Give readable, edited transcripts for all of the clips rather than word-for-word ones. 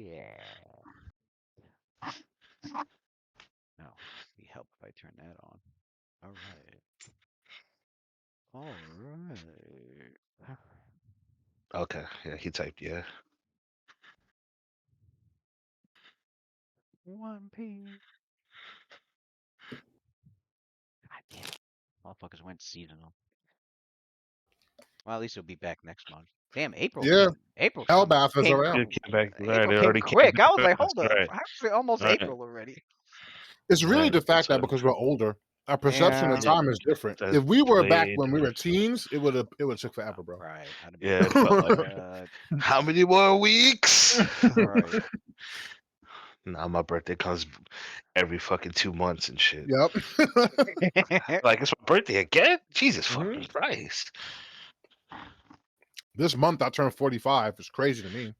Yeah. No, it'd help if I turn that on. All right. All right. Okay, yeah, he typed yeah. One Piece. God damn it. Motherfuckers went seasonal. Well, at least it'll be back next month. Damn, April Yeah, came. April Hellbath is came. around. It came back. Right, April it came already came quick. I was back like, hold fast. up. Right, How's it almost right, April already? It's really right. the fact that So because we're older, our perception of Yeah. it, time is different. that's If we were back delayed. when we were teens, it would took forever, bro. Right. I'd have been Yeah, like, it oh felt my like god. how many more weeks? Right. Now my birthday comes every fucking 2 months and shit. Yep. Like it's my birthday again? Jesus hmm fucking Christ. This month I turned 45. It's crazy to me.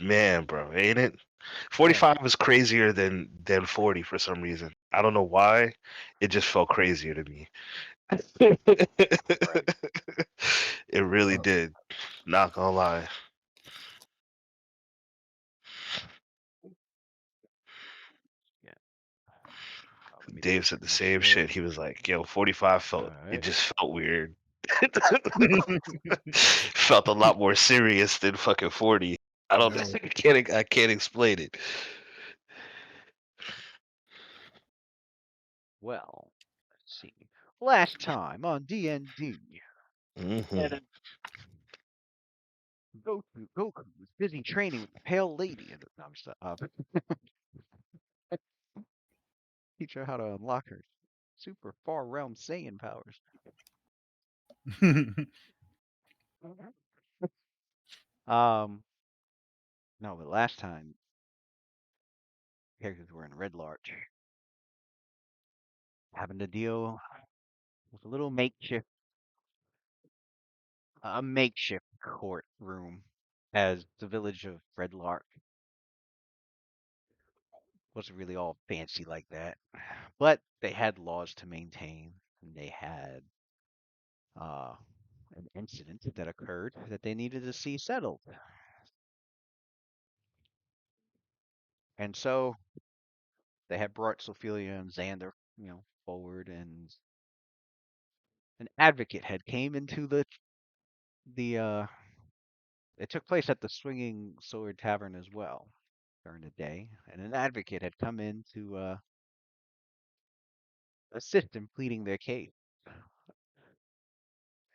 Man, bro, ain't it? Yeah. 45 was crazier than 40 for some reason. I don't know why. It just felt crazier to me. Right. It really Uh, did. Not gonna lie. Yeah. Oh, let me Dave fix said the my same shit. shit. He was like, yo, 45 All felt it right. just felt weird. Felt a lot more serious than fucking 40. I don't yeah. I can't explain it. Well, let's see. Last time on D&D, Hmm. and Goku was busy training with the Pale Lady, and no, I'm just, teach her how to unlock her super far realm Saiyan powers. Um, no, but last time characters were in Red Larch, having to deal with a little makeshift courtroom, as the village of Red Larch wasn't really all fancy like that, but they had laws to maintain, and they had uh, an incident that occurred that they needed to see settled, and so they had brought Sophia and Xander, forward, and an advocate had came into the. It took place at the Swinging Sword Tavern as well during the day, and an advocate had come in to assist in pleading their case.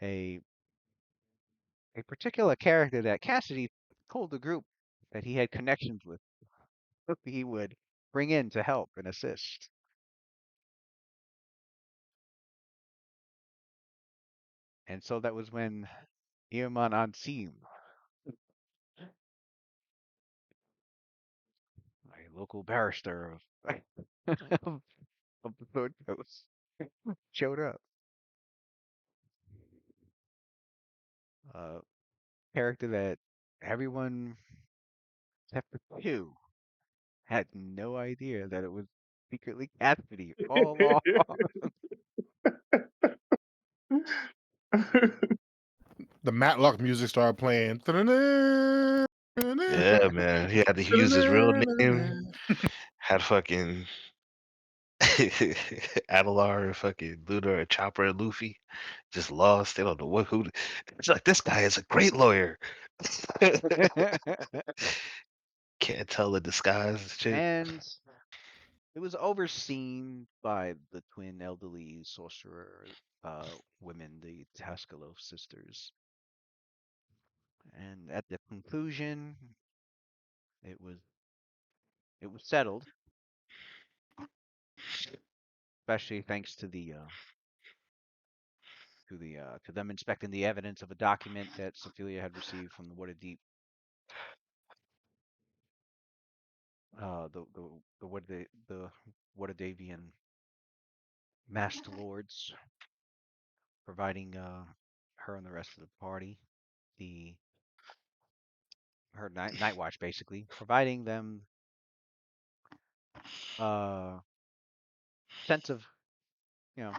A a particular character that Cassidy told the group that he had connections with, he would bring in to help and assist. And so that was when Irman Ansim, a local barrister of, of the Third Coast, showed up. A character that everyone except for two had no idea that it was secretly Cassidy all along. The Matlock music started playing. Yeah, man. He had to use his real name. Had fucking Adelar and fucking Luda and Chopper and Luffy. Just lost. They don't know what who. It's like this guy is a great lawyer. Can't tell the disguise and shit. And it was overseen by the twin elderly sorcerer women, the Tascalo sisters. And at the conclusion, it was it was settled, especially thanks to them inspecting the evidence of a document that Sophia had received from the Waterdeep, the Waterdavian Master Lords, providing her and the rest of the party the her night watch, basically providing them uh sense of, you know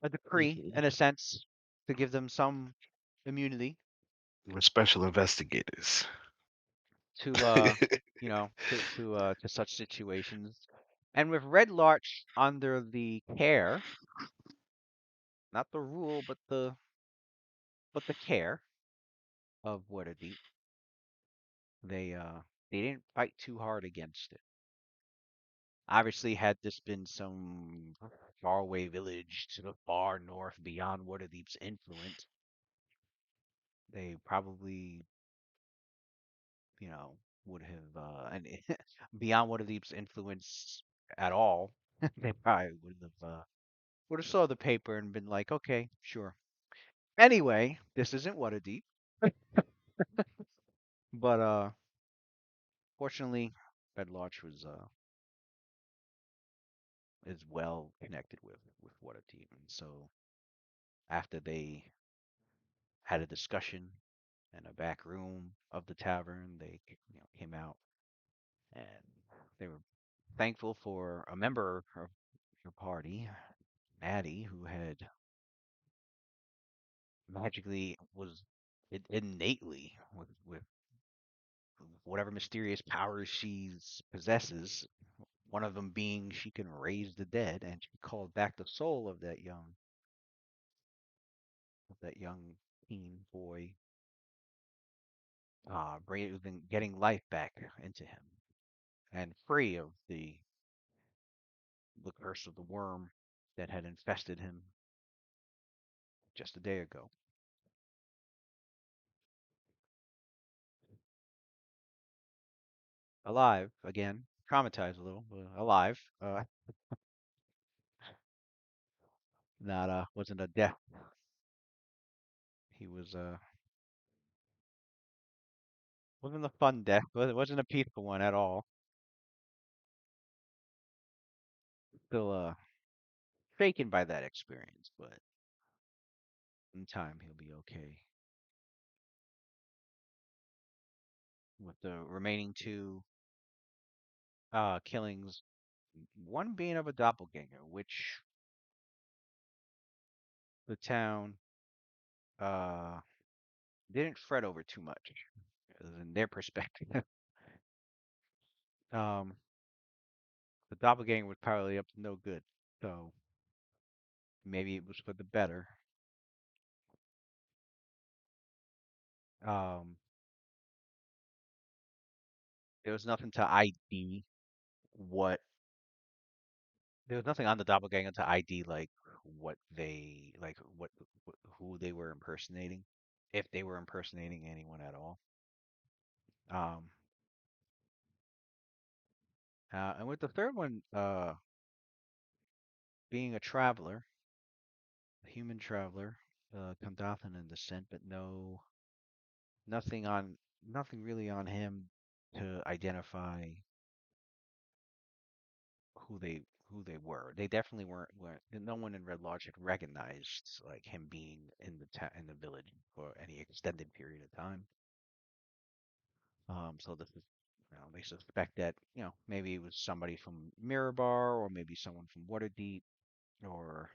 a decree Mhm. in a sense, to give them some immunity. We're special investigators. to to such situations. And with Red Larch under the care, not the rule, but the care of Waterdeep, they uh they didn't fight too hard against it. Obviously, had this been some faraway village to the far north beyond Waterdeep's influence, they probably, would have and beyond Waterdeep's influence at all, they probably would have saw the paper and been like, okay, sure. Anyway, this isn't Waterdeep, but fortunately, Red Lodge was is well connected with Waterdeep, and so after they had a discussion in a back room of the tavern, they came out and they were thankful for a member of your party, Maddie, who had magically was innately with whatever mysterious powers she possesses. One of them being she can raise the dead, and she called back the soul of that young teen boy, breathing, getting life back into him, and free of the curse of the worm that had infested him just a day ago. Alive again, traumatized a little, but alive. Not wasn't a death. He was wasn't a fun death. It wasn't a peaceful one at all. Still shaken by that experience, but in time he'll be okay. With the remaining two killings, one being of a doppelganger, which the town uh didn't fret over too much, in their perspective. um, the doppelganger was probably up to no good, so maybe it was for the better. Um, there was nothing to ID what there was nothing on the doppelganger to ID like what they like who they were impersonating, if they were impersonating anyone at all. Um, and with the third one, being a traveler, a human traveler, Kandathan in descent, but nothing on nothing really on him to identify who they were. They definitely weren't no one in Red Lodge had recognized like him being in in the village for any extended period of time. So this is they suspect that maybe it was somebody from Mirabar or maybe someone from Waterdeep or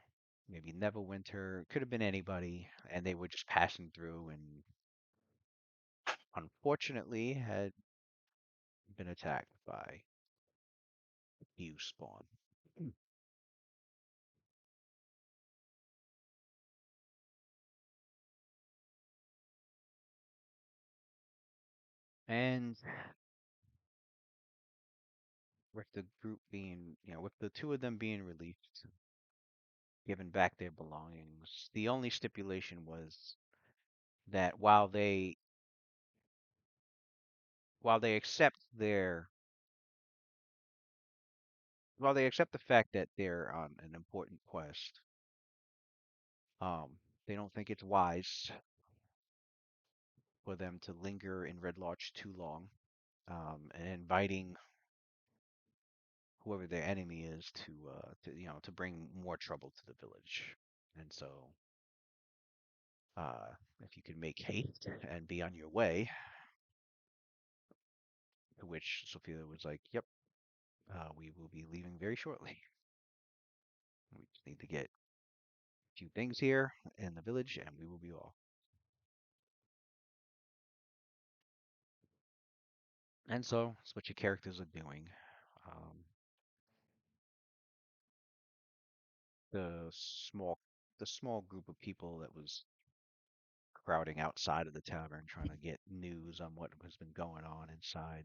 maybe Neverwinter. Could have been anybody, and they were just passing through and unfortunately had been attacked by Hugh Spawn. And with the group being, with the two of them being released, given back their belongings, the only stipulation was that while they accept while they accept the fact that they're on an important quest, um, they don't think it's wise for them to linger in Red Lodge too long, and inviting whoever their enemy is to bring more trouble to the village. And so, if you can make haste and be on your way, to which Sophia was like, "Yep, we will be leaving very shortly. We just need to get a few things here in the village, and we will be off." And so that's what your characters are doing. Um, the small the small group of people that was crowding outside of the tavern trying to get news on what has been going on inside,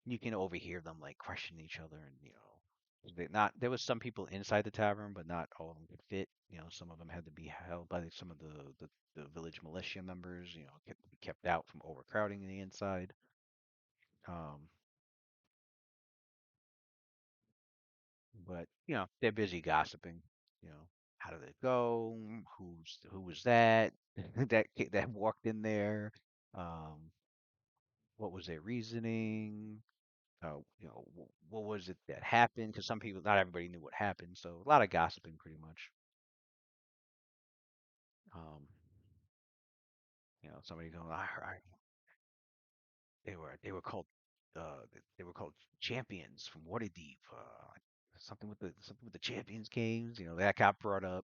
you can overhear them like questioning each other, and there was some people inside the tavern, but not all of them could fit. Some of them had to be held by some of the village militia members, kept out from overcrowding the inside. Um, but they're busy gossiping. You know, how did it go? Who was that that walked in there? Um, what was their reasoning? What was it that happened? Because some people, not everybody knew what happened, so a lot of gossiping, pretty much. Um, somebody going, they were called they were called champions from Waterdeep. Something with the champions games. That got brought up.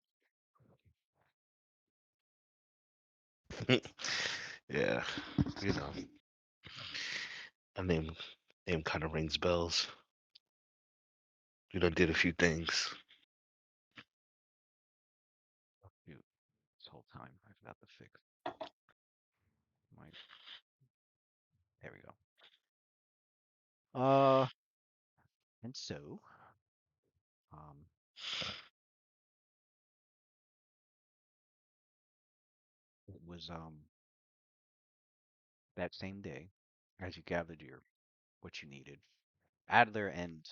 Yeah, you know, a name kind of rings bells. Did a few things. Shoot, this whole time I forgot to fix my. There we go. And so, um, it was that same day as you gathered your what you needed. Adler and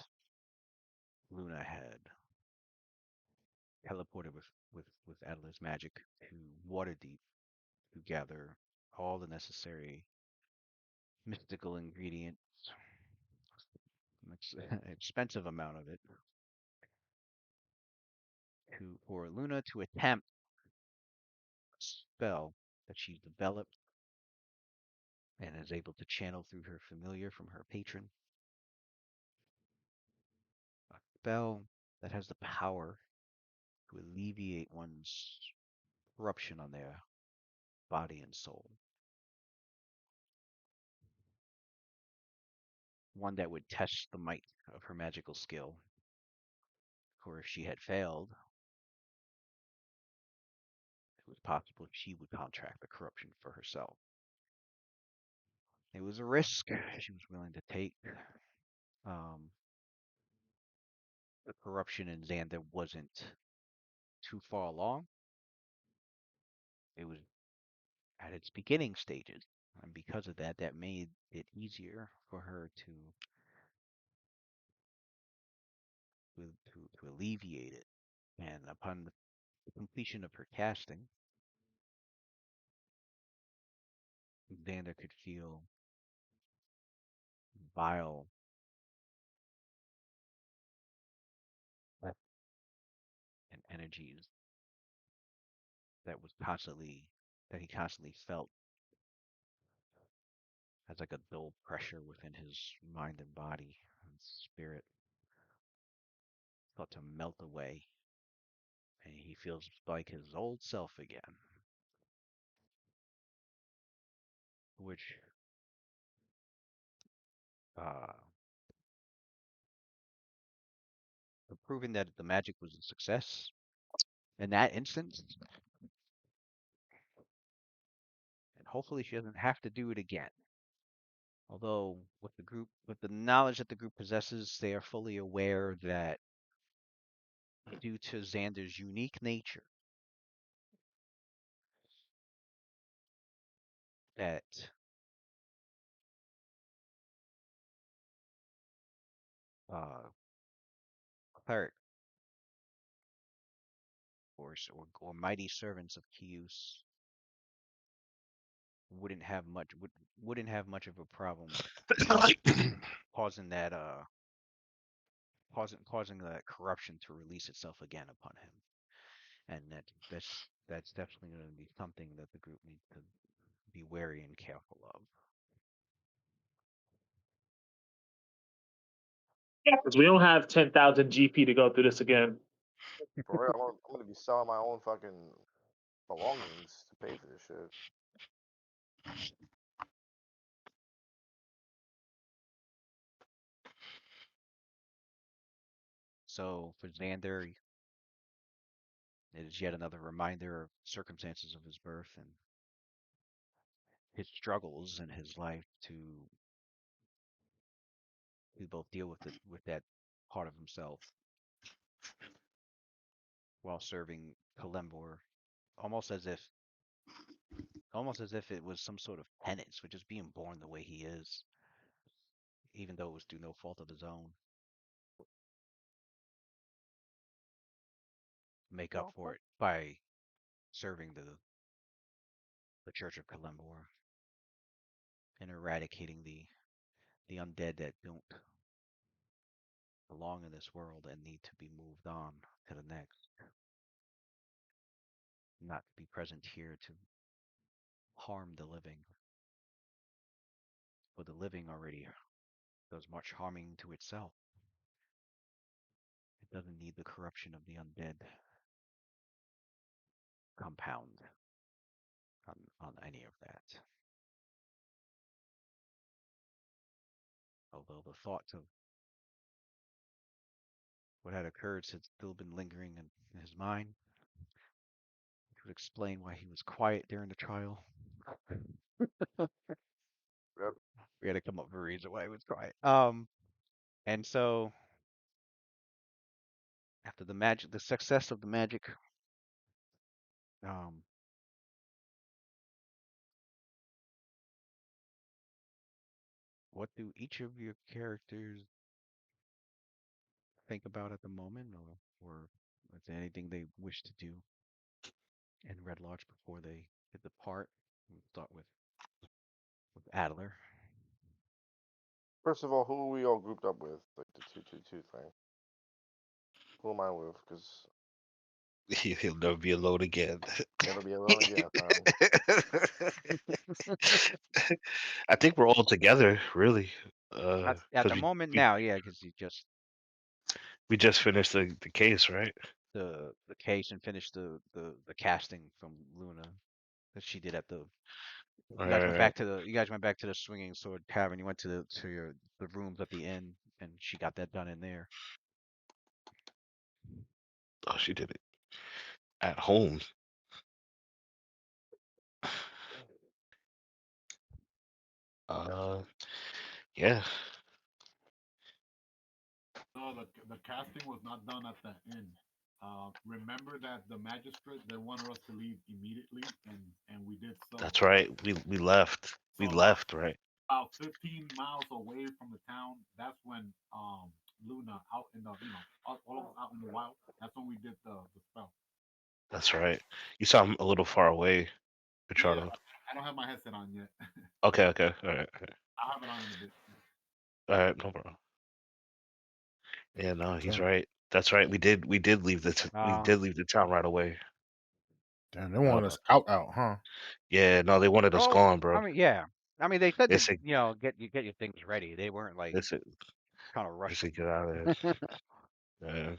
Luna had teleported with Adler's magic to Waterdeep to gather all the necessary mystical ingredients, an expensive amount of it, for Luna to attempt a spell that she's developed and is able to channel through her familiar from her patron. A spell that has the power to alleviate one's corruption on their body and soul. One that would test the might of her magical skill. For if she had failed, it was possible she would contract the corruption for herself. It was a risk she was willing to take. Um, the corruption in Xander wasn't too far along. It was at its beginning stages. And because of that, that made it easier for her to alleviate it. And upon the completion of her casting, Xander could feel vile and energies that was constantly that he constantly felt as like a dull pressure within his mind and body and spirit, felt to melt away, and he feels like his old self again, which uh, proving that the magic was a success in that instance, and hopefully she doesn't have to do it again. Although with the knowledge that the group possesses, they are fully aware that due to Xander's unique nature, that uh, cleric or mighty servants of Kius wouldn't have much of a problem causing that causing that corruption to release itself again upon him. And that's definitely going to be something that the group needs to be wary and careful of. Yeah, because we don't have 10,000 GP to go through this again. For real, I'm gonna be selling my own fucking belongings to pay for this shit. So for Xander, it is yet another reminder of circumstances of his birth and his struggles in his life to both deal with that part of himself while serving Kalembor, almost as if almost as if it was some sort of penance for just being born the way he is, even though it was through no fault of his own. Make up for it by serving the Church of Kalembor and eradicating the undead that don't belong in this world and need to be moved on to the next, not to be present here to harm the living. For the living already does much harming to itself. It doesn't need the corruption of the undead compound on any of that. Although the thoughts of what had occurred had still been lingering in his mind, which would explain why he was quiet during the trial. Yep. We had to come up with a reason why he was quiet. And so after the success of the magic, um, what do each of your characters think about at the moment, or is there anything they wish to do in Red Lodge before they depart? We'll start with Adler. First of all, who are we all grouped up with? Like the 222 thing. Who am I with? Because He'll never be alone again. never be alone again, fam. I think we're all together, really. At Because the moment we now, yeah, because you just we just finished the case, right? the case and finished the casting from Luna that she did at the. All You guys went right. back to the Swinging Sword Tavern. You went to the rooms at the inn, and she got that done in there. Oh, she did it at home. Uh, yeah, No, the casting was not done at the end. Remember that the magistrate they wanted us to leave immediately, and we did so. that's right. We left. We So left, right? about 15 miles away from the town, that's when Luna out in the all of us out in the wild. That's when we did the spell. That's right. You sound a little far away, Yeah, Richardo. I don't have my headset on yet. Okay, okay, all right, I'll have it on in a bit. all right, no problem. Yeah, no, he's Damn, right. That's right. We did leave we Uh, did leave the town right away. damn, they Uh, wanted us out, huh? yeah, no, they wanted us well, gone, I bro. mean, yeah. I mean, they said They to said get your things ready. They weren't like they said kind of they said rushing. get out of there. Yeah.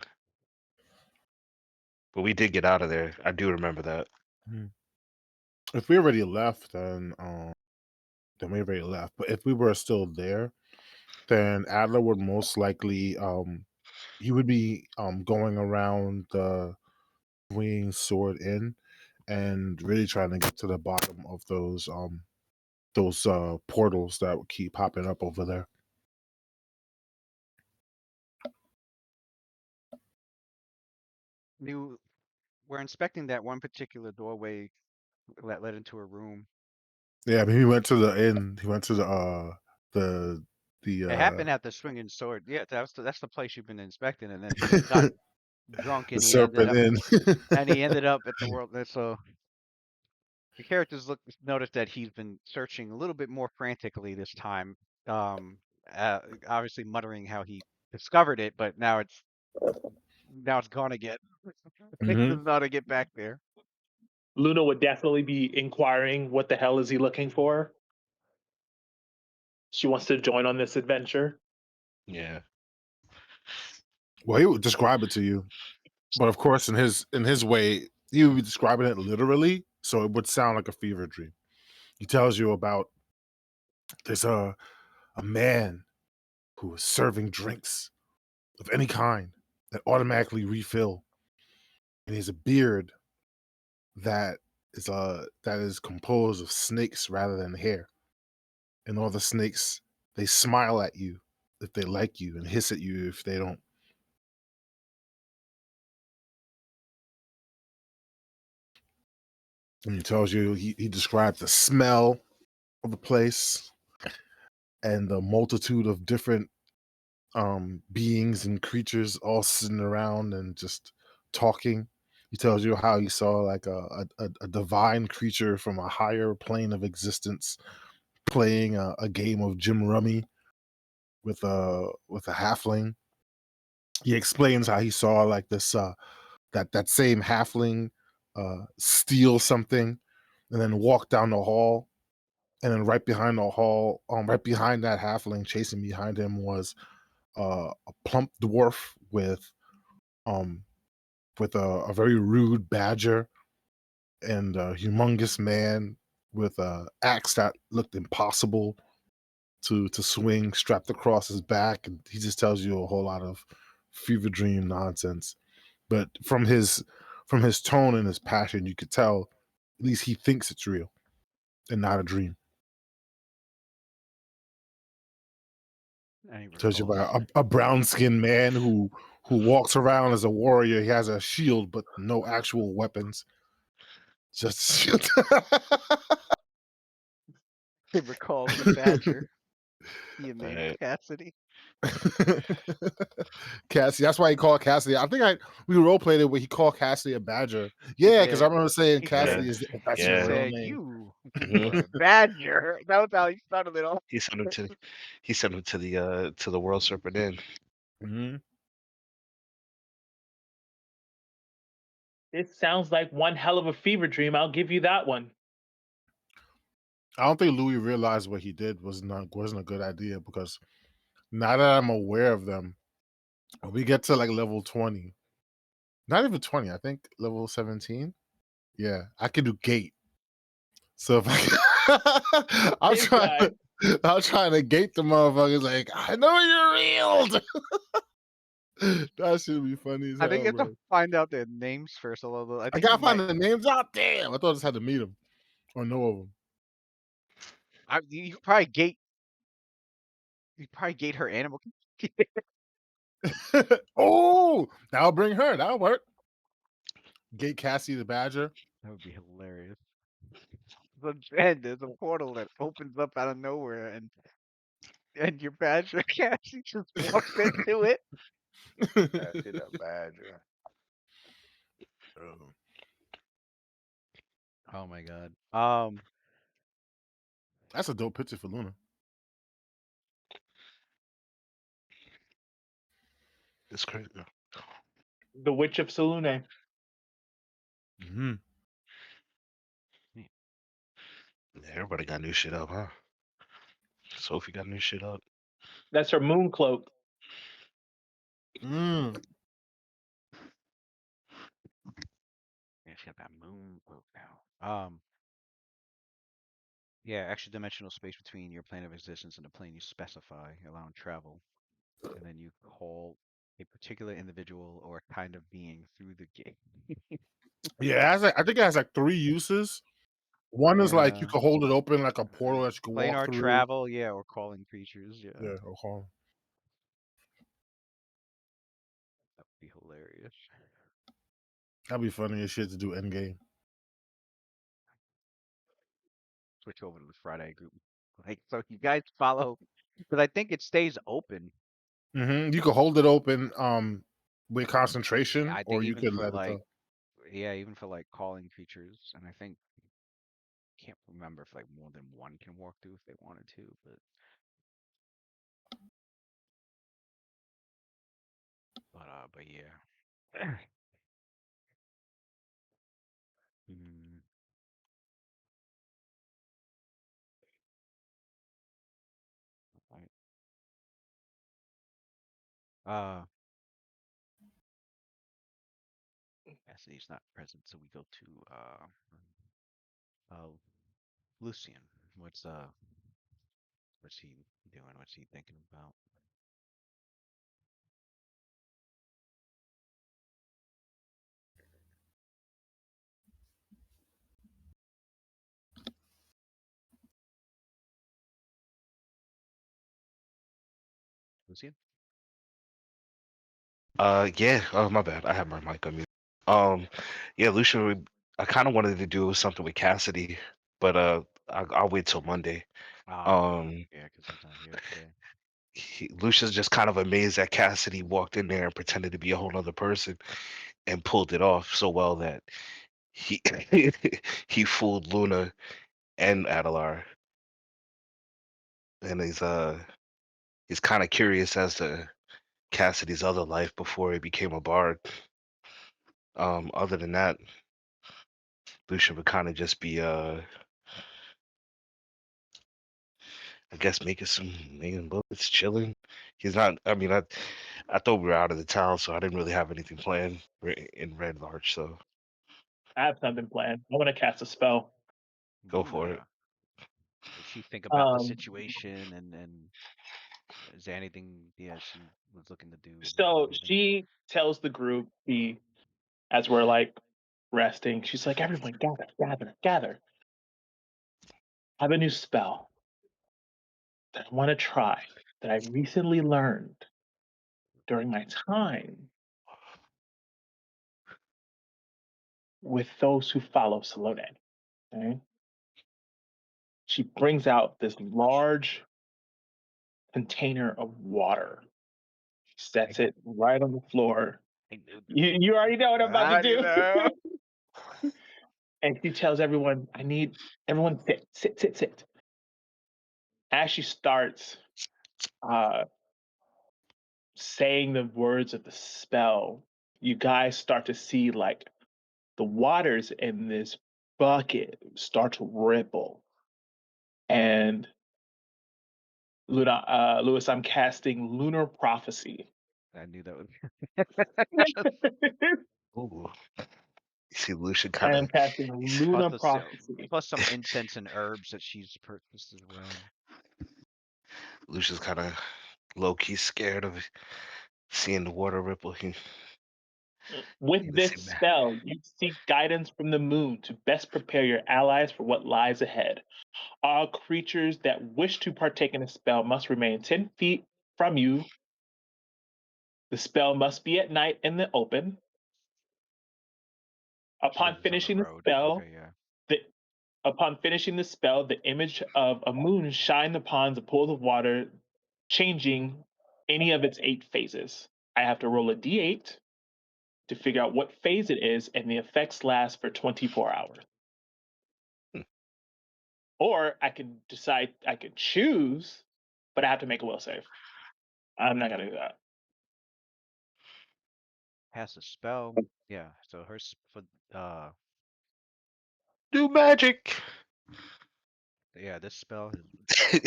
But we did get out of there. I do remember that. Hmm. If we already left, then we already left. But if we were still there, then Adler would most likely he would be going around the Swinging Sword Inn and really trying to get to the bottom of those portals that would keep popping up over there. You were inspecting that one particular doorway that led into a room. Yeah, I mean, he went to the inn. He went to the the It uh happened at the Swinging Sword. Yeah, that's the place you've been inspecting, and then he got drunk the and he ended Serpent up Inn. at the world. And so the characters notice that he's been searching a little bit more frantically this time. Um, Obviously muttering how he discovered it, but now it's gone again. He Hmm. doesn't know how to get back there. Luna would definitely be inquiring what the hell is he looking for. She wants to join on this adventure. Yeah. Well, he would describe it to you, but of course, in his way, he would be describing it literally, so it would sound like a fever dream. He tells you about there's a man who is serving drinks of any kind, that automatically refill, and he has a beard that is composed of snakes rather than hair. And all the snakes, they smile at you if they like you and hiss at you if they don't. And he tells you, he describes the smell of the place and the multitude of different beings and creatures all sitting around and just talking. He tells you how he saw like a divine creature from a higher plane of existence playing a game of Jim Rummy with a halfling. He explains how he saw like this that same halfling steal something and then walk down the hall, and then right behind the hall, right behind that halfling chasing behind him was a plump dwarf um with a very rude badger and a humongous man with a axe that looked impossible to swing strapped across his back, and he just tells you a whole lot of fever dream nonsense. But from his tone and his passion, you could tell at least he thinks it's real and not a dream. And he Tells you recalls. about a brown skinned man who walks around as a warrior. He has a shield but no actual weapons. Just a shield. He recalls the badger. He had named Right. Cassidy. Cassie. That's why he called Cassidy. I think we role played it where he called Cassidy a badger. Yeah, because Yeah, I remember saying he Yeah. Cassidy said is that's your he Yeah. real said name. you hmm are a badger. That was how he started it off. He sent him to to the World Serpent Inn. Hmm. It sounds like one hell of a fever dream. I'll give you that one. I don't think Louis realized what he did wasn't a good idea because now that I'm aware of them, when we get to like level 20, not even 20, I think level 17. Yeah, I can do gate. So if I This guy. I'm trying to gate the motherfuckers like I know you're real. That should be funny as I think hell, you have to bro. find out their names first. Although I I think you gotta find might. the names out. Damn, I thought I just had to meet them or know of You probably gate. You probably gate her animal. them. Oh, that'll bring her. That'll work. Gate Cassie the Badger. That would be hilarious. And there's a portal that opens up out of nowhere, and your badger Cassie just walks into it. Cassie the Badger. Oh, Oh my god. that's a dope picture for Luna. It's crazy. The Witch of Salune. Hmm. Yeah, everybody got new shit up, huh? Sophie got new shit up. That's her moon cloak. Mm. Yeah, she got that moon cloak now. Yeah, extra dimensional space between your plane of existence and the plane you specify, allowing travel. And then you call a particular individual or kind of being through the gate. Yeah, I think it has like three uses. One is like you Yeah. can hold it open like a portal that you can walk Planar through. travel, yeah, or calling creatures, yeah. Yeah, or call. That would be hilarious. That'd be funny as shit to do endgame. Switch over to the Friday group. Like, so you guys follow, because I think it stays open. You could hold it open with Yeah, concentration, I or think you even could for let it like, go. yeah, even for like calling creatures, and I think can't remember if like more than one can walk through if they wanted to, but yeah. Hmm. Right. Uh, Cassidy's not present, so we go to uh Lucian. What's uh what's he doing? What's he thinking about? Lucian? Yeah. Oh, my bad. I have my mic on mute. Yeah, Lucian. I kind of wanted to do something with Cassidy, but I'll wait till Monday. Ah, Um, yeah, because he's not here today. Lucian's just kind of amazed that Cassidy walked in there and pretended to be a whole other person and pulled it off so well that he he fooled Luna and Adelar, and he's kind of curious as to Cassidy's other life before he became a bard. Other than that, Lucian would kind of just be I guess making bullets, chilling. He's not. I mean, I thought we were out of the town, so I didn't really have anything planned in Red Larch. So I have something planned. I want to cast a spell. go for it. Yeah. Did she think about the Um, situation and is there anything, yeah, she was looking to do before so leaving? she tells the group, as we're like resting, she's like, everyone gather, gather, gather. I have a new spell that I want to try that I recently learned during my time with those who follow Salome. Okay? She brings out this large container of water. She I, sets it right on the floor. I knew You already know what I'm about to I do. know. And she tells everyone, I need everyone sit, sit, sit, sit. As she starts uh, saying the words of the spell, you guys start to see like the waters in this bucket start to ripple. And Lewis, I'm casting Lunar Prophecy. I knew that would. Ooh, you see, Lucian I kind of am casting plus Lunar the Prophecy. plus some incense and herbs that she's purchased as well. Lucian's kind of low key scared of seeing the water ripple. He With doesn't this seem that. spell, you seek guidance from the moon to best prepare your allies for what lies ahead. All creatures that wish to partake in the spell must remain 10 feet from you. The spell must be at night in the open. She said Upon it's on the finishing the road. spell, Okay, yeah. the upon finishing the spell, the image of a moon shine upon the pools of water, changing any of its 8 phases. I have to roll a d8 to figure out what phase it is, and the effects last for 24 hours. Hmm. Or I can decide I could choose, but I have to make a will save. I'm not gonna do that. Has a spell. Yeah. So hers for Do magic. yeah, this spell is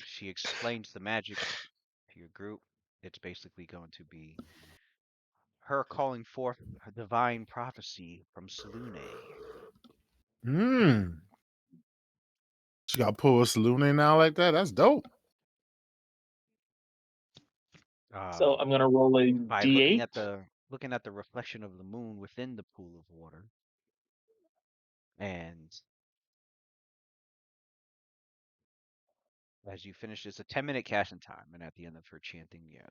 she explains the magic to your group. It's basically going to be her calling forth a divine prophecy from Selune. Hmm. She got to pull a saloon now like that. That's dope. So Um, I'm gonna roll a by d8. looking at the reflection of the moon within the pool of water, and as you finish, it's a 10-minute casting time, and at the end of her chanting, yeah,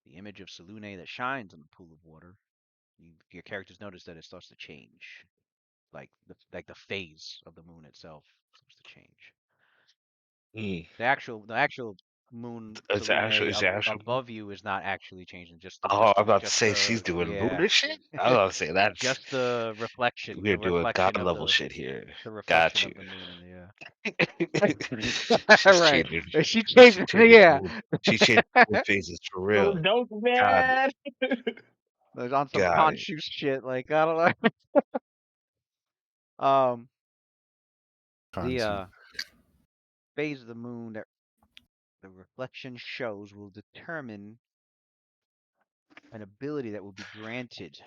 the image of Selune that shines in the pool of water, your characters notice that it starts to change, like the phase of the moon itself starts to change. Mm. The actual moon It's Selune actual. above you is not actually changing. Oh, I'm about to Just say she's the doing yeah, lunar shit. I was about to say that's just the we're doing god reflection of level shit here. the reflection Got you. of the moon in the She's right. changing. She changed. She's changing the Yeah. moon. She's changing the moon phases for Oh, real. no, Got it. man. Like on some Got it. Khonshu shit. Like I don't know. Um, the Kansu. phase of the moon that the reflection shows will determine an ability that will be granted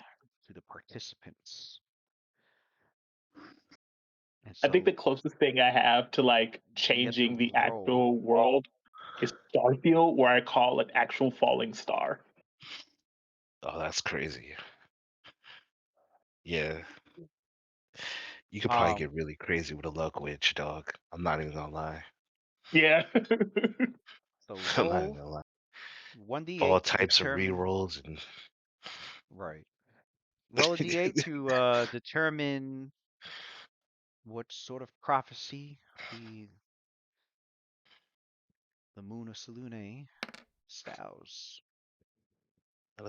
to the participants. And I think the so closest thing I have to like you have to changing the roll. actual world is Starfield, where I call an actual falling star. Oh, that's crazy. Yeah, you could probably Um, get really crazy with a luck witch, dog. I'm not even gonna lie. Yeah. So I'm not roll gonna lie. All 1d8 to types of determine. re-rolls and Right. Roll a d8 to determine what sort of prophecy the moon of Selene spouse.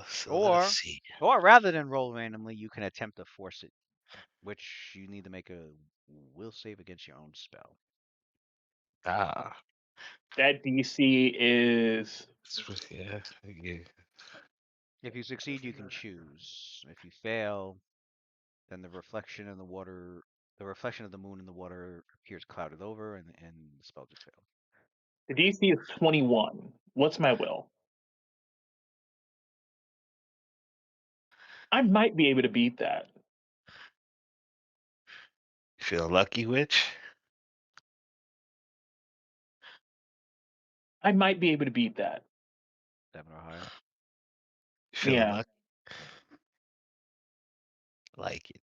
so let us Or, see. or rather than roll randomly, you can attempt to force it, which you need to make a will save against your own spell. Ah, That DC is yeah, yeah. If you succeed, you can choose. If you fail, then the reflection of the moon in the water appears clouded over, and the spell just failed. the DC is 21. What's my will? I might be able to beat that. Feel lucky, witch? I might be able to beat that. 7 or higher. Feeling Yeah. lucky? Like it.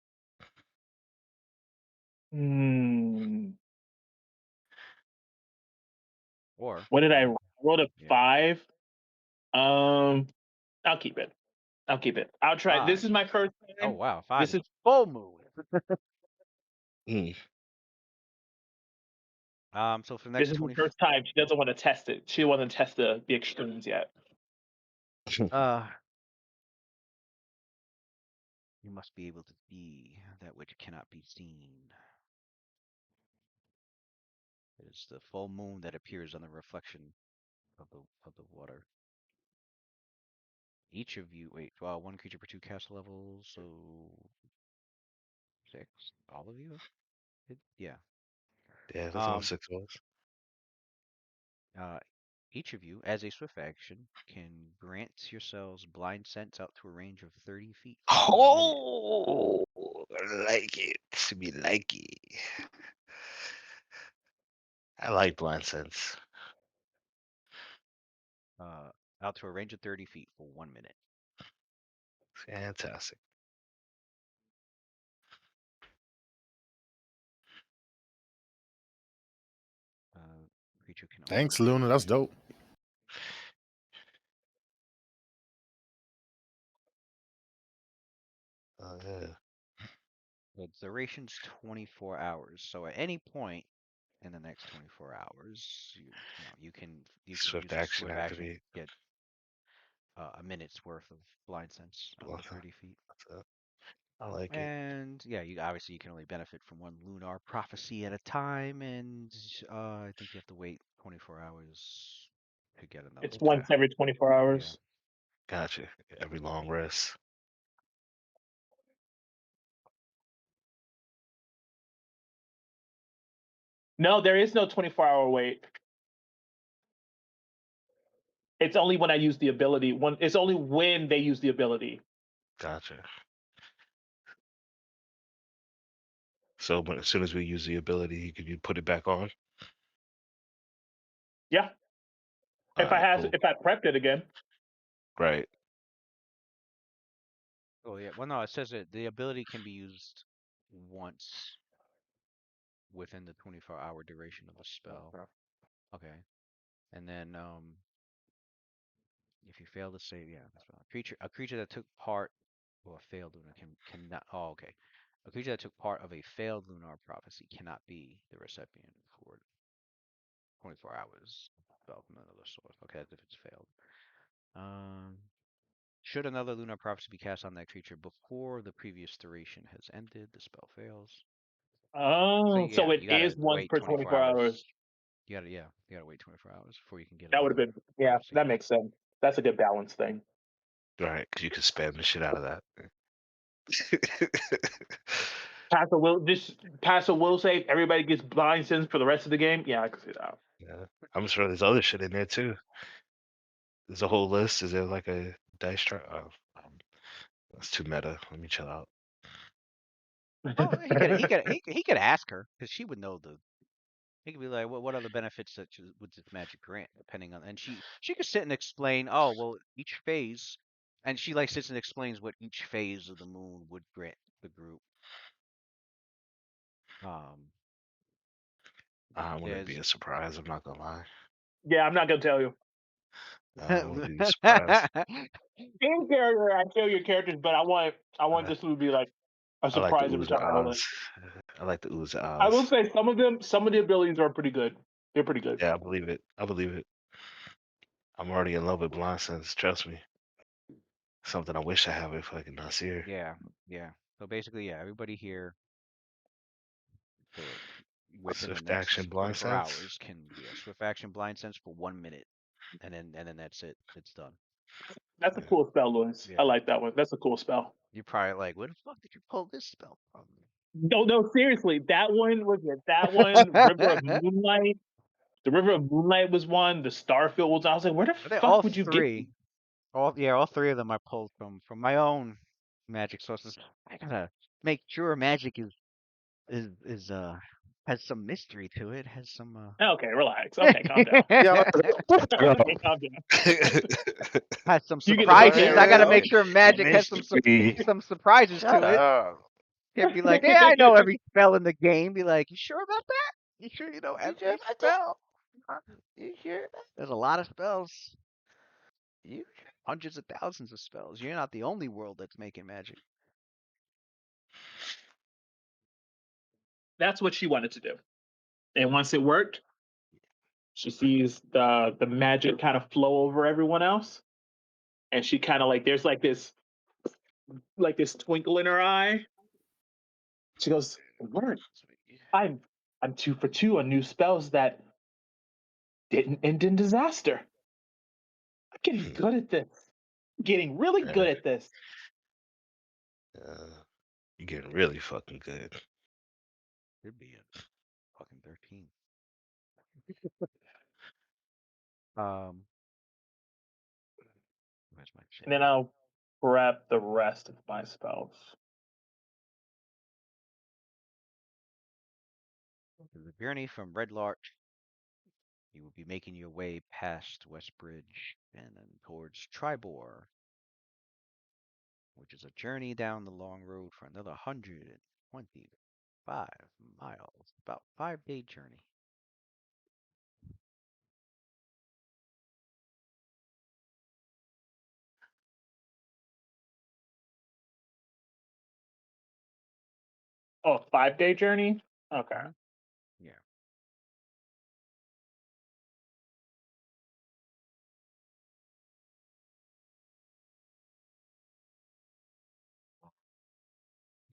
Hmm. Or What did I you, roll? I rolled a yeah, 5. I'll keep it. I'll keep it. I'll try. This 5. is my first Oh time. wow, 5 This is is a full moon. Mm. So for the this next is the 20, first time she doesn't want to test it. She doesn't want to test the extremes yet. uh, you must be able to see that which cannot be seen. It is the full moon that appears on the reflection of the water. Each of you, wait, well, one creature per 2 cast levels, so 6. All of you? Yeah. Yeah, that's only Um, 6 of us. uh, each of you, as a swift action, can grant yourselves blind sense out to a range of 30 feet for 1 minute. Oh, like it. Me like it. I like blind sense. Uh, out to a range of 30 feet for 1 minute. Fantastic. Creature can only Thanks, Luna. return That's to. dope. Yeah. The duration's 24 hours. So at any point in the next 24 hours, you can Swift use a action swift action to activate. get a minute's worth of blind sense out to Love that. 30 feet. That's it. I like it. And yeah, you obviously you can only benefit from one lunar prophecy at a time, and I think you have to wait 24 hours to get another It's one. Okay. once every 24 Yeah. hours. Gotcha. Every long rest. No, there is no 24-hour wait. It's only when I use the ability. It's only when they use the ability. Gotcha. So as soon as we use the ability, you put it back on. Yeah. All right, cool. If I prepped it again. Right. Oh yeah. Well, no, it says that the ability can be used once within the 24-hour duration of the spell. Okay. And then if you fail to save, yeah, that's fine. A creature that took part or a failed lunar cannot. Oh, okay. A creature that took part of a failed lunar prophecy cannot be the recipient for 24 hours spell from another source. Okay, as if it's failed. Um, should another lunar prophecy be cast on that creature before the previous duration has ended, the spell fails. So Oh, yeah, so it you is gotta once wait per 24 24 hours. hours. You gotta wait 24 hours before you can get That would have another been, yeah, prophecy. that makes sense. That's a good balance thing. Right. Because you can spam the shit out of that. Pastor will say everybody gets blind sense for the rest of the game. Yeah, I can see that. Yeah. I'm sure there's other shit in there too. There's a whole list. Is there like a dice chart? Oh, that's too meta. Let me chill out. Oh, he could ask her because she would know the. He could be like, what are the benefits that would this magic grant, depending on, and she could sit and explain. Oh, well, each phase, and she like sits and explains what each phase of the moon would grant the group. Um, I want to be there's a surprise. I'm not gonna lie. Yeah, I'm not gonna tell you. I wouldn't be surprised. In character, I kill your characters, but I want I, this to be like a I like the surprise every ooze time of I roll it. Oz. I like the ooze of I will Oz. say some of the abilities are pretty good. They're pretty good. Yeah, I believe it. I believe it. I'm already in love with Blind Sense. Trust me. Something I wish I have if I could not see her. Yeah, yeah. So basically, yeah, everybody here for within the Swift action, next Blind 24 Sense. hours can be a swift action blind sense for 1 minute, and then that's it. It's done. That's a Yeah. cool spell, Lewis. I Yeah. like that one. That's a cool spell. You're probably like, where the fuck did you pull this spell from? No, no, seriously. That one was it. That one, River of Moonlight. The River of Moonlight was one. The Starfield was. I was like, where the I think fuck all would you get? three, all three of them I pulled from my own magic sources. I gotta make sure magic is has some mystery to it, has some Okay, relax. Okay, calm down. Yeah, Yo. Okay, calm down. has some You get the fuck fuck ain't surprises. out I of gotta real. make here. sure magic has Mystery. some surprises Shut to it. up. Can't be like, yeah, I know every spell in the game. Be like, you sure about that? You sure you know You sure every about that? spell? You sure? There's a lot of spells, You hundreds of thousands of spells. You're not the only world that's making magic. That's what she wanted to do. And once it worked, she sees the magic kind of flow over everyone else, and she kind of like there's like this twinkle in her eye. She goes, "Word, I'm I'm 2 for 2 on new spells that didn't end in disaster. I'm getting good at this. I'm getting really Uh, good at this." uh, you're getting really fucking good. Could be a fucking 13. Where's my And then chat? I'll prep the rest of my spells. The journey from Red Larch, you will be making your way past Westbridge and then towards Tribor, which is a journey down the long road for another 125 miles. About 5-day journey. Oh, 5-day journey? Okay. Hmm. Yeah.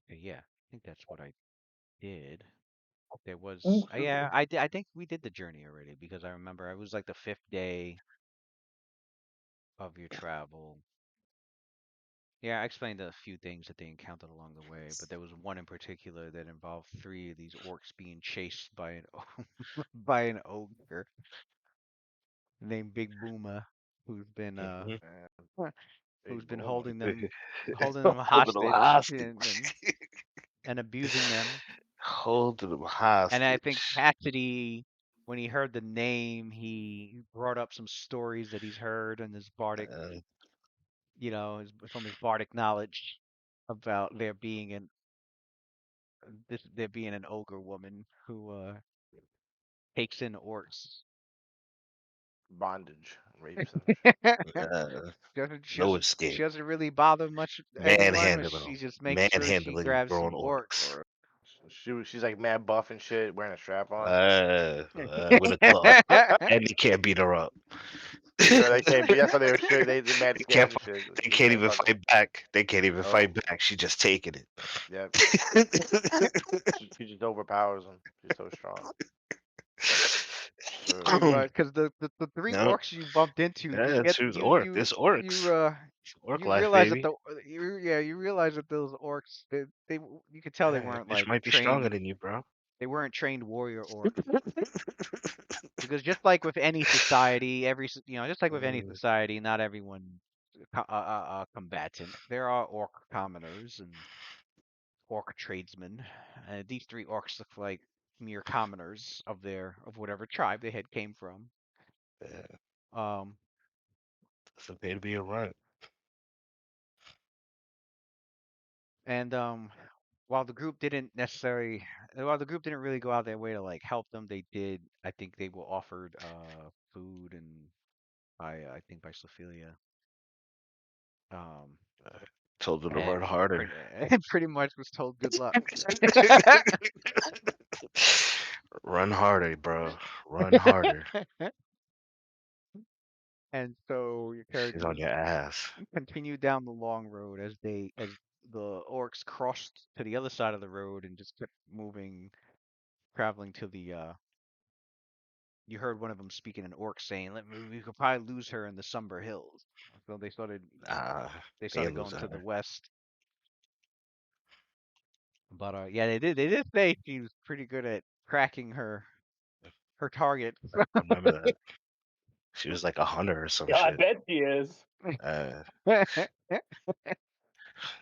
Yeah, I think that's what I did. There was, yeah, I think we did the journey already because I remember it was like the 5th day of your travel. Yeah, I explained a few things that they encountered along the way, but there was one in particular that involved three of these orcs being chased by an by an ogre named Big Booma, who's been Mhm. who's big been boomer. holding them Holding them hostage hostage. and abusing them. Holding them And I think hostage. Cassidy, when he heard the name, he brought up some stories that he's heard in his bardic, Uh, from his bardic knowledge about there being an ogre woman who takes in orcs. Bondage, rapes, and uh, doesn't she no doesn't she escape. doesn't really bother much anyone. Manhandling She them. just makes sure she Manhandling grabs grown some orcs. orcs. she's like mad buff and shit, wearing a strap on. With a club. And they can't beat her up. No, they can't be. That's why they were shit. They mad They can't. scared and shit. They They can't can't even fuck 'em. fight back. They can't even No. fight back. She just taking Yep. it. She just overpowers them. She's so strong. Pretty much, because the three No, orcs you bumped into, you yeah, get she was orc. This orcs. Orc you life, realize that baby. you realize that those orcs you could tell they weren't Bitch like might be stronger trained than you, bro. they weren't trained warrior orcs because just like with any society, just like with any Mm, society, not everyone combatant. There are orc commoners and orc tradesmen. These three orcs look like mere commoners of whatever tribe they had came from. yeah, Um, doesn't pay to be a runt. and while the group didn't necessarily, while the group didn't really go out their way to like help them, they did. I think they were offered food and I think by Sophelia. Um, Told her to run and harder. pretty much was told good luck. Run harder, bro. Run harder. And so your She's on characters your ass. continue down the long road as the orcs crossed to the other side of the road and just kept moving, traveling to the you heard one of them speaking in orc saying, we could probably lose her in the Somber Hills." So Ah, they they started ain't going losing to the her. west. But yeah, they did say she was pretty good at tracking her target. I remember that. She was like a hunter or some Yeah, I shit. bet she is. Uh,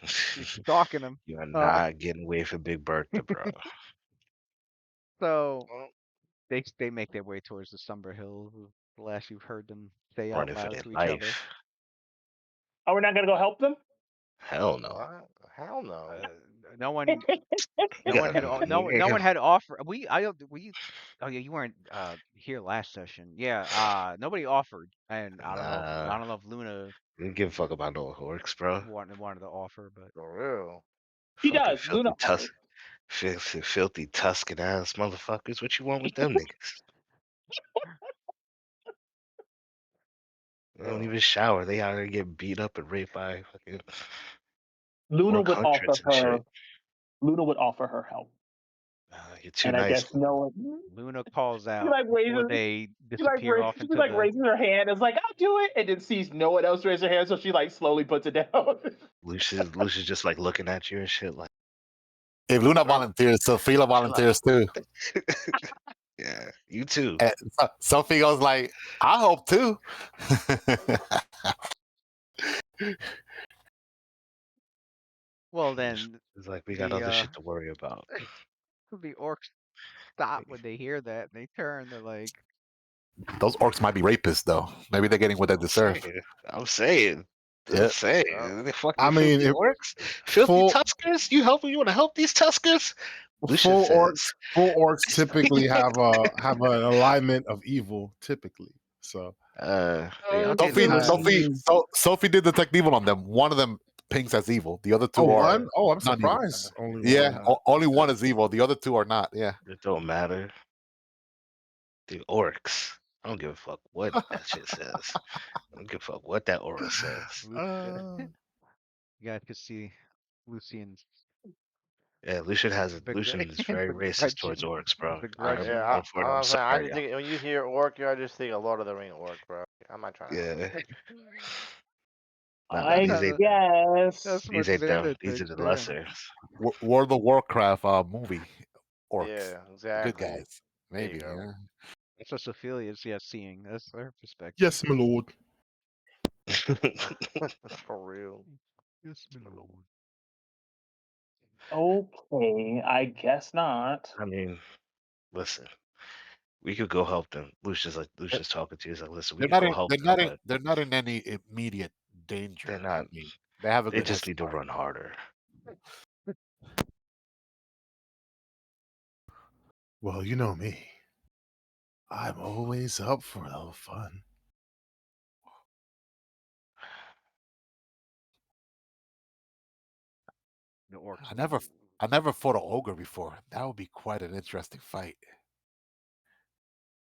She's stalking them. you are not getting away from Big Bertha, bro. So Well, they make their way towards the Somber Hills. The last you've heard them say out Running for loud their to each other. life. Oh, we're not gonna go help them? Hell no. what? Hell no. No one You No one gotta, had no you one had offered. I don't we Oh yeah, you weren't here last session. Yeah, nobody offered, and nah, I don't know if Luna you don't give a fuck about no orcs, bro. wanted to offer, but For real. She Fucking does. Luna filthy offers. filthy Tuscan ass motherfuckers. What you want with them niggas? They don't Ugh. even shower. They out there get beat up and raped by fucking Luna orc would offer huntress and her. shit. Luna would offer her help, You're too and I nice, guess Luna. no one. Luna calls She out like before raises. they disappear off She into like the. raises her hand. It's like I'll do it, and then sees no one else raise their hand, so she like slowly puts it down. Lucia's just like looking at you and shit like, If Luna Ugh. volunteers, Sophia chill out. volunteers too. Yeah, you too. And Sophie goes like, "I hope too." Well, It's then it's like we got the other shit to worry about. the orcs stop when they hear that, and they turn. They're like, Those orcs might be rapists, though. Maybe they're getting what they I'm deserve. saying. I'm saying. I'm Yeah. Well, saying. They fucking I mean, filthy if orcs? Filthy full Tuskers? You wanna help these Tuskers? Lucian full says. orcs, full orcs typically have an alignment of evil. Typically, so They on their Sophie, side. Sophie, Sophie did detect evil on them. One of them pinks as evil. The other oh, two are one? one? Oh, I'm not evil. surprised. Only Yeah, one, huh? only one is evil. The other two are not. Yeah. It don't matter. The orcs. I don't give a fuck what that shit says. I don't give a fuck what that aura says. Uh, you guys could see Lucian's Yeah, Lucian is very racist towards begrudging, orcs, bro. I'm begrudging. Yeah, going for it. I'm I'm saying, I sorry, just y'all. think when you hear orc, I just think a Lord of the Ring orc, bro. I'm not trying to help Yeah. Nah, That's I these how ain't guess. that's what Xander these are thinks. the Yeah, lesser. World of Warcraft movie them. orcs, Yeah, the good exactly. guys. There you Maybe. go. Yeah. that's what Sophilia's seeing. That's her perspective. Yes, my lord. For real. Yes, my lord. Okay, I guess not. I mean, listen, we could go help them. Lucia's talking to you. He's like, listen, we They're could not go in. help They're them, not in. but They're not in any immediate they're danger. I not. mean, they have a They good head just need to start. run harder. Well, you know me. I'm always up for a little fun. The orcs. I never, I never fought an ogre before. That would be quite an interesting fight.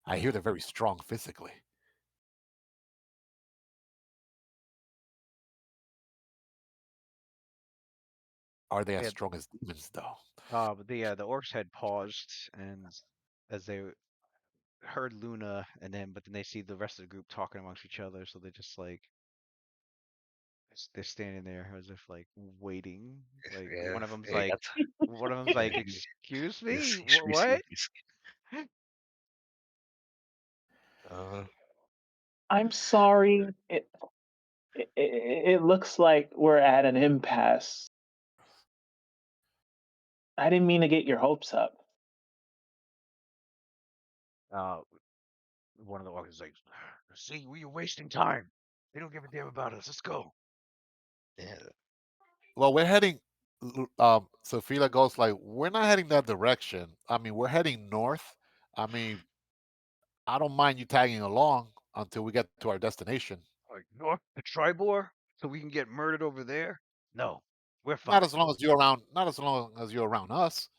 I hear they're very strong physically. Are they as Yeah, strong as demons, though? but the orcs had paused, and as they heard Luna, but then they see the rest of the group talking amongst each other, so they're just like they're standing there as if like waiting. Like Yeah. Hey, that's one of them's yeah, like, "Excuse me, we see what?" uh, I'm sorry. It looks like we're at an impasse. I didn't mean to get your hopes up. Uh, one of the orcs is like, "See, we are wasting time. They don't give a damn about us. Let's go." yeah. Well, we're heading. Sophia goes like, we're not heading that direction. I mean, we're heading north. I mean, I don't mind you tagging along. until we get to our destination. Like north to Tribor, so we can get murdered over there? No, we're Not fine. as long as you're around. Not as long as you're around us.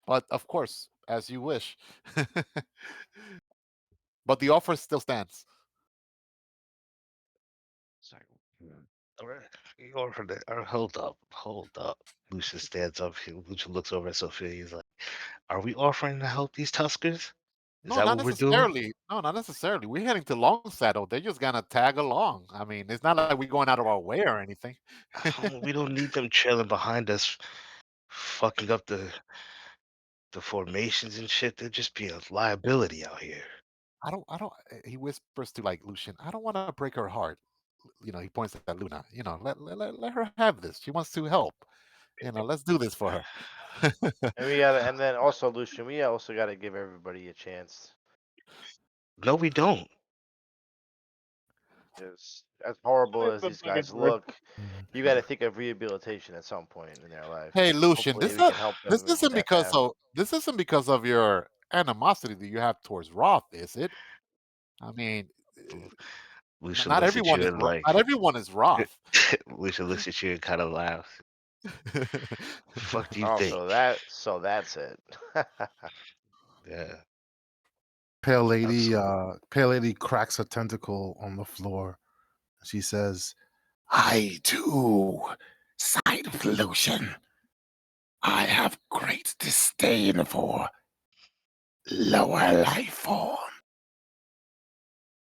But of course, as you wish. But the offer still stands. It's like, Alright, you offered it. Hold up, hold up. Lucius stands up. Lucius looks over at Sophia. He's like, "Are we offering to help these Tuskers? Is No, that not what we're doing?" necessarily. No, not necessarily. We're heading to Longsaddle. They're just gonna tag along. I mean, it's not like we're going out of our way or anything. We don't need them trailing behind us, fucking up the formations and shit. They're just being a liability out here. I don't. He whispers to like Lucian. I don't want to break her heart. He points at Luna. Let her have this. She wants to help. Let's do this for her. And we gotta, and then also Lucian, we also gotta give everybody a chance. No, we don't. Because as horrible It's as the these fucking guys word. look, you gotta think of rehabilitation at some point in their life. Hey, Lucian, Hopefully, we can help them with that path. this isn't because of your animosity that you have towards Roth, is it? I mean, Lucia not looks at everyone you is and like, not everyone is Roth. Lucia looks at you and kind of laughs. Fuck do you Oh, think? so that's it. Yeah, that's Pale Lady cracks a tentacle on the floor. She says, I too side with Lucian. I have great disdain for lower life form.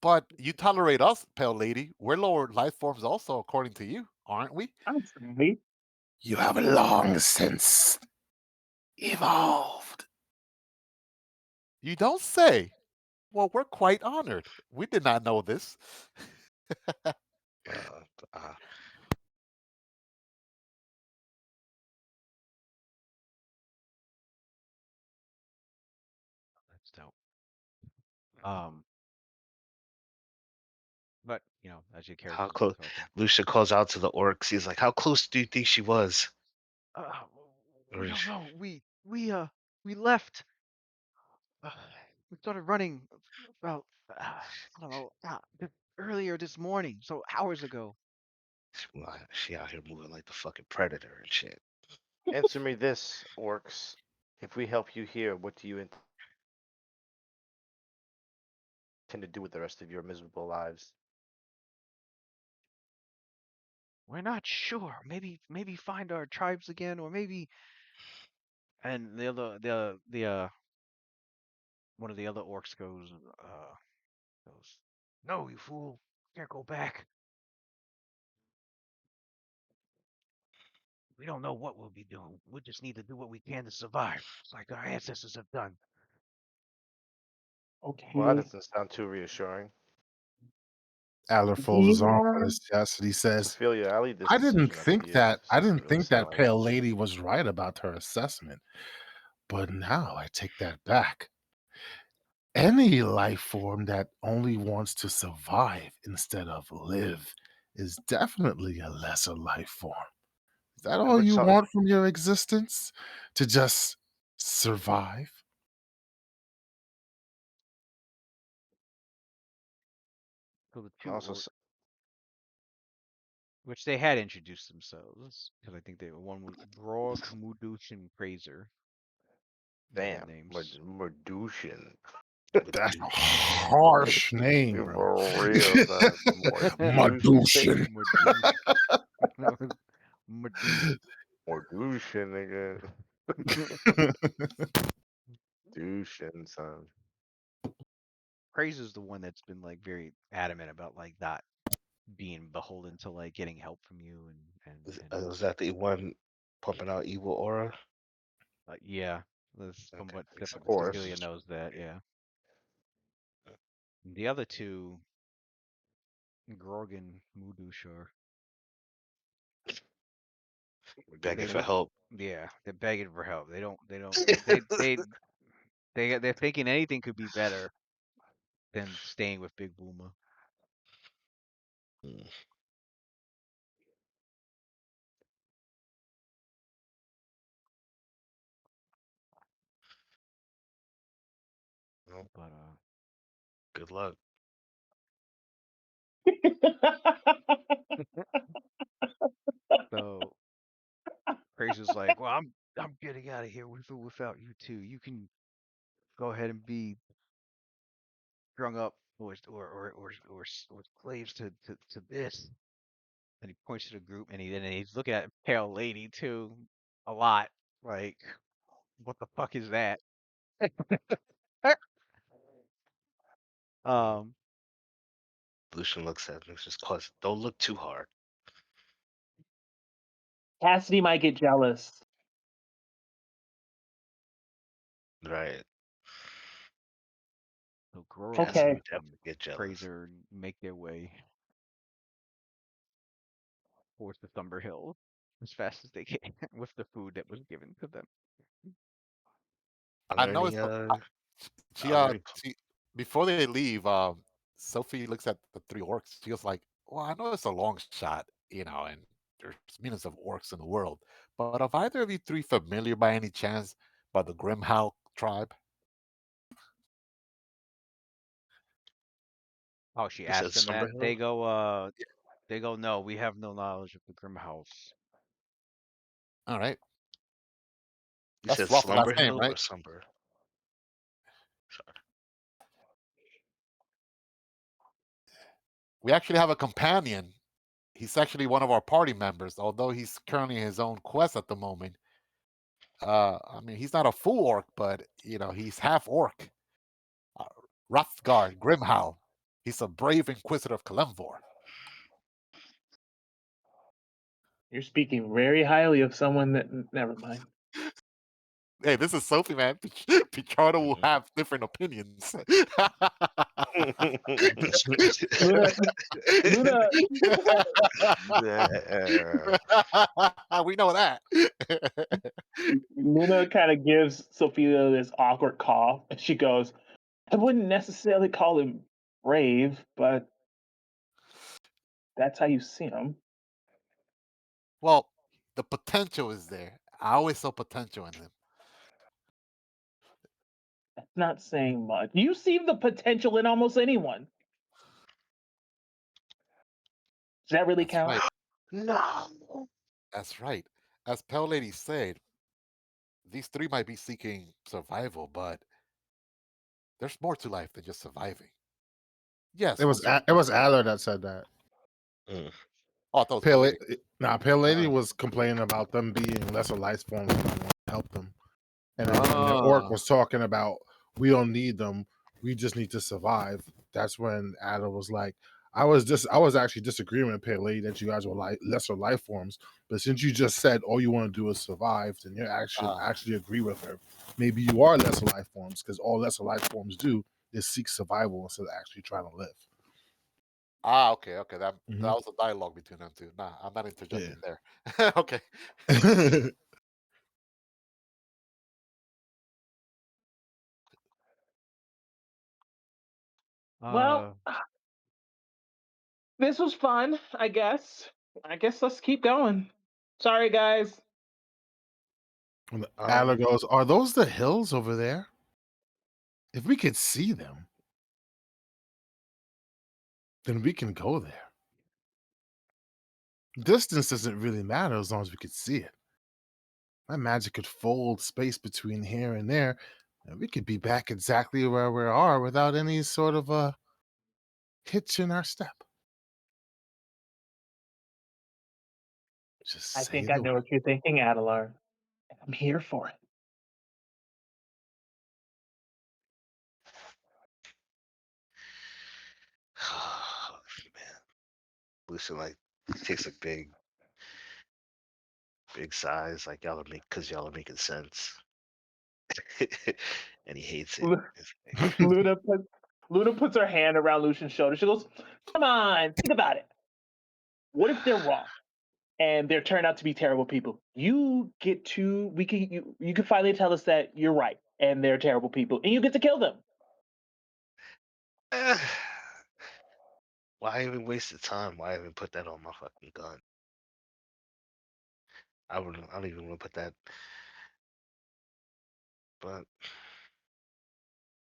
But you tolerate us, Pale Lady. We're lower life forms also, according to you, aren't we? I'm sorry. You have long since evolved. You don't say. Well, we're quite honored. We did not know this. uh, uh, that's dope. Um, but as your how characters close? are talking, Lucia calls out to the orcs. He's like, "How close do you think she was?" uh, Or we is don't she- know. We left. Uh, we started running about I don't know earlier this morning, so hours ago. she out here moving like the fucking predator and shit. Answer me this, orcs. If we help you here, what do you intend to do with the rest of your miserable lives? We're not sure. Maybe find our tribes again, or maybe. And the one of the other orcs goes, no, you fool, can't go back. We don't know what we'll be doing. We just need to do what we can to survive. It's like our ancestors have done. Well, that Okay. doesn't sound too reassuring. Adler folds We his arm on have his chest and he says, Ophelia, I leave this I didn't decision up to think you. that This I doesn't didn't really think sound that like Pale Lady was right about her assessment. But now I take that back. Any life form that only wants to survive instead of live is definitely a lesser life form. Is that and all we're you talking. want from your existence? To just survive? So the two Also, orcs, which they had introduced themselves, because I think they one was Grog, Mudush, and Fraser. They had damn, names. Medushin. With That's a douche. harsh name, bro. For real, son. Madushin. Madouche. Madouche. Medushin, nigga. Dushin, son. Fraser's the one that's been like very adamant about like not being beholden to like getting help from you and Was that the one pumping out evil aura? yeah, that's from Okay, what makes Of sense. course. Sophia knows that, yeah. The other two, Grogan, Mudush, are Begging they for don't. help. Yeah, they're begging for help. They don't. They're thinking anything could be better than staying with Big Boomer. Mm, well, But Good luck. So Crazy's like, well, I'm getting out of here with or without you two. You can go ahead and be strung up or slaves to this. And he points to the group, and he's looking at Pale Lady too, a lot. Like, what the fuck is that? Mm. um, Lucian looks at him. Just cause don't look too hard. Cassidy might get jealous. Right. so Goro Cassidy Okay. and would definitely get jealous. Fraser make their way towards the Thumber Hill as fast as they can with the food that was given to them. Are I there know any it's she are there any she before they leave, Sophie looks at the three orcs. She goes like, "Well, I know it's a long shot, and there's millions of orcs in the world, but are either of you three familiar by any chance by the Grimhow tribe?" Oh, she you said asked them that. Slumberhill? They go, no, we have no knowledge of the Grim House. All right, You that's said Fluff's last name, Slumberhill or right? Slumber? Sorry. We actually have a companion. He's actually one of our party members, although he's currently in his own quest at the moment. I mean, he's not a full orc, but he's half orc. Uh, Hrothgar Grimhow. He's a brave inquisitor of Kalimvor. You're speaking very highly of someone that. Never mind. Hey, this is Sophie, man. Picardo will Mhm. have different opinions. Luna, Luna, There. We know that. Luna kind of gives Sophia this awkward cough, and she goes, "I wouldn't necessarily call him brave, but that's how you see him." Well, the potential is there. I always saw potential in him. That's not saying much. You see the potential in almost anyone. Does that really That's count? right. No. That's right. As Pale Lady said, these three might be seeking survival, but there's more to life than just surviving. It Yes, we'll was survive. it was Adler that said that. Mm. Oh, I thought it was Pale, Pale Lady. Pale Lady Uh, was complaining about them being lesser life forms and not wanting to help them. And then when the orc ah, was talking about we don't need them, we just need to survive. That's when Adler was like, I was actually disagreeing with Pale Lady that you guys were like lesser life forms, but since you just said all you want to do is survive, then you ah, actually agree with her. Maybe you are lesser life forms because all lesser life forms do is seek survival instead of actually trying to live. okay, okay. That Hmm. was a dialogue between them two. Nah, I'm not Yeah. interjecting there. Okay. Well, Uh, this was fun, I guess. I guess let's keep going. Sorry, guys. And Adler Um. goes, "Are those the hills over there? If we could see them, then we can go there. Distance doesn't really matter as long as we could see it. My magic could fold space between here and there, and we could be back exactly where we are without any sort of a hitch in our step. Just I say think I the know word." what you're thinking, Adelar. I'm here for it. Man, Lucian like takes a big size. Like y'all are making sense, and he hates it. Lu- It's like, Luna puts Luna puts her hand around Lucian's shoulder. She goes, "Come on, think about it. What if they're wrong and they turn out to be terrible people? You get to you can finally tell us that you're right and they're terrible people, and you get to kill them." eh, why even waste the time? Why even put that on my fucking gun? I don't even want to put that. But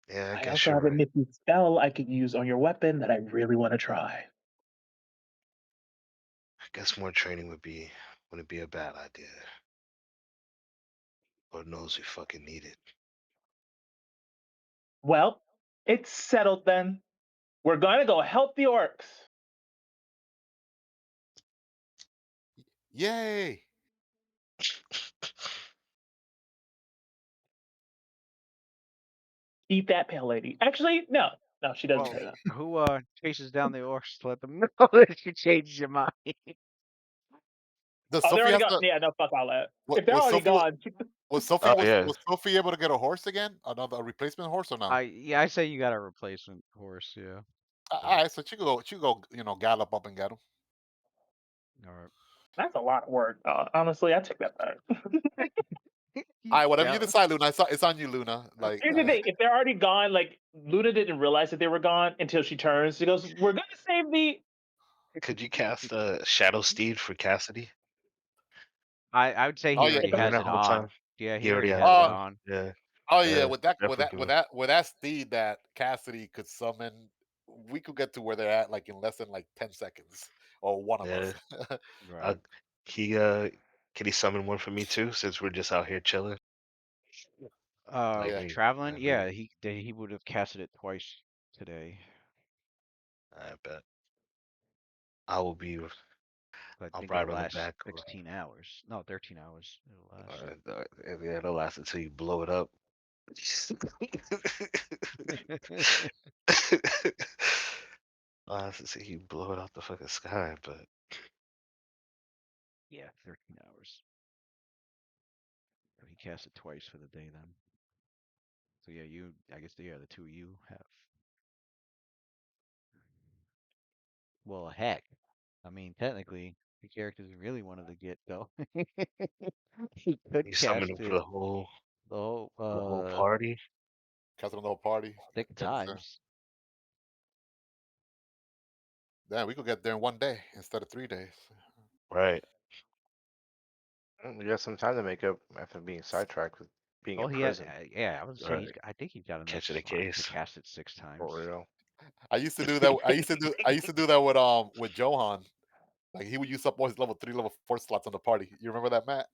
Yeah, I I guess also you're have a right. nifty spell I could use on your weapon that I really want to try. I guess more training wouldn't be a bad idea. Lord knows we fucking need it. Well, it's settled then. We're gonna go help the orcs. Yay! Eat that pale lady. Actually, no. No, she doesn't say Well, that. who chases down the orcs to let them know that you changed your mind? Does Oh, they're Sophie already has gone. to? Yeah, no, fuck all that. What If they're was already Sophie? gone, Was Sophie Oh yeah, was Sophie able to get a horse again? Another a replacement horse or no? Yeah, I say you got a replacement horse. Yeah. All right, so she could go, gallop up and get him. All right. that's a lot of work. Honestly, I take that back. All right, whatever you Yeah. decide, Luna. It's on you, Luna. Like, Here's the thing: if they're already gone, like Luna didn't realize that they were gone until she turns. She goes, "We're gonna save the." could you cast a Shadow Steed for Cassidy? I would say oh he yeah, already Remember has that it whole time? on. Yeah, He he already already has has it it oh on. on. Yeah, oh yeah, yeah, with that definitely do it. with that steed that Cassidy could summon, we could get to where they're at like in less than like 10 seconds, or one of Yeah, us. Right. uh, he can he summon one for me too? Since we're just out here chilling. Like Yeah, Traveling. maybe Yeah, he would have casted it twice today. I bet I will be. I I'll think it'll ride on the last back. 16 hours. No, 13 hours. It'll last. Yeah, it'll last until you blow it up. Last until you blow it out the fucking sky, but Yeah, 13 hours. So he cast it twice for the day then. So yeah, I guess the two of you have. Well, heck. I mean, technically, the characters really wanted to get though. He could you summon cast him for it the whole the whole party, Castle No Party. 6 times. Damn, we could get there in one day instead of 3 days. right? You got some time to make up after being sidetracked with being Oh, in he had, prison. yeah, I was saying Right. I think he's got enough Catching a slots to case. cast it 6 times. For real. I used to do that. I used to do that with Johan. Like he would use up all his level 3, level 4 slots on the party. You remember that, Matt?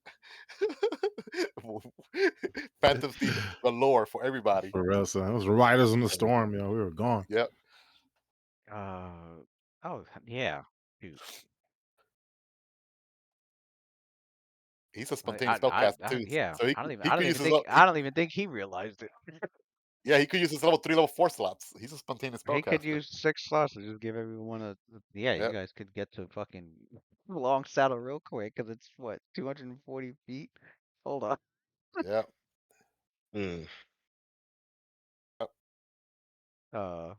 Phantom Steed galore for everybody. For real, son. It was Riders in the Storm, yo. We were gone. Yep. Oh yeah, dude. He's a Like, spontaneous spellcaster too. yeah. So I he don't could even use his think I don't even think he realized it. yeah, he could use his level 3, level 4 slots. He's a spontaneous He could spellcaster. use 6 slots to just give everyone yeah. You Yep. guys could get to fucking Longsaddle real quick because it's what 240 feet. Hold on. Yep. Mm, Yep. Uh,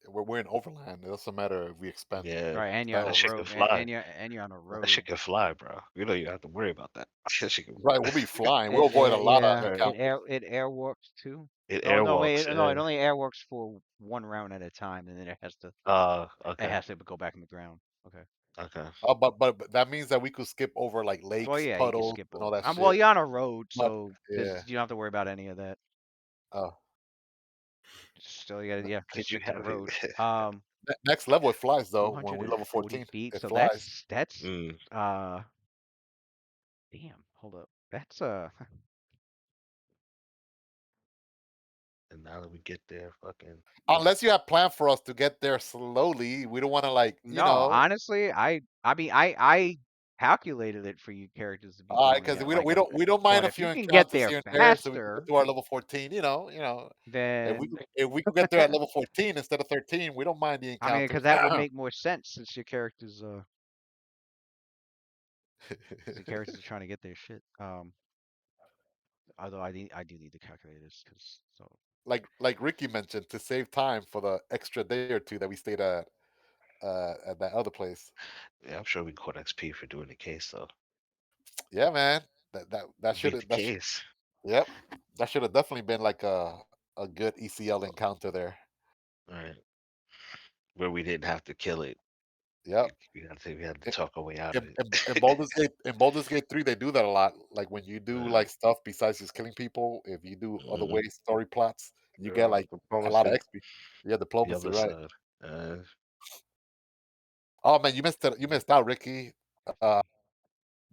We're in overland. It doesn't matter if we yeah, right, and you're on that a spell. shit can road, fly. and you're on a That shit road. can fly, bro. You know you don't have to worry about that. That shit can Right, fly. we'll be flying. We'll avoid a lot of Yeah, Right. encounters. it air warps too. It Oh no, airwalks. wait, no, it only air warps for one round at a time, and then it Okay, has to go back in the ground. Okay. okay. But that means that we could skip over like Well, lakes, yeah, you can puddles, skip and all over. that Well, shit. you're on a road, But so yeah. you don't have to worry about any of that. Oh, Still, you gotta, ne- yeah, just Could you stick to the have road. it? next level it flies though. When we level 240 14, feet. it So flies. that's mm, damn. Hold up. That's and now that we get there, fucking Unless you have planned for us to get there slowly, we don't want to like no. Honestly, I mean, I calculated it for you characters to be going because at like a. we don't mind But a if few you can get encounters there here and there, so we can get faster, to our level 14. then If we could get there at level 14 instead of 13, we don't mind the I mean, because encounters. that would make more sense since your characters the characters are trying to get their shit. Although I do need to calculate this because so like Ricky mentioned, to save time for the extra day or two that we stayed at that other place. yeah, I'm sure we caught XP for doing the case though. Yeah, man. That should Beat the have case. yep. That should have definitely been like a good ECL encounter there. Right. Where we didn't have to kill it. Yep. We had to In, talk our way out of in, it. in Baldur's Gate 3, they do that a lot. Like when you do Uh, like stuff besides just killing people, if you do other mhm. ways story plots, you get like a lot of Diplomacy. XP. Yeah, The diplomacy, other right? side. Uh, Oh man, you missed it. You missed out, Ricky. Uh,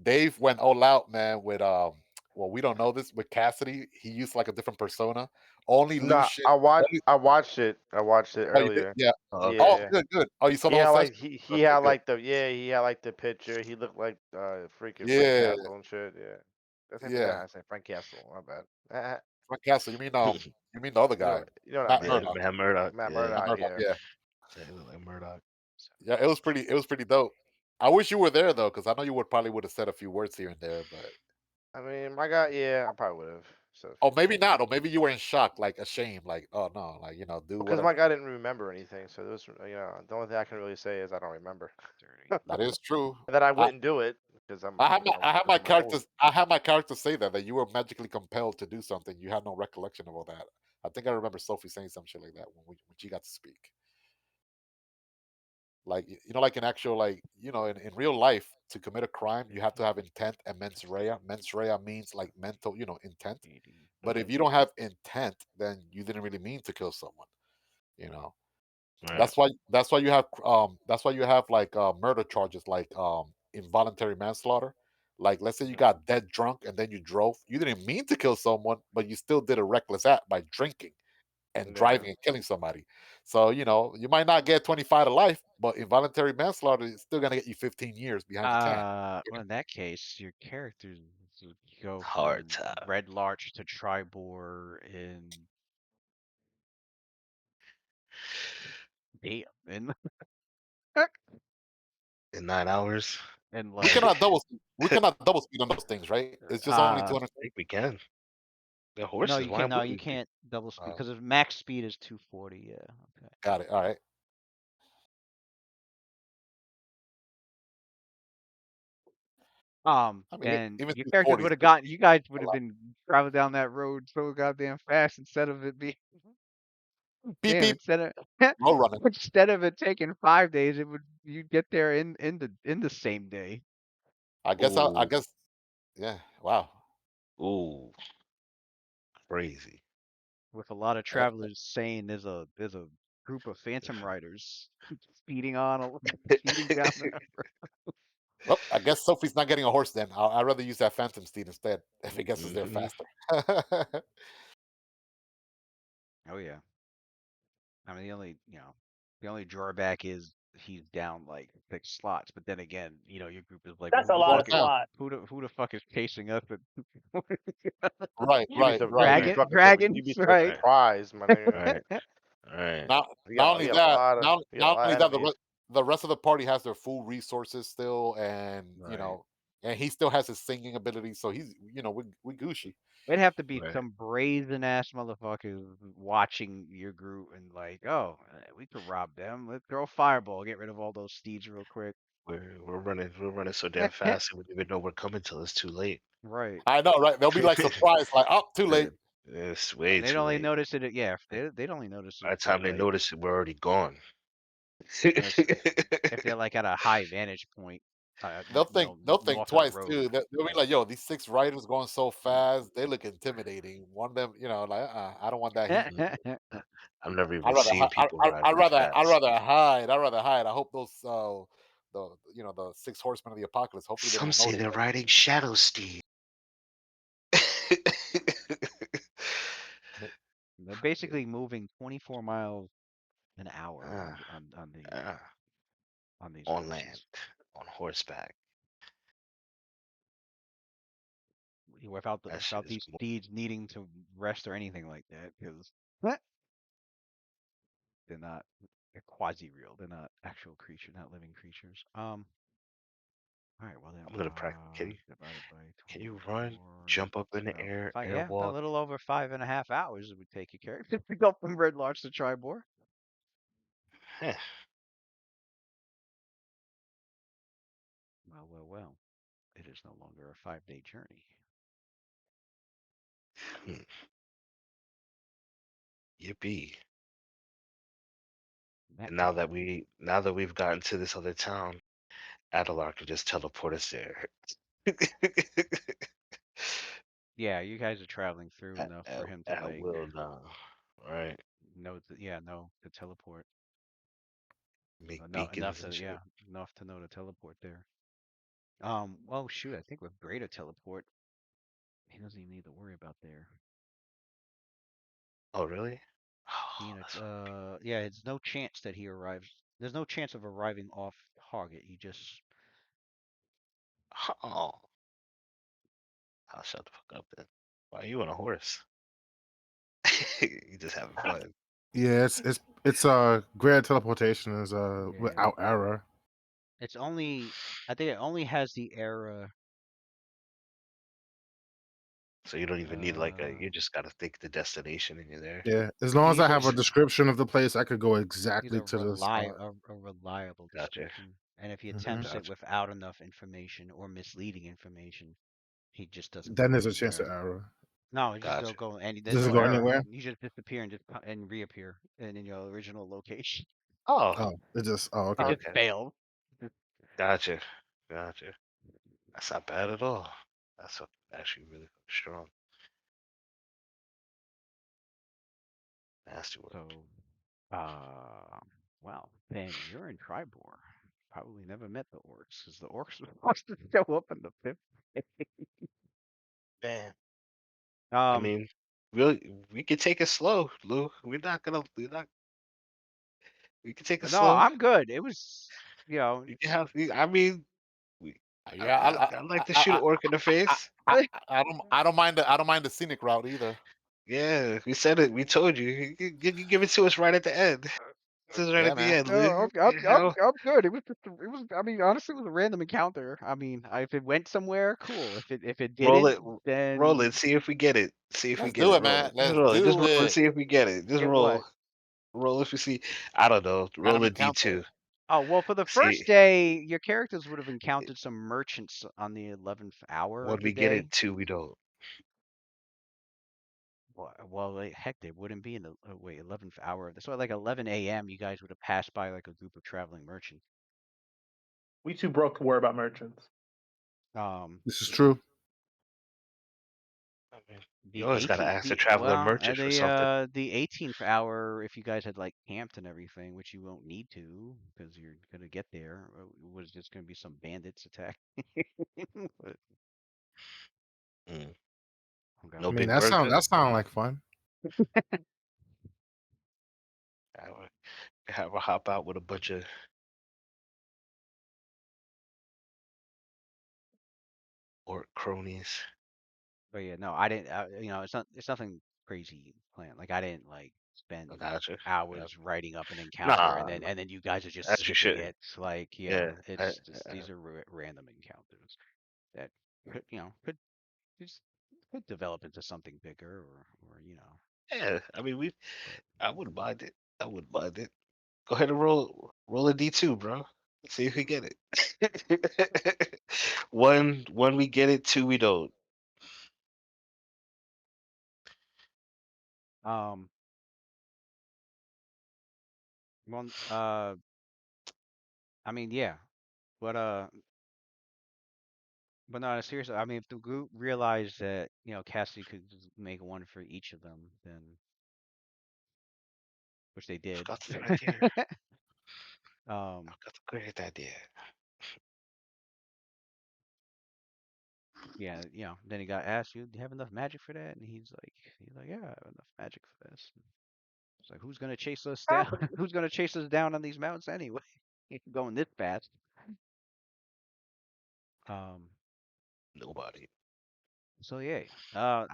Dave went all out, man. With well, we don't know this with Cassidy. He used like a different persona. Only Nah, Lucian. I watched. Only, I watched it. I watched it oh, you did? earlier. Yeah. Yeah, okay. Oh, yeah. good, good. Oh, you saw He the whole had like session. he Okay, had good. like the he had like the picture. He looked like freaking Frank Yeah, Castle and shit. Yeah. That's the same thing. yeah. I said Frank Castle. My bad. Frank Castle. You mean the other You know guy, what I Matt mean. Yeah, Murdock. Matt Murdock. Matt Yeah, Matt Murdock. Murdock. Yeah. Yeah, they look like Murdoch. yeah. It was pretty dope. I wish you were there though, because I know you would probably would have said a few words here and there, but I mean, my guy. Yeah, I probably would have said a oh, few maybe things. not, or maybe you were in shock, like ashamed, like oh no, like do Because whatever. my guy didn't remember anything, so this, the only thing I can really say is I don't remember. 30. That is true. And that I I, wouldn't do it because I have my I have because my I'm an old. characters I have my characters say that you were magically compelled to do something. You had no recollection of all that. I think I remember Sophie saying some shit like that when she got to speak. Like like in actual in real life to commit a crime you have to have intent and mens rea. Mens rea means like mental intent. 80. But if Mhm. you don't have intent, then you didn't really mean to kill someone. You know. Right. That's why you have like murder charges like involuntary manslaughter. Like let's say you Mhm. got dead drunk and then you drove. You didn't mean to kill someone, but you still did a reckless act by drinking and Yeah. driving and killing somebody. So you might not get 25 to life, but involuntary manslaughter is still gonna get you 15 years behind the can. Well, in that case, your characters would go Hard from time. Red Larch to Tribor in damn, In 9 hours. and We like cannot double we cannot double speed on those things, right? It's just only uh 200. I think we can. The no, horses. you Why can't. No, you wouldn't we? can't double speed Uh, because if max speed is 240. Yeah. Okay. Got it. All right. I mean, And even your characters 240 would is have still gotten. You guys a would have lot. been traveling down that road so goddamn fast instead of it being Beep damn. beep. Road running. Instead of it taking 5 days, it would you'd get there in the same day. I guess. I ooh, guess. Yeah. Wow. ooh, crazy. With a lot of Uh, travelers saying there's a group of phantom riders speeding on speeding down the Well, I guess Sophie's not getting a horse then. I'd rather use that Phantom Steed instead if it gets us there Hmm. faster. oh yeah. I mean the only drawback is he's down like 6 slots, but then again, your group is like, That's well, a who lot Slow of fuck it it, down. slot. who the fuck is chasing us? Right, right, You'd right. be Dragon fucking you'd dragons, be so right? Right, surprised, my nigga. right, right, Not only You got a that, lot of not only that, enemies. the rest of the party has their full resources still, and Right. and he still has his singing ability. So he's we Gucci. It'd have to be right. some brazen ass motherfuckers watching your group and like, oh, we could rob them. Let's throw a fireball, get rid of all those steeds real quick. We're running so damn fast, and we don't even know we're coming till it's too late. Right. I know, right? They'll be like surprised, like, oh, too late. It's And way they'd too only late. notice it. Yeah, they'd only notice By it the if they're time they like, notice it, we're already gone. and if they're like at a high vantage point, They'll think north of the twice road. too. They'll be like, "Yo, these six riders going so fast, they look intimidating." One of them, like, I don't want that heat. Mhm. I've never I'd even rather, seen hi- people ride that I'd fast. rather hide. I'd rather hide. I hope those, the six horsemen of the apocalypse. Hopefully, they Some don't say notice they're us. riding Shadow Steed. May- They're basically moving 24 miles an hour Ah, ah, on these on land, horses on horseback. That shit without is these steeds needing to rest or anything like that because they're not they're quasi real. They're not actual creatures, not living creatures. All right, well then, I'm gonna practice. divided by Can you run, jump up in the so air, yeah, a airwalk? little over 5.5 hours it would take your character to go from Red Larch to Tribor. Heh, Well, well, well. It is no longer a 5-day journey. hmm, yippee. That And could be. now that we've gotten to this other town, Adelar could just teleport us there. Yeah, you guys are traveling through enough for him to At like will now. Right. know to teleport. Make No, enough beacons and to shit. yeah, enough to know to teleport there. Well, shoot, I think with greater teleport, he doesn't even need to worry about there. Oh really? Oh, Being that's yeah, it's no chance that he arrives. There's no chance of arriving off target. He just oh. I'll shut the fuck up then. Why are you on a horse? You just having fun. Yeah, it's greater teleportation is yeah. without error. It's only I think it only has the era. So you don't even need like a. Uh, You just gotta think the destination and you're there. Yeah, as long as I he's a have a re- description of the place, I could go he's exactly to the spot. a reliable Gotcha. description, and if he Hmm. attempts it Gotcha. without enough information or misleading information, he just doesn't Then go there's a chance of anywhere. error. No, he just Gotcha. don't go any. There's Does it no go error. anywhere? You just disappear and and reappear in your original location. Oh. Oh, it just oh It okay. just Okay. failed. Gotcha. Gotcha. That's not bad at all. That's actually really strong. Nasty work. So, uh, well, then you're in Tribor. Probably never met the orcs because the orcs were supposed to show up in the fifth. Man. I um, mean, we could take it slow, Lou. We're not. We can take it no, slow. I'm good. It was, you know, You can have. I mean, we. Yeah, I like to shoot an orc in the I, face. I don't mind I don't mind the scenic route either. Yeah, we said it. We told you. You give it to us right at the end. This is right Yeah, at the man. end, no, Lou. You know? I'm good. It was just, it was. I mean, honestly, it was a random encounter. I mean, if it went somewhere, cool. If it Roll didn't, it. Roll then it. See if we get it. See if we Let's get do it. it, Roll man. it. Just Let's roll it. Just do roll and it. see if we get it. Just get what? roll. Roll if we see. I don't know. Roll Random a encounter. D2. Oh, well, for the first See day, your characters would have encountered some merchants on the 11th hour when of the we get day. it. Two, we don't. Well, like, heck, they wouldn't be in the wait 11th hour of the so like 11 a.m. You guys would have passed by like a group of traveling merchants. We too broke to worry about merchants. Um, This is true. I mean, you the always gotta 18th, ask the traveler merchant for something. the 18th hour, if you guys had like camped and everything, which you won't need to because you're gonna get there, was just gonna be some bandits attack. But, Mm. okay. No I mean big burger. that sound like fun. Have a hop out with a bunch of orc cronies. But yeah, no, I didn't. It's nothing crazy planned. Like I didn't like spend I gotcha. Yeah. hours writing up an encounter Nah, and then you guys are just as you skipping should. it. Like yeah, Yeah. it's just these are random encounters that could just could develop into something bigger or Yeah. I mean, we. but I wouldn't mind it. I wouldn't mind it. Go ahead and roll a D2, bro. See if we get it. One we get it, two we don't. um well I mean yeah, but no, seriously, I mean if the group realized that Cassidy could just make one for each of them, then which they I've did. got the idea. um I've got the great idea. yeah, then he got asked, "You have enough magic for that?" And he's like, "Yeah, I have enough magic for this." It's like, who's gonna chase us down? Who's gonna chase us down on these mountains anyway? Going this fast. Um. Nobody. So yeah.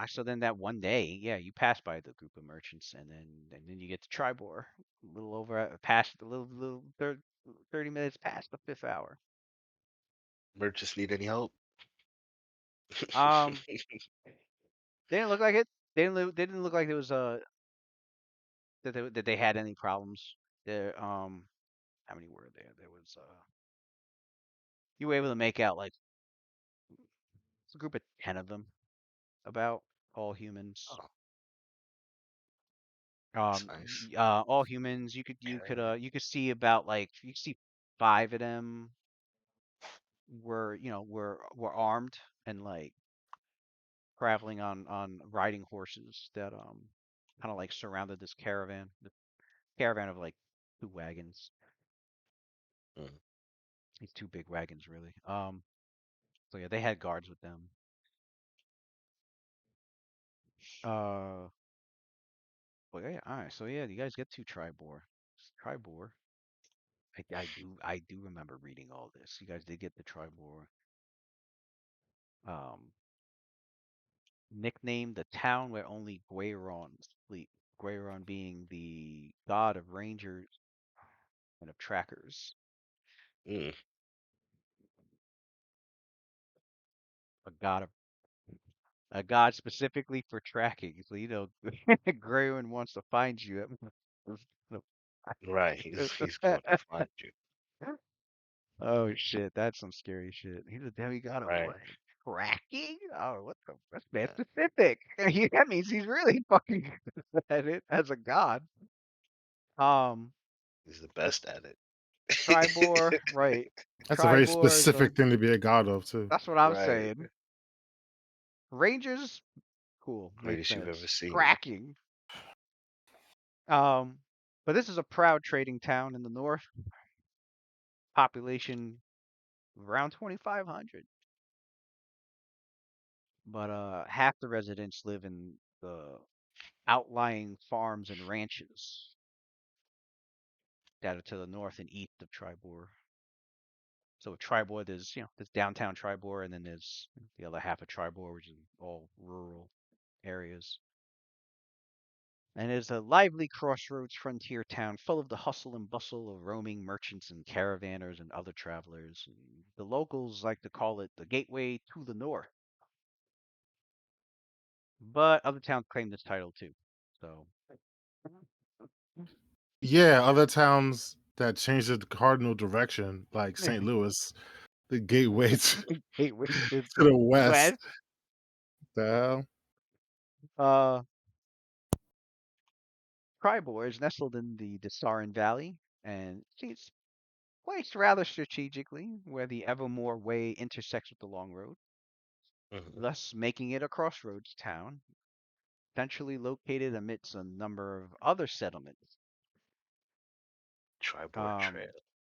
So then that one day, yeah, you pass by the group of merchants, and then you get to Tribor, a little over past the little 30 minutes past the fifth hour. Merchants need any help? Um. They didn't look like it. They didn't look like there was that they had any problems. There. How many were there? There was you were able to make out like it's a group of 10 of them, about all humans. Oh, That's nice. All humans. Okay. You could see about like you could see five of them were armed and like traveling on riding horses that kind of like surrounded this caravan, the caravan of like two wagons, Mm. these two big wagons really. So yeah, they had guards with them. Uh, but yeah, all right. So yeah, you guys get to Tribor. Tribor. I do remember reading all this. You guys did get the Tribor. Um, Nicknamed the town where only Guerons sleep. Gueron being the god of rangers and of trackers. Mm. A god of a god specifically for tracking. So Grayson wants to find you. Right. He's going to find you. Oh shit, that's some scary shit. He's a demigod of Right. what? Tracking? Oh, what the? That's man Yeah. specific. That means he's really fucking good at it as a god. Um, He's the best at Tribor, it. right? That's a very Tribor is specific thing to be a god of too. that's what I'm Right. saying. Rangers, cool, makes Greatest you've ever sense. seen. Tracking. Um, but this is a proud trading town in the north. Population around 2,500. But half the residents live in the outlying farms and ranches that are to the north and east of Tribor. So Tribor, there's downtown Tribor, and then there's the other half of Tribor, which is all rural areas. And it's a lively crossroads frontier town full of the hustle and bustle of roaming merchants and caravanners and other travelers. And the locals like to call it the gateway to the north, but other towns claim this title too. So, Yeah, other towns that changed the cardinal direction, like St. Louis, the gateway to gateway to the the west. west. The hell? Uh, Tribor is nestled in the Desarin Valley, and it's placed rather strategically where the Evermore Way intersects with the Long Road, Hmm. thus making it a crossroads town, centrally located amidst a number of other settlements. Tribord Um, Trail.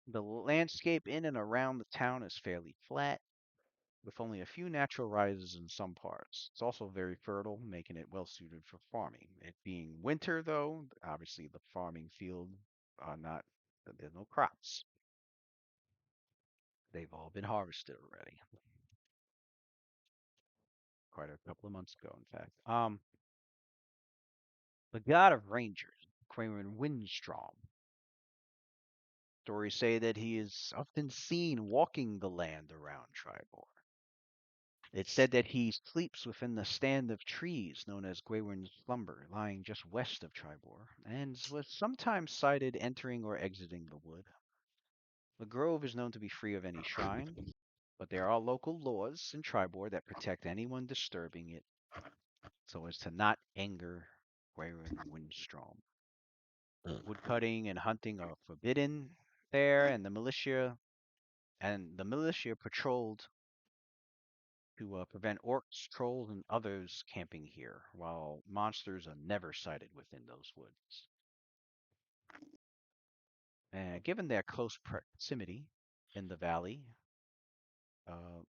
the landscape in and around the town is fairly flat, with only a few natural rises in some parts. It's also very fertile, making it well suited for farming. It being winter, though, obviously the farming field are not, there's no crops. They've all been harvested already, quite a couple of months ago, in fact. The god of rangers, Quayron Windstrom. Stories say that he is often seen walking the land around Tribor. It's said that he sleeps within the stand of trees known as Gwayward's Slumber, lying just west of Tribor, and was sometimes sighted entering or exiting the wood. The grove is known to be free of any shrine, but there are local laws in Tribor that protect anyone disturbing it so as to not anger Gwayward Windstrom. Mm. Woodcutting and hunting are forbidden there, and the militia patrolled to prevent orcs, trolls, and others camping here, while monsters are never sighted within those woods. And given their close proximity in the valley,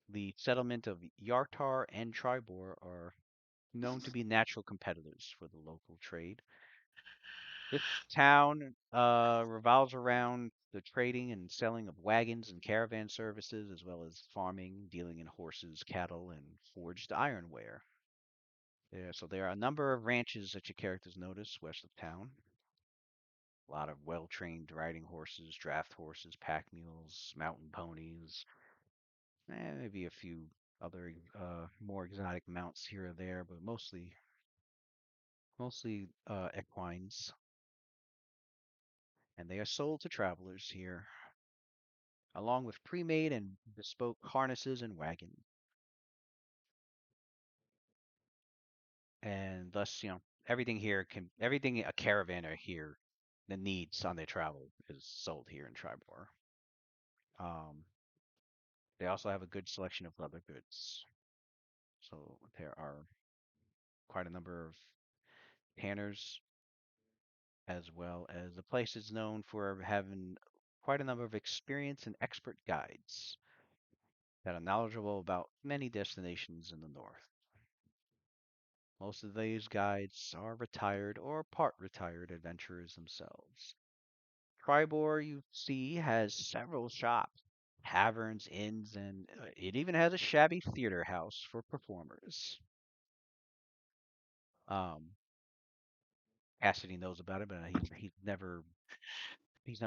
the settlement of Yartar and Tribor are known to be natural competitors for the local trade. This town revolves around the trading and selling of wagons and caravan services, as well as farming, dealing in horses, cattle, and forged ironware. So there are a number of ranches that your characters notice west of town. A lot of well-trained riding horses, draft horses, pack mules, mountain ponies, and maybe a few other more exotic mounts here or there, but mostly equines. And they are sold to travelers here, along with pre-made and bespoke harnesses and wagons. And thus, everything a caravaner here that needs on their travel is sold here in Tribor. Um, they also have a good selection of leather goods. So there are quite a number of tanners, as well as the place is known for having quite a number of experienced and expert guides that are knowledgeable about many destinations in the north. Most of these guides are retired or part retired adventurers themselves. Tribor, you see, has several shops, taverns, inns, and it even has a shabby theater house for performers. Um, Cassidy knows about it, but he's never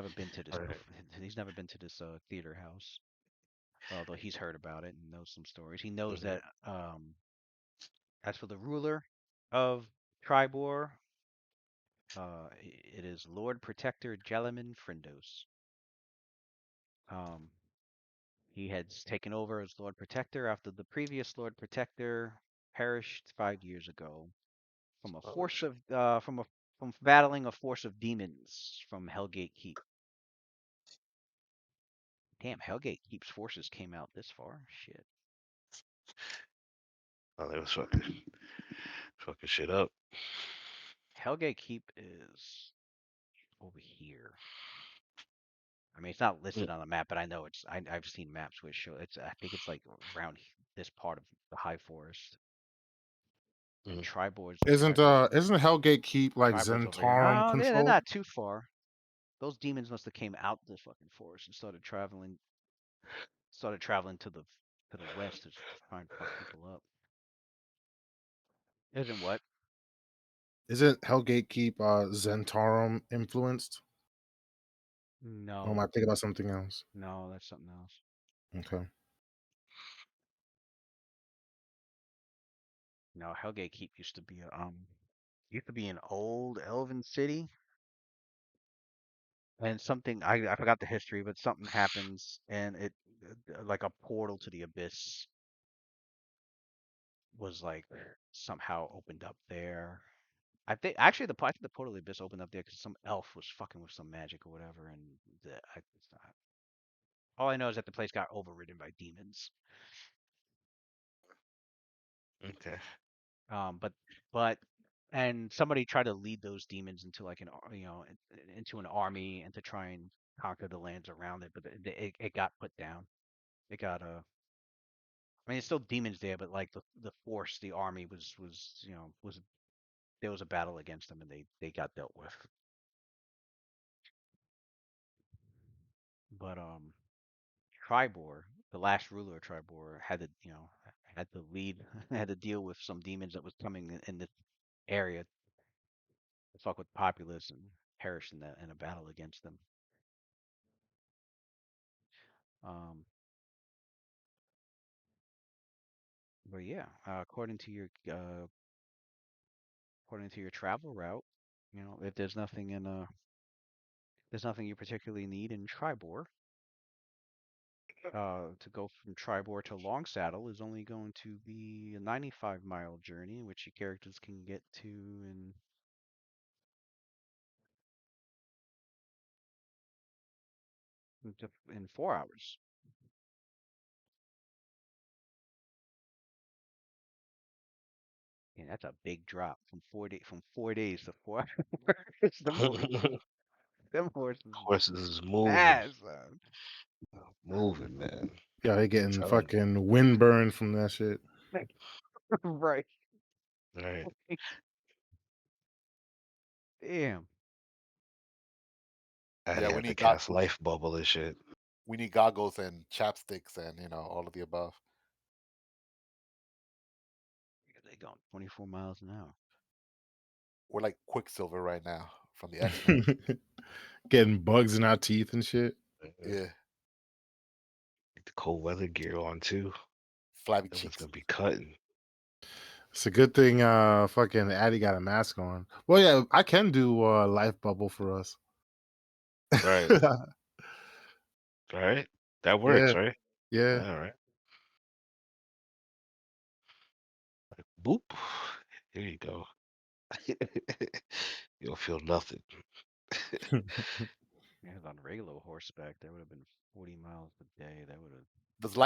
been to this Right. he's never been to this theater house. Although he's heard about it and knows some stories. He knows Hmm. that as for the ruler of Tribor, it is Lord Protector Jelamin Frindos. Um, he had taken over as Lord Protector after the previous Lord Protector perished 5 years ago from a Oh force shit. of from battling a force of demons from Hellgate Keep. Damn, Hellgate Keep's forces came out this far. Shit. Oh, they was fucking shit up. Hellgate Keep is over here. I mean, it's not Mm, listed on the map, but I know I've seen maps which show it's. I think it's like around this part of the High Forest. And mm. isn't Hellgate Keep like Tribor's over here. Zentarum Oh, they're controlled? not too far. Those demons must have came out the fucking forest and started traveling to the west to try and fuck people up. Isn't what? Isn't Hellgate Keep Zentarum influenced? Or am I No, thinking about something else? no, that's something else. Okay. No, Hellgate Keep used to be an old elven city, and something I forgot the history, but something happens, and it like a portal to the abyss was like somehow opened up there. I think actually I think the portal to the abyss opened up there because some elf was fucking with some magic or whatever, and it's not, all I know is that the place got overridden by demons. Okay. But but and somebody tried to lead those demons into like into an army and to try and conquer the lands around it, but it got put down. It got I mean, it's still demons there, but like the force, the army was there was a battle against them, and they got dealt with. But Tribor, the last ruler of Tribor, had to lead, had to deal with some demons that was coming in this area to fuck with the populace and perish in a battle against them. Um, but yeah, according to your travel route, if there's nothing you particularly need in Tribor, to go from Tribor to Longsaddle is only going to be a 95-mile journey, which your characters can get to in 4 hours. And that's a big drop from 4 days to 4 hours. Them horses Horses is moving, fast, man. moving, man. Yeah, they getting Telling fucking windburn from that shit. Right. you. Right. Damn. And Yeah, he we had to need cast life bubble and shit. goggles and chapsticks and all of the above. They going 24 miles an hour. We're like Quicksilver right now from the X Men. Getting bugs in our teeth and shit. Yeah, The cold weather gear on too. flabby That was cheeks. gonna be cutting. It's a good thing fucking Addy got a mask on. Well yeah, I can do life bubble for us. Right. Right. That Yeah, works, right? yeah. All right. Boop. Here you go. You'll feel nothing. Yeah, it was on regular horseback. That would have been 40 miles a day. That would have. Does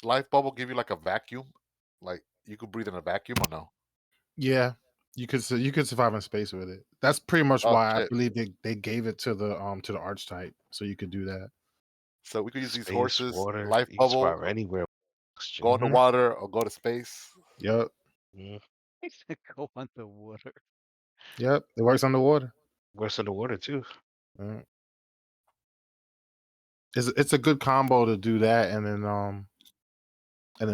life bubble give you like a vacuum? Like you could breathe in a vacuum or no? Yeah, you could survive in space with it. That's pretty much Oh why I shit! believe they gave it to the archetype, so you could do that. So we could use these Space, horses, water, life you can bubble, survive anywhere with oxygen. go Hmm. underwater or go to space. Yep, Mm. Go underwater. yep. It works underwater. Works underwater too. Mm. It's a good combo to do that, and then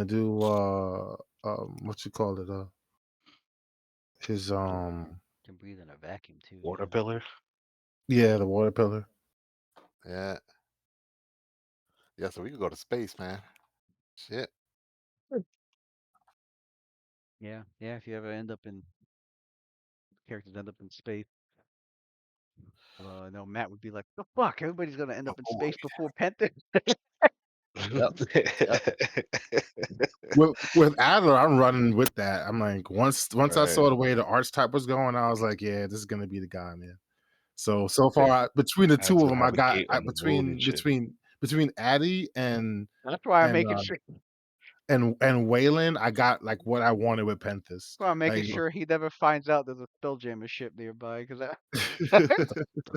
do what you call it, his Can can breathe in a vacuum too. Water Yeah. pillar. yeah, the water pillar. Yeah, yeah. So we could go to space, man. Shit. Yeah. Yeah. If you ever end up in characters end up in space, no, Matt would be like, "The fuck! Everybody's gonna end up in Oh, space before Panther." yep. Yep. With Adler, I'm running with that. I'm like, once I Right. saw the way the archetype was going, I was like, yeah, this is gonna be the guy, man. So far, between the Had two to of them, navigate on the moon and shit. between Addy That's why I'm and making sure. and Waylon, I got like what I wanted with Penthus. That's why I'm making Like, sure he never finds out there's a Spelljammer ship nearby, because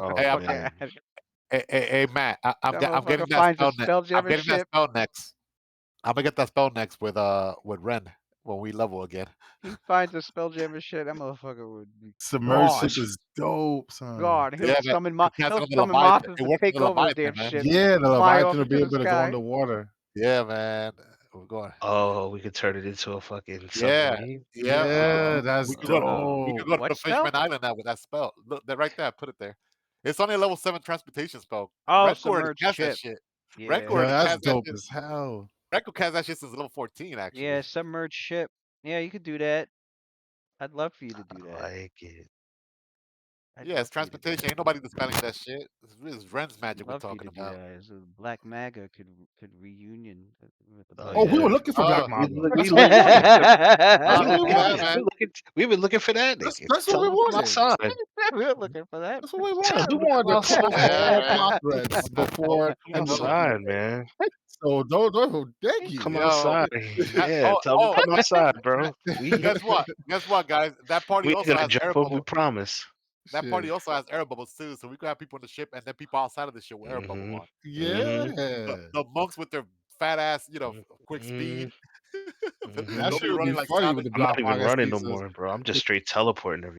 Oh Hey, fucking man. hey, Matt. that I'm getting motherfucker that finds a spell next. I'm Spelljammer getting that ship. spell next. I'm gonna get that spell next with Ren when we level again. He finds a Spelljammer ship. That motherfucker would be submerged gone. ship is dope, son. Gone. Yeah, man. You cast He'll it on the summon Leviathan. monsters It to works with take the over the Leviathan, damn man. ship, Yeah, the fly Leviathan off will be into the able to go sky. underwater. Yeah, man. We're going. Oh, we could turn it into a fucking Yeah, submarine. yeah. Yeah, that's We could go. We dope. could go What to spell? Fishman Island now with that spell. Look, that right there. Put it there. It's only a level 7 transportation spell. Oh, Renko already submerged cast that ship. shit. Renko Yeah, Yeah, already that's cast that dope shit. as hell. Renko cast that shit since level 14, yeah, actually. submerged ship. Yeah, you could do that. I'd love for you to do I that. like it. I'd Yeah, love it's for you to do transportation. Ain't that. nobody dispelling that shit. It's Ren's I'd magic we're love for you talking to do about. that. So Black Maga could reunion with the Oh Oh, we Bugbear. were yeah. looking for Black Oh, Mamba. We That's what we look. wanted. That's what we yeah, wanted. man. We've been looking for that nigga. That's what Tell we him to come wanted. outside. We were looking for that. That's what we Tell wanted. We him to come wanted to close outside. Yeah, all man. plot threads before Come end of the Absolutely. book. outside, man. So don't thank Come you. Yo. outside. Yeah, Oh, tell him to oh, come outside, bro. guess what? Guess what, guys? That party We ain't also gonna has air jump up. We bubble. promise. That party Shit. also has air bubbles too, so we could have people on the ship and then people outside of the ship with air bubble Hmm. on. Hmm. Yeah. The monks with their fat ass, quick Hmm. speed. Hmm. That They'll shit be would be running like funny with Sonic. the I'm not Black even Maga running no seasons. more, bro. I'm just straight teleporting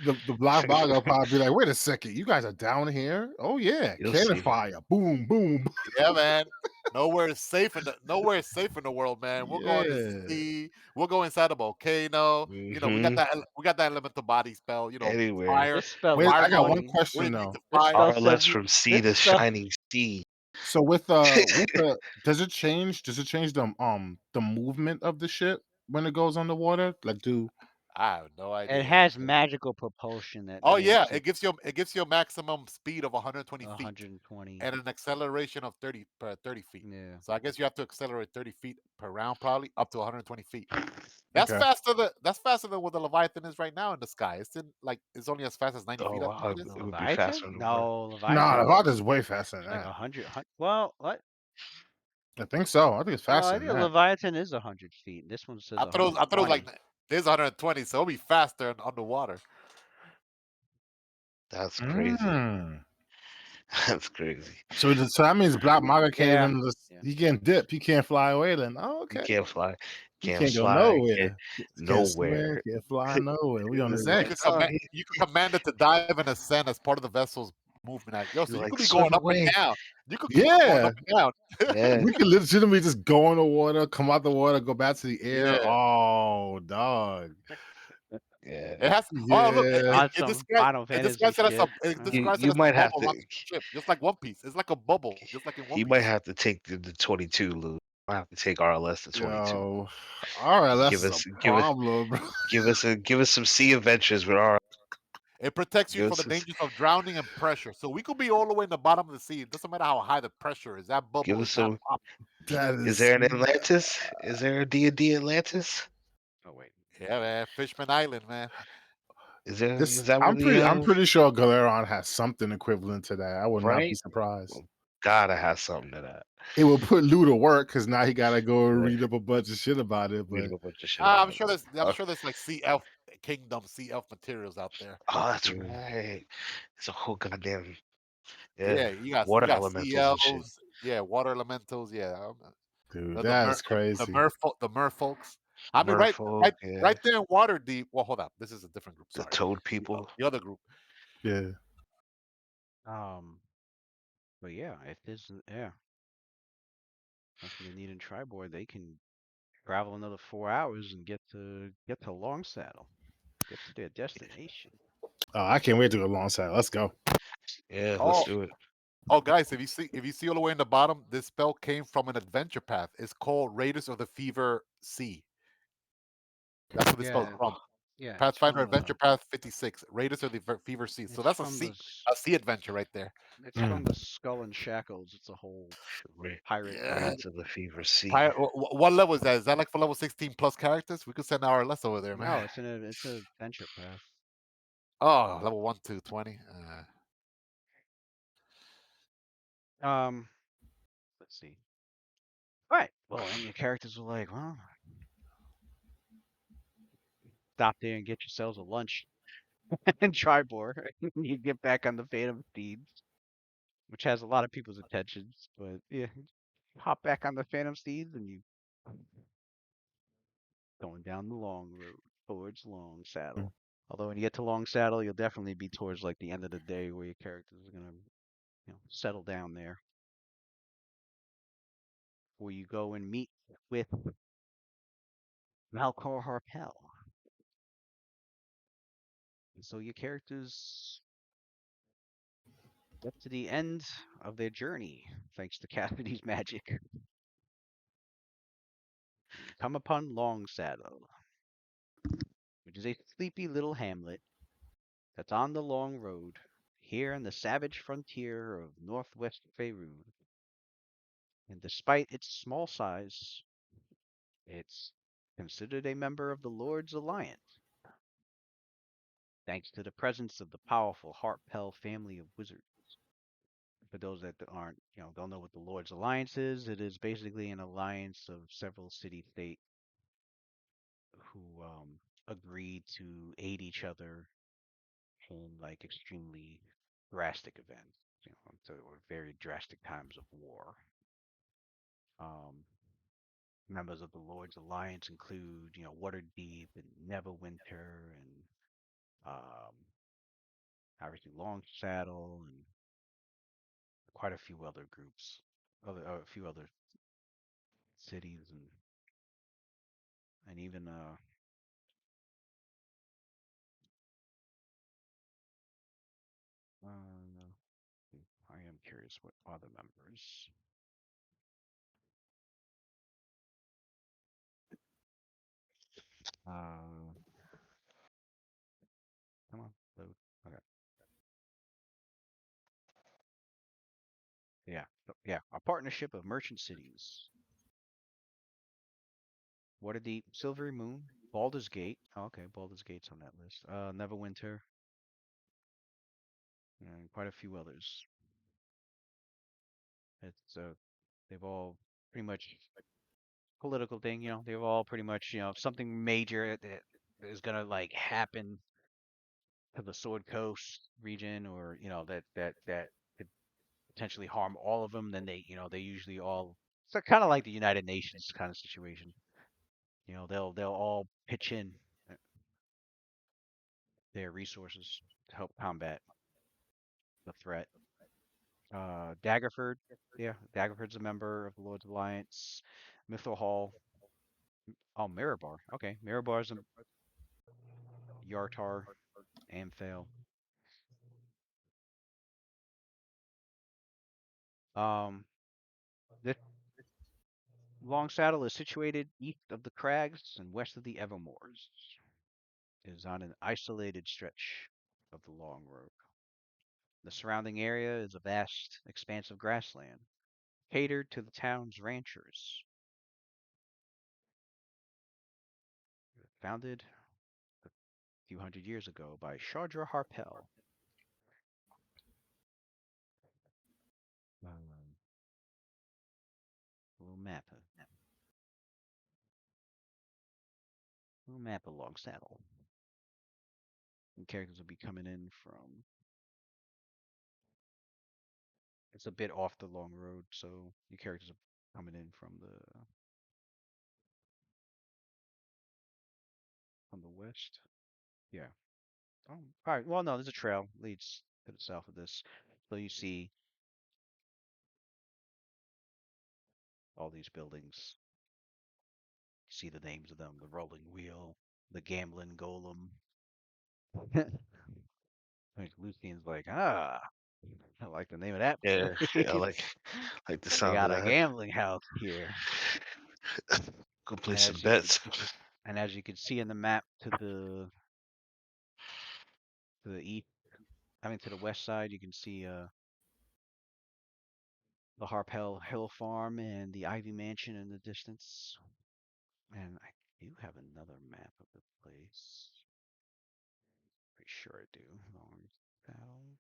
The Black Maga will everything. probably be like, wait a second, you guys are down here? Oh yeah, You'll cannon see. fire. Boom, boom. Yeah, man. Nowhere is safe in the world, man. We'll go on the Yeah. sea. We'll go inside a volcano. We got Hmm. that elemental body spell. Anywhere. Fire, This spell Wait, is I got fireball. one funny. We're question immune though. to This fire. spell RLS says you. from sea This to spell. shining sea. So with the does it change the movement of the ship when it goes underwater? Like do I have no It idea. has magical propulsion that Oh yeah, makes it it gives you a maximum speed of 120 feet 120. and an acceleration of 30 feet. Yeah. So I guess you have to accelerate 30 feet per round, probably up to 120 feet. okay. That's faster than what the Leviathan is right now in the sky. It's only as fast as 90 Oh feet. I think wow, it is. it would be faster Leviathan? in the water. No, Nah, the Leviathan's Vada's way faster than like that. 100. Well, what? I think so. I think it's No, faster I than think that. Leviathan is 100 feet. This one says I thought it was like 120. there's 120, so it'll be faster underwater. That's crazy. Mm. That's crazy. So that means Black Maga can't Yeah. even Yeah. he can't dip. He can't fly away then. Oh, You okay. can't fly. He Can't can't go fly. Can't nowhere. Can't swim, nowhere. can't fly nowhere. We on the You same. could Oh, command it to dive and ascend as part of the vessel's movement. So You're you like could be swim going up and away. down. You could keep going Yeah. up and down. Yeah. We could legitimately just go in the water, come out the water, go back to the air. Yeah. Oh, dog. Yeah. It has. Oh, look! Yeah. on some Final It Fantasy describes it as shit. it You describes it you as a might have bubble to. on the ship, just like One Piece. It's like a bubble, just like in One You might Piece. have to take the 22, Lou. I have to take RLS to 22. Yo. All right, Give that's a us give us problem, bro. give us some sea adventures with our. It protects you Give from us the some, dangers of drowning and pressure. So we could be all the way in the bottom of the sea. It doesn't matter how high the pressure is. That give bubble us is not some. pop. That Is is there an Atlantis? Is there a D&D Atlantis? Oh wait. Yeah, man. Fishman Island, man. This is that what I'm pretty sure Galeron has something equivalent to that. I would not be right? surprised. Gotta have something to that. It will put Lou to work because now he gotta go and Yeah, read up a bunch of shit about it. read But a bunch of shit about it. I'm sure there's like CF Kingdom, CF materials out there. Oh, that's yeah, right. It's a whole goddamn yeah, Yeah, water you got elementals and shit. CLs, yeah, water elementals, yeah. dude, The that mer is crazy. the merfolks. I mean, Merfolk, yeah, right there in Waterdeep. Well, hold up, this is a different group. the Sorry, Toad people. the other group. Yeah. Um, but yeah, if this, yeah, something they need in Tribord, they can travel another 4 hours and get to Longsaddle, get to their destination. Oh, I can't wait to go alongside. Let's go. Yeah, let's Oh, do it. oh, guys, if you see all the way in the bottom, this spell came from an adventure path. It's called Raiders of the Fever Sea. That's what this spell's Yeah, from. yeah, it's Pathfinder from Adventure Path 56, Raiders of the Fever Sea. So it's that's from the a sea adventure right there. it's Mm. from the Skull and Shackles. It's a whole Ra- pirate Yeah. group. Raids of the Fever Sea. What level is that? Is that like for level 16 plus characters? We could send our less over there, man. No, it's an adventure path. Oh, level 1 to 20. Um, let's see. All right. Well, and your characters are like, well, stop there and get yourselves a lunch and Tribor. You get back on the Phantom Steeds, which has a lot of people's attentions. But yeah, hop back on the Phantom Steeds and you going down the long road towards Long Mm. Saddle. Although when you get to Long Saddle, you'll definitely be towards like the end of the day where your characters are gonna, settle down there. Where you go and meet with Malcor Harpel. And so your characters get to the end of their journey, thanks to Cassidy's magic. You come upon Longsaddle, which is a sleepy little hamlet that's on the long road here in the savage frontier of northwest Faerun. And despite its small size, it's considered a member of the Lord's Alliance, thanks to the presence of the powerful Harpel family of wizards. For those that aren't, don't know what the Lord's Alliance is, it is basically an alliance of several city-state who agreed to aid each other in like extremely drastic events, or very drastic times of war. Um, Members of the Lord's Alliance include, Waterdeep and Neverwinter and um, obviously Longsaddle and quite a few other groups, a few other cities and even no, I am curious what other members. Uh, Come on, load. Okay. Yeah, yeah. A partnership of merchant cities. Waterdeep, Silvery Moon, Baldur's Gate. Oh, okay, Baldur's Gate's on that list. Neverwinter, and quite a few others. It's they've all pretty much political thing. They've all pretty much something major that is gonna like happen to the Sword Coast region, or that could potentially harm all of them. Then they usually all, so kind of like the United Nations kind of situation. They'll all pitch in uh, their resources to help combat the threat. Daggerford, yeah, Daggerford's a member of the Lord's Alliance. Mithril Hall, oh, Mirabar, okay, Mirabar's a Yartar, Amphale. Um, this Longsaddle is situated east of the crags and west of the Evermoors. It is on an isolated stretch of the Long Road. The surrounding area is a vast expanse of grassland, catered to the town's ranchers. Founded few hundred years ago by Shardra Harpel. A little map. Little map of Longsaddle. And characters will be coming in from. It's a bit off the long road, so your characters are coming in from the west. Yeah. Oh, all right. Well, no, there's a trail leads to the south of this, so you see all these buildings. You see the names of them: the Rolling Wheel, the Gambling Golem. Like Lucian's like, I like the name of that Yeah, I place. like the They sound of got a that. gambling house here. Go play And some as you bets. can see in the map to the east, I mean to the west side, you can see the Harpel Hill Farm and the Ivy Mansion in the distance. And I do have another map of the place. Pretty sure I do. Longsaddle.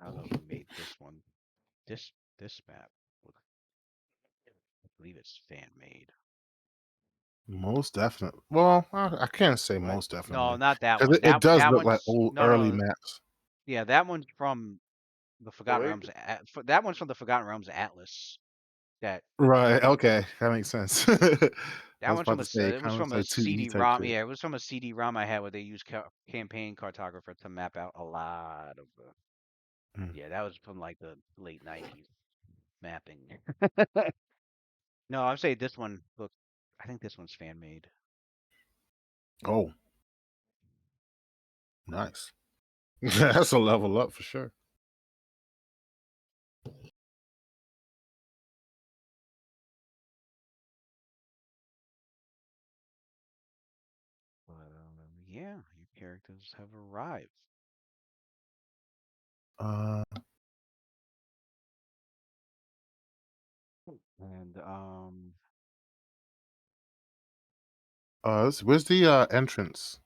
I don't know who made this one. This map. I believe it's fan made. Most definitely. Well, I can't say What? most No, definitely not that because one. it does That look like one's old no early no. maps. Yeah, that one's from the The Forgotten way Realms. That one's from the Forgotten Realms Atlas. That Right. Okay, that makes sense. I that was one's about from to say it it kind was of from looks a like 2D type CD-ROM. shit. Yeah, it was from a CD-ROM I had where they used campaign cartographer to map out a lot of the. Mm. Yeah, that was from like the late '90s mapping. No, I'm saying this one. Look, I think this one's fan made. Oh, nice. That's a level up for sure. But yeah, your characters have arrived. Uh, And where's the entrance?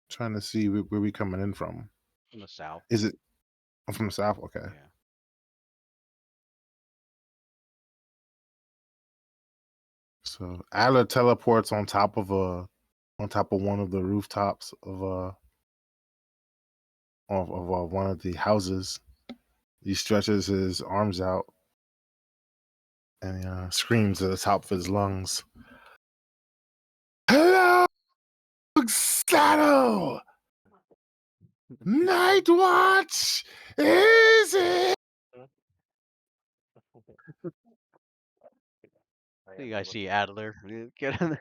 Trying to see where we coming in from. from the south. Is it from the south? Okay. Yeah. So Adler teleports on top of one of the rooftops of one of the houses. He stretches his arms out and screams at the top of his lungs. Hello, Saddle! Night Watch! Is it? So you guys see Adler get on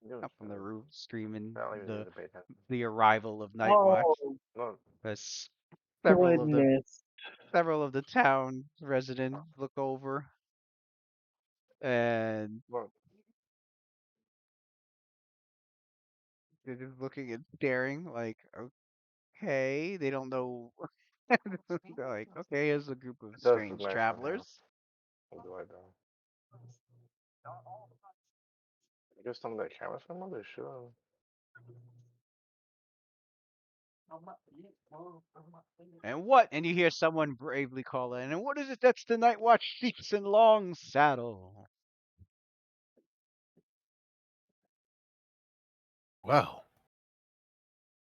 doing up on the roof, screaming I don't even need the to pay attention. the arrival of Night Watch. Oh No, As goodness. several of the town residents look over and no. they're just looking and staring like, okay, they don't know. They're like, okay, here's a group of It does look strange nice from here. travelers. What do I do? I guess some of that camera from other show. And what? And you hear someone bravely call in, and what is it? That's the Night Watch seats in Longsaddle. Well,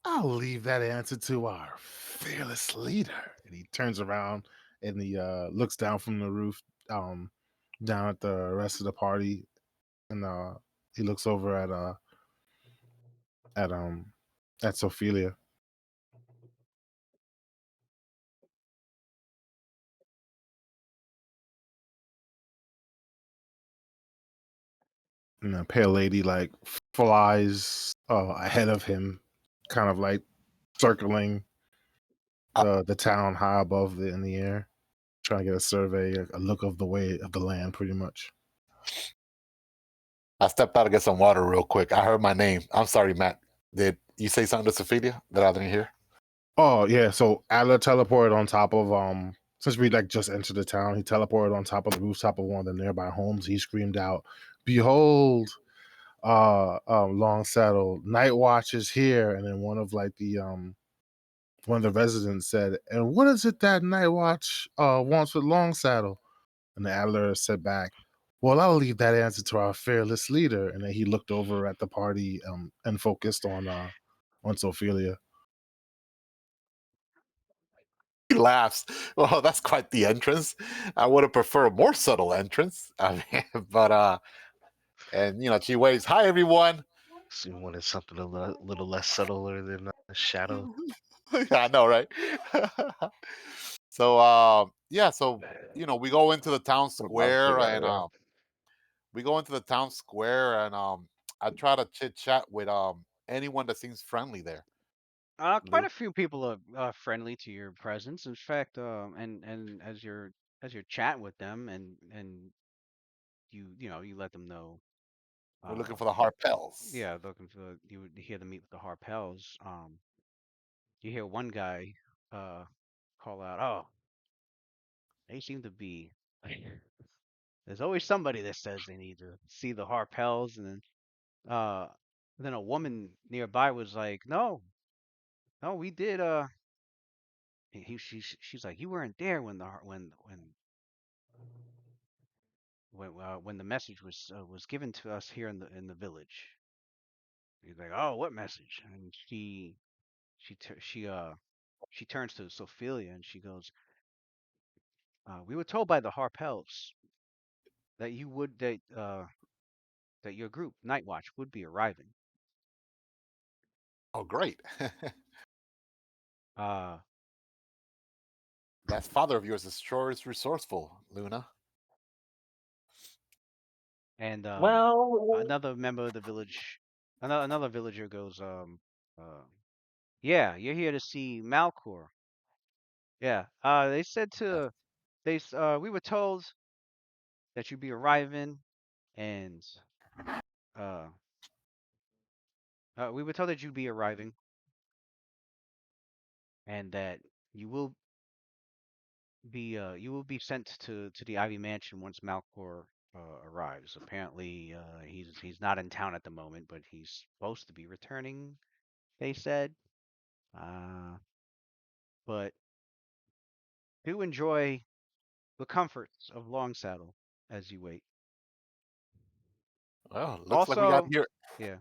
I'll leave that answer to our fearless leader. And he turns around and he looks down from the roof, down at the rest of the party, and he looks over at Sophelia. And the pale lady like flies ahead of him, kind of like circling the town high above in the air, trying to get a survey, a look of the way of the land, pretty much. I stepped out to get some water real quick. I heard my name. I'm sorry, Matt. Did you say something to Sophia that I didn't hear? Oh yeah, so Adler teleported on top of since we like just entered the town, he teleported on top of the rooftop of one of the nearby homes. He screamed out, "Behold, Longsaddle, Night Watch is here!" And then one of the residents said, "And what is it that Night Watch wants with Longsaddle?" And the Adler said back, "Well, I'll leave that answer to our fearless leader." And then he looked over at the party and focused on Sophelia. He laughs. Well, that's quite the entrance. I would have preferred a more subtle entrance. I mean, but and she waves, "Hi, everyone." So you wanted something little less subtler than a shadow. I know, right? So, yeah. So, we go into the town I love square, and Seralia. I try to chit chat with anyone that seems friendly there. Quite Lou, a few people are friendly to your presence. In fact, and as you're chatting with them, and you let them know. we're looking Uh, for the Harpels. yeah, looking for you would hear them meet with the Harpels. You hear one guy uh call out, "Oh, they seem to be." There's always somebody that says they need to see the Harpels, and then a woman nearby was like, "No, no, we did." She's like, "You weren't there when the when the message was given to us here in the village." He's like, "Oh, what message?" And she tur- she turns to Sophelia and she goes, "We were told by the Harpels that you would that your group Night Watch would be arriving." Oh, great. Uh, That father of yours is sure is resourceful, Luna. and Well, another member of the village, another villager goes, uh, "Yeah, you're here to see Malcor." Yeah. They said Yes. to we were told that you'd be arriving, and uh, we were told that you'd be arriving, and that you will you will be sent to the Ivy Mansion once Malcor arrives. Apparently, he's not in town at the moment, but he's supposed to be returning. They said. Uh, but do enjoy the comforts of Longsaddle as you wait. Well, looks like we got Also, here. yeah.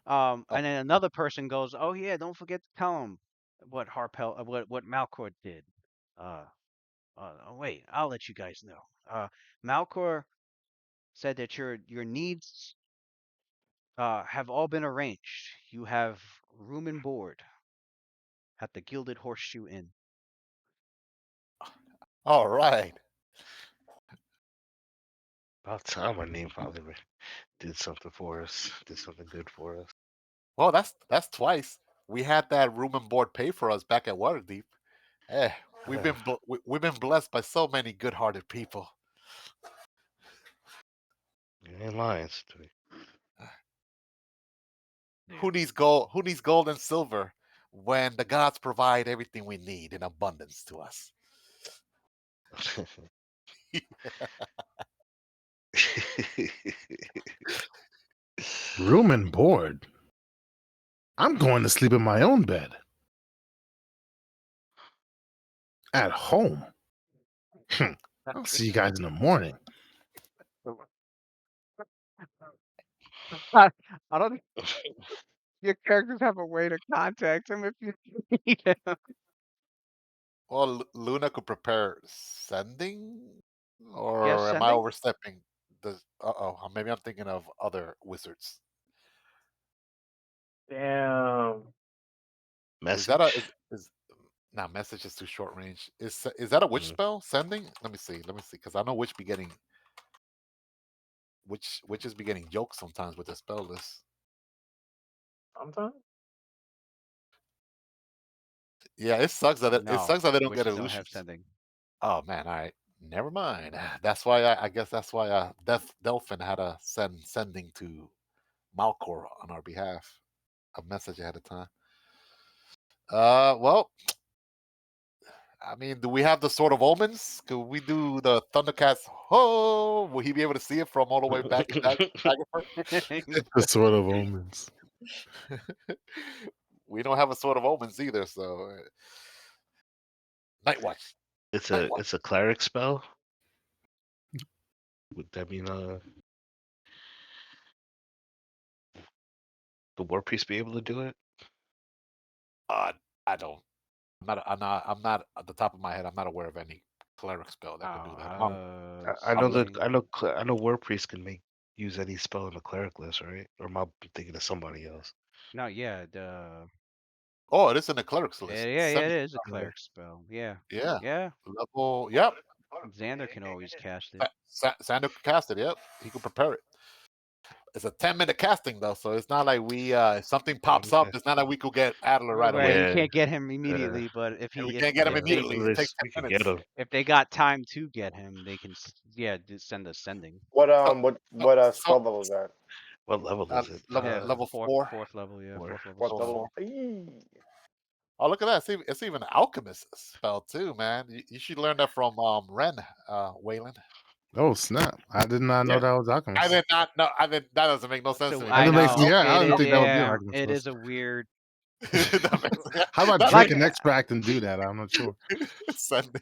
Oh, And then another person goes, "Oh yeah, don't forget to tell him what Malcor did." Uh, oh, wait, I'll let you guys know. Malcor said that your needs have all been arranged. You have room and board at the Gilded Horseshoe Inn. all right. About time our name finally did something for us. Did something good for us. Well, that's twice. We had that room and board paid for us back at Waterdeep. Eh, we've been blessed by so many good-hearted people. You ain't lying, Stewie. Yeah. Who needs gold and silver when the gods provide everything we need in abundance to us? Room and board. I'm going to sleep in my own bed at home. I'll see you guys in the morning. I don't think your characters have a way to contact him if you need him. Well, Luna could prepare sending, Yes, or am I sending? overstepping? Maybe I'm thinking of other wizards. damn. Is that a Message. is now message is too short range? Is that a witch Mm. spell? Sending? Let me see, because I know witches be getting yoked sometimes with the spell list. Sometimes. Yeah, it No, sucks that they don't get witches don't have illusions. sending. Oh man, all right, never mind. That's why I guess that's why Delphin had to sending to Malcor on our behalf, a message ahead of time. Well, I mean, do we have the Sword of Omens? Could we do the Thundercats? Oh, will he be able to see it from all the way back in Daggerford? The Sword of Omens. We don't have a Sword of Omens either, so Night Watch. It's Night a Watch. it's a cleric spell. Would that mean the war priest be able to do it? I don't. I'm not at the top of my head. I'm not aware of any cleric spell that could do that. I know I'm that looking. Something. I know war priest can use any spell in the cleric list, right? Or am I thinking of somebody else? No, yeah, the Oh, it is in the clerics yeah, list. yeah, yeah, it Semi. is a Okay. cleric spell. Yeah, Yeah. yeah. Level. Yep. Xander can always cast it. Sander could cast it. Yep. He could prepare it. It's a 10-minute casting though, so it's not like we if something pops up, Okay. it's not like we could get Adler right Right, you away. Yeah. can't get him Uh, immediately, but if And we he can't get him if yeah. they immediately. At It takes least 10 we could get minutes. him. if they got time to get him, they can yeah send a sending. What So, so, spell so level is that? What level is it? level Yeah, level four. fourth level, yeah, Four. fourth level Fourth Level spell. four. level. Eee. Oh, look at that! It's even an alchemist spell too, man. You should learn that from Ren, Wayland. Oh snap! I did not know Yeah, that was I alchemist. did not know. I did. That doesn't make no sense to So me. I But I didn't make know yeah. it I didn't is think that would be an yeah, alchemist it spell. is a weird that makes, How about that like drink makes an extract and do that? I'm not sure. sending.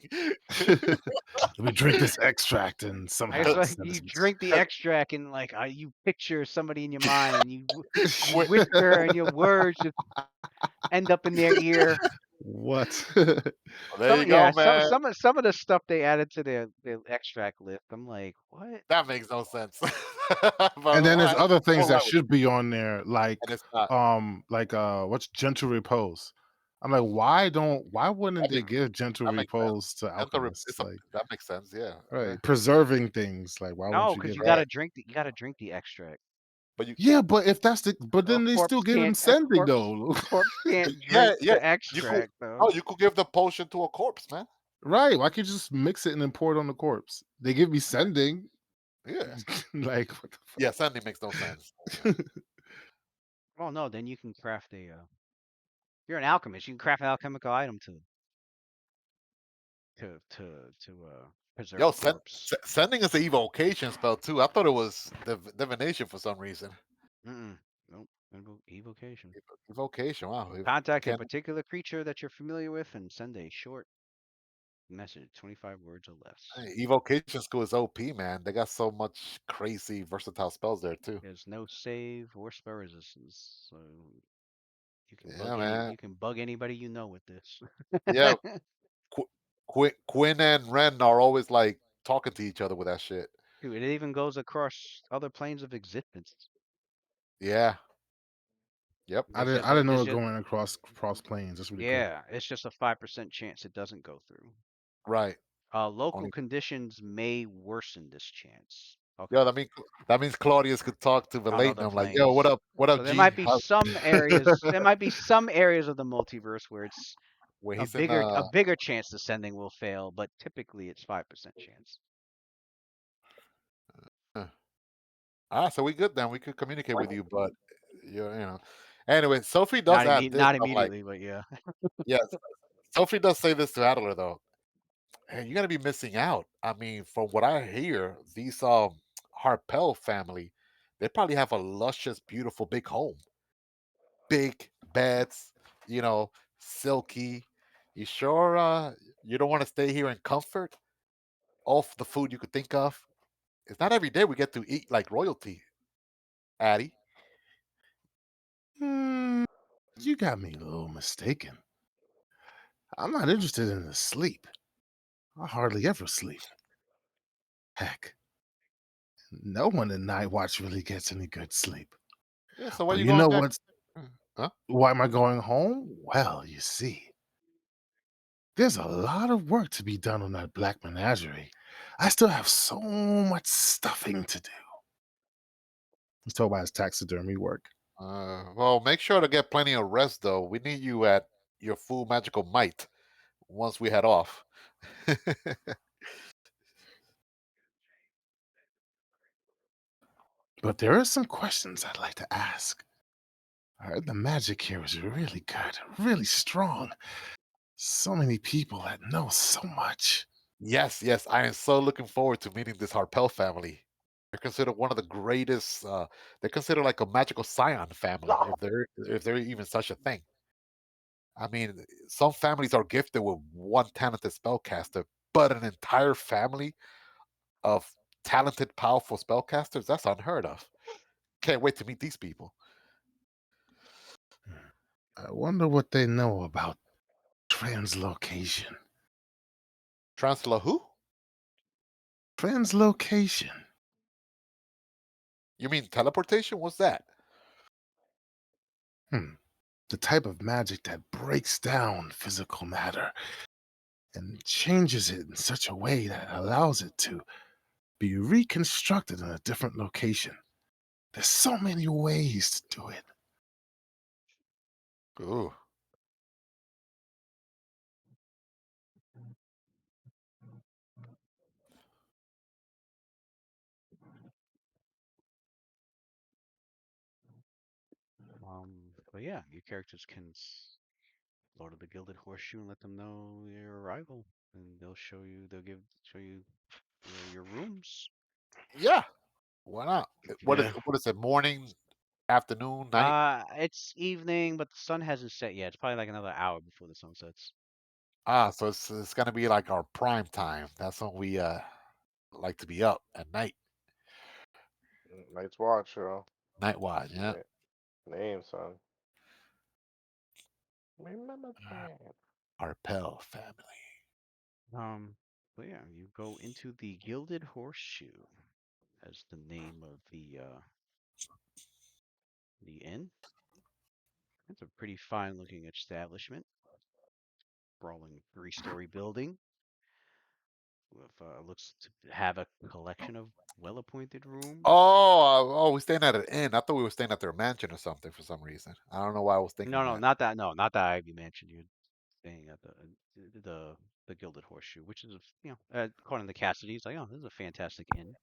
Let me drink this extract and it's somehow like send you this. drink the extract and like you picture somebody in your mind and you Wi- whisper and your words just end up in their ear. What? there you Yeah, go, man. some of the stuff they added to their extract list. I'm like, what? That makes no sense. But And all then there's right, other things all that right with it. should be on there, And it's not. what's gentle repose. I'm like, why wouldn't That they makes give gentle that makes sense. repose to alchemists? Like, That makes sense. Yeah. right, preserving things. Like, why wouldn't No, you because give you that? Right. gotta drink the extract. But you. Yeah, but if that's but then they still give him A sending though. corpse can't Yeah. drink Yeah. the You could. extract Oh, though. you could give the potion to a corpse, man. Right? Why can't you just mix it and then pour it on the corpse? They give me sending. Yeah. Like, what the Yeah. Sending makes no sense. Yeah. fuck? Oh no, then you can craft a. You're an alchemist. You can craft an alchemical item to preserve Yo, a corpse. sending is an evocation spell too. I thought it was divination for some reason. Mm-mm. Nope. Evocation. Evocation. Wow. Contact a Can particular creature that you're familiar with and send a short message, 25 words or less. evocation school is OP, man. They got so much crazy versatile spells there too. There's no save or spell resistance, so Yeah, man. you can bug anybody you know with this. Yeah. Quinn and Ren are always like talking to each other with that shit. Dude, it even goes across other planes of existence. Yeah. Yep. I didn't know It's it just going across planes. That's really cool. yeah, it's just a 5% chance it doesn't go through. Right. Local Only. conditions may worsen this chance. Okay. Yeah, that means Claudius could talk to On other Valetium like, "Yo, planes. what So up, G? there might be some areas of the multiverse where it's Where he's in a bigger chance the sending will fail, but typically it's 5% chance. So we good then. We could communicate with you, but you know. Anyway, Sophie does add this. Not I'm like, immediately, but yeah. yes. Sophie does say this to Adler though. Hey, you're gonna be missing out. I mean, from what I hear, these Harpel family, they probably have a luscious, beautiful big home. Big beds, you know, silky. You sure you don't want to stay here in comfort? Off the food you could think of. It's not every day we get to eat like royalty, Addie. Hmm, you got me a little mistaken. I'm not interested in the sleep. I hardly ever sleep. Heck, no one in Night Watch really gets any good sleep. Yeah, so why But you you going know back? what's Huh? why am I going home? Well, you see, there's a lot of work to be done on that black menagerie. I still have so much stuffing to do. He's told by his taxidermy work. Well, make sure to get plenty of rest, though. We need you at your full magical might once we head off. But there are some questions I'd like to ask. I heard the magic here is really good, really strong. So many people that know so much. Yes, yes, I am so looking forward to meeting this Harpel family. They're considered one of the greatest. They're considered like a magical scion family, if they're even such a thing. I mean, some families are gifted with one talented spellcaster, but an entire family of talented, powerful spellcasters—that's unheard of. Can't wait to meet these people. I wonder what they know about translocation. Chancellor who? Translocation. You mean teleportation? What's that? Hmm. The type of magic that breaks down physical matter and changes it in such a way that allows it to be reconstructed in a different location. There's so many ways to do it. Ooh. But yeah, your characters can Lord of the Gilded Horseshoe and let them know your arrival, and they'll show you your rooms. Yeah. Why not? What is Yeah. what is it? Morning, afternoon, night? It's evening, but the sun hasn't set yet. It's probably like another hour before the sun sets. Ah, so it's gonna be like our prime time. That's when we like to be up at night. Night's Watch, yo. Night watch, yeah. Na- Name, son. Remember that. Harpel family. Um, but yeah, you go into the Gilded Horseshoe as the name of the inn. It's a pretty fine looking establishment, sprawling three-story building with looks to have a collection of well-appointed rooms. Oh, we're staying at an inn. I thought we were staying at their mansion or something for some reason. I don't know why I was thinking No, no, that. not that. No, not that Ivy Mansion. You're staying at the Gilded Horseshoe, which is according to Cassidy, it's like, oh, this is a fantastic inn.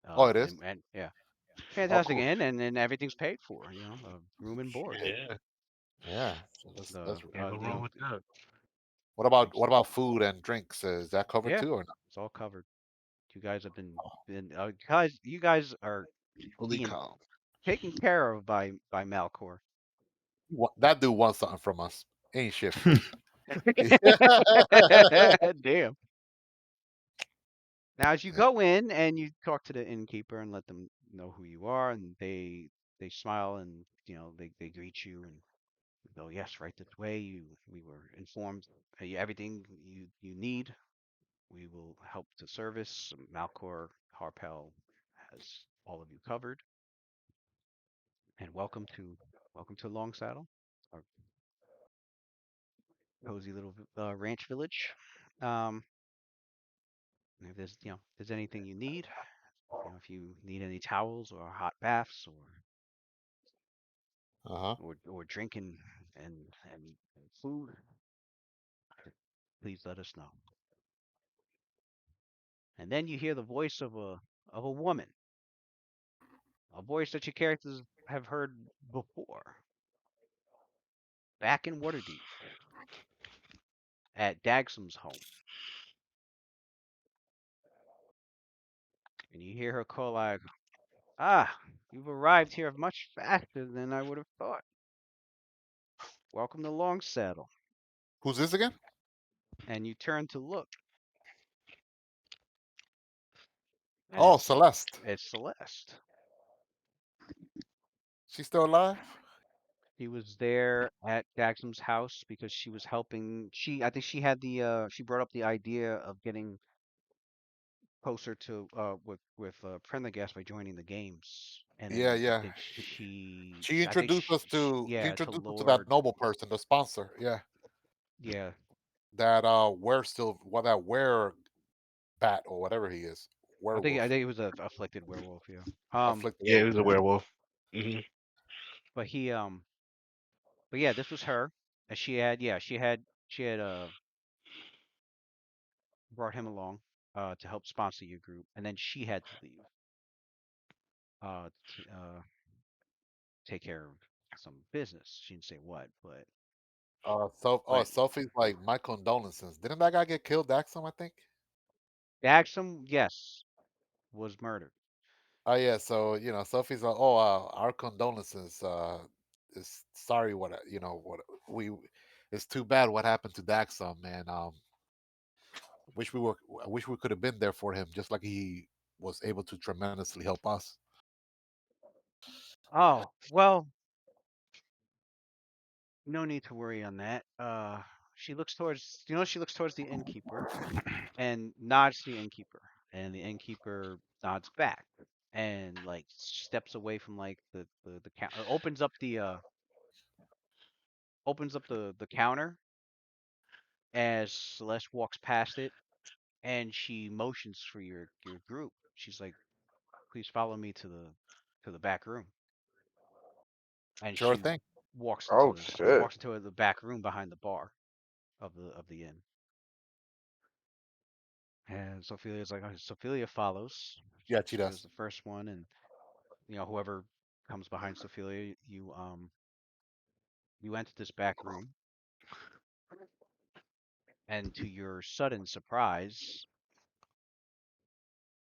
Oh, it is. And yeah, Oh, fantastic cool. inn, and everything's paid for. Room and board. Yeah. Yeah, so The that's Can't go wrong with that. it's, what about food and drinks? Is that covered yeah, too or not? it's all covered. You guys have been guys. You guys are Fully being calm. taken care of by Malcor. That dude wants something from us. Ain't shit free. Damn. Now, as you go in and you talk to the innkeeper and let them know who you are, and they smile and they greet you and go, yes, right this way. We were informed everything you need. We will help to service. Malcor Harpel has all of you covered, and welcome to Longsaddle, our cozy little ranch village. Um, if there's anything you need, if you need any towels or hot baths Uh-huh. or drinking and food, please let us know. And then you hear the voice of a woman, a voice that your characters have heard before, back in Waterdeep at Dagsum's home. And you hear her call like, "Ah, you've arrived here much faster than I would have thought. Welcome to Longsaddle." Who's this again? And you turn to look, and Oh, it's Celeste. it's Celeste. She's still alive? She was there at Dagsum's house because she was helping. I think she had she brought up the idea of getting closer to with Prendergast by joining the games, and Yeah, then I yeah. think She I think introduced us to yeah, to that Lord, noble person, the sponsor. Yeah. yeah, That that were bat or whatever he is. I Werewolf. think it was a afflicted werewolf, yeah. Afflicted Yeah, he werewolf, was a yeah. werewolf. Hmm. But but yeah, this was her, and she had brought him along to help sponsor your group, and then she had to leave to take care of. some business. She didn't say what, So but Sophie's like, my condolences. Didn't that guy get killed, Daxam, I think? Daxam, yes, was murdered. Oh yeah, so Sophie's like, oh, our condolences. Is sorry what what we. It's too bad what happened to Daxam, man. Wish we were. I wish we could have been there for him, just like he was able to tremendously help us. Oh, well, no need to worry on that. She looks towards, she looks towards the innkeeper and nods to the innkeeper, and the innkeeper nods back and like steps away from like the opens up the counter as Celeste walks past it, and she motions for your group. She's like, "Please follow me to the back room," and Sure she thing. Oh shit. walks into the back room behind the bar of the inn. And Sophilia's like, Sophia follows. Yeah, she Sophia's does. the first one, and whoever comes behind Sophia, you enter this back room, and to your sudden surprise,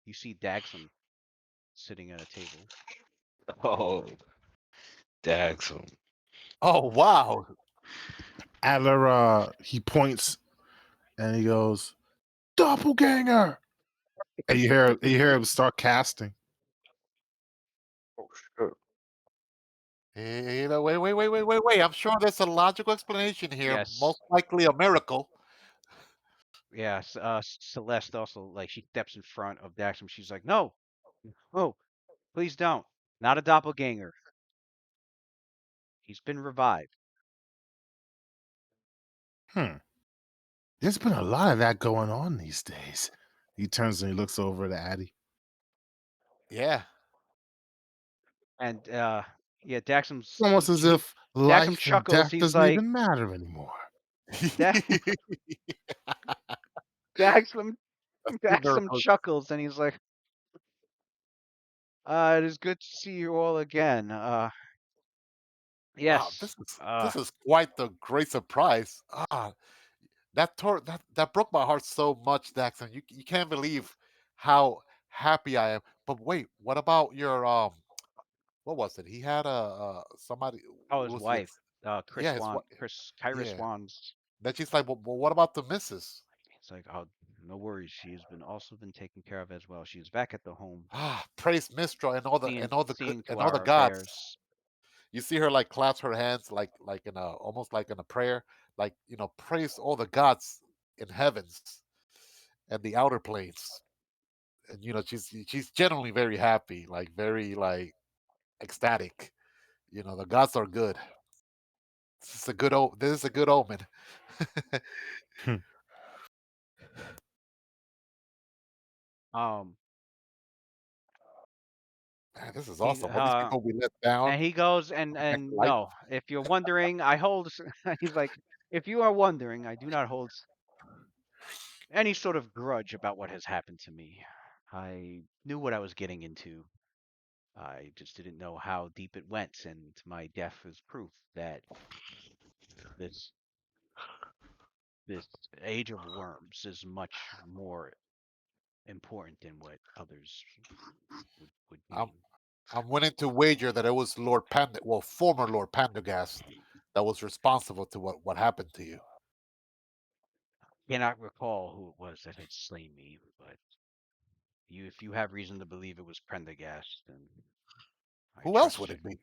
you see Dagsum sitting at a table. Oh, Daxum. Oh wow. Adler, he points and he goes, "Doppelganger!" And you hear him start casting. Oh shit. Wait. I'm sure there's a logical explanation here. Yes, Most likely a miracle. yes. Celeste also like she steps in front of Daxum. She's like, "No, oh, please don't. Not a doppelganger. He's been revived." Hmm. There's been a lot of that going on these days. He turns and he looks over at Addie. Yeah. And yeah, It's almost as if Daxum life and chuckles. death He's doesn't like, even matter anymore. Da- Daxum Two Daxum miracles. chuckles, and he's like, "It is good to see you all again. Wow, Yes. this is quite the great surprise. That broke my heart so much, Daxon. You can't believe how happy I am. But wait, what about your what was it? He had a somebody Oh, his was with wife, yeah, his wife. Chris Kyrus Yeah. Wands." Then she's like, well, what about the missus? He's like, "Oh, no worries. She has been also been taken care of as well. She's back at the home, Praise Mistra and all the seeing to and all the our gods. affairs." You see her like clasp her hands like in a almost like in a prayer, like praise all the gods in heavens and the outer planes. And she's generally very happy, like very like ecstatic. The gods are good. This is a good omen. Um, Man, this is he awesome. All these people we let down and he goes, come back to and life. no, if you're wondering, I hold. He's like, "If you are wondering, I do not hold any sort of grudge about what has happened to me. I knew what I was getting into. I just didn't know how deep it went, and my death is proof that this this age of worms is much more important than what others would I'm deem." I'm willing to wager that it was former Lord Pandagast that was responsible to what happened to you. Cannot recall who it was that had slain me, but if you have reason to believe it was Prendergast, then I Who else would trust it be?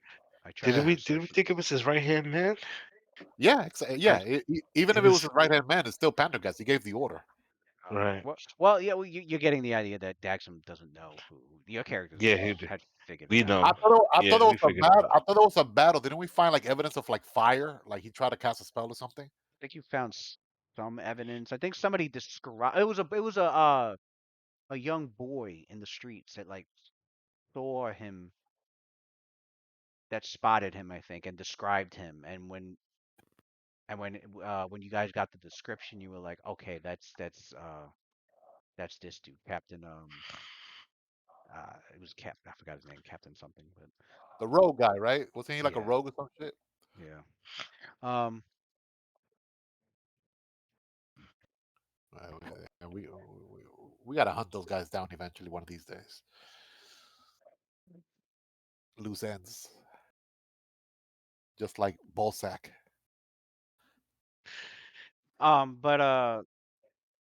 I trust Didn't your we Yeah, didn't we assertion. think it was his right hand man? yeah. I, Even it if it was was his right hand man, it's still Pandagast. He gave the order. right. Yeah, well, you're getting the idea that Daxam doesn't know who your characters Yeah, had figured it we out. know. I thought Yeah, it was we a figured it battle. out. I thought it was a battle. Didn't we find like evidence of like fire? Like he tried to cast a spell or something? I think you found some evidence. I think somebody described it was a young boy in the streets that like saw him, that spotted him, I think, and described him. And when you guys got the description, you were like, okay, that's this dude, Captain. It was Cap. I forgot his name, Captain something, but The rogue guy, right? Wasn't he like a yeah, rogue or some shit? yeah. Um, And we gotta hunt those guys down eventually one of these days. Loose ends, just like Ballsack. um, but uh,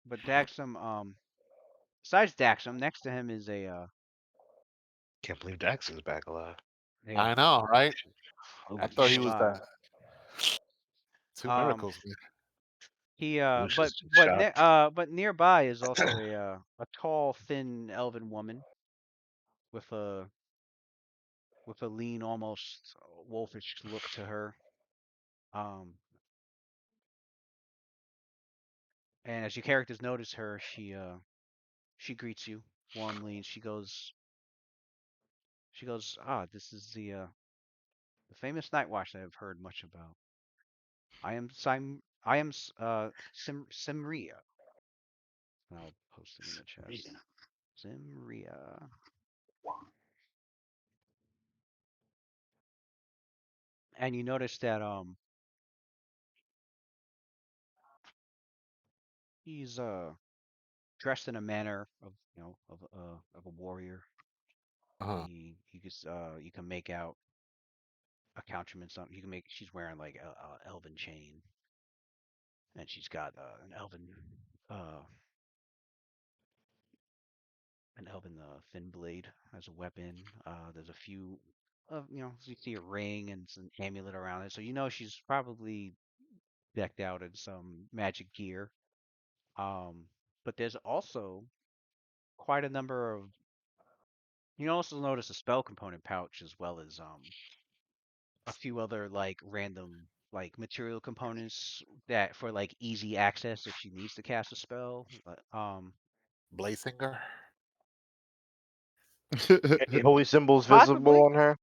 but Daxum, besides Daxum, next to him is a Can't believe Daxon's back alive. yeah, I know, right? I he's thought he Lucius, was alive. two Um, miracles, man. he Lucius just ne shocked. but nearby is also a tall, thin elven woman with a lean, almost wolfish look to her. Um, and as your characters notice her, she greets you warmly, and she goes, this is the famous Night Watch that I've heard much about. I am Simria. I'll post it in the chat. Simria. And you notice that he's dressed in a manner of of a warrior. Uh-huh. You can make out accoutrements on. You can make she's wearing like a elven chain, and she's got uh an elven thin blade as a weapon. There's a few of you see a ring and some amulet around it, so you know she's probably decked out in some magic gear. Um, but there's also quite a number of. You also notice a spell component pouch as well as a few other like random like material components that for like easy access if she needs to cast a spell. Blasinger. Any holy symbols visible Possibly, on her?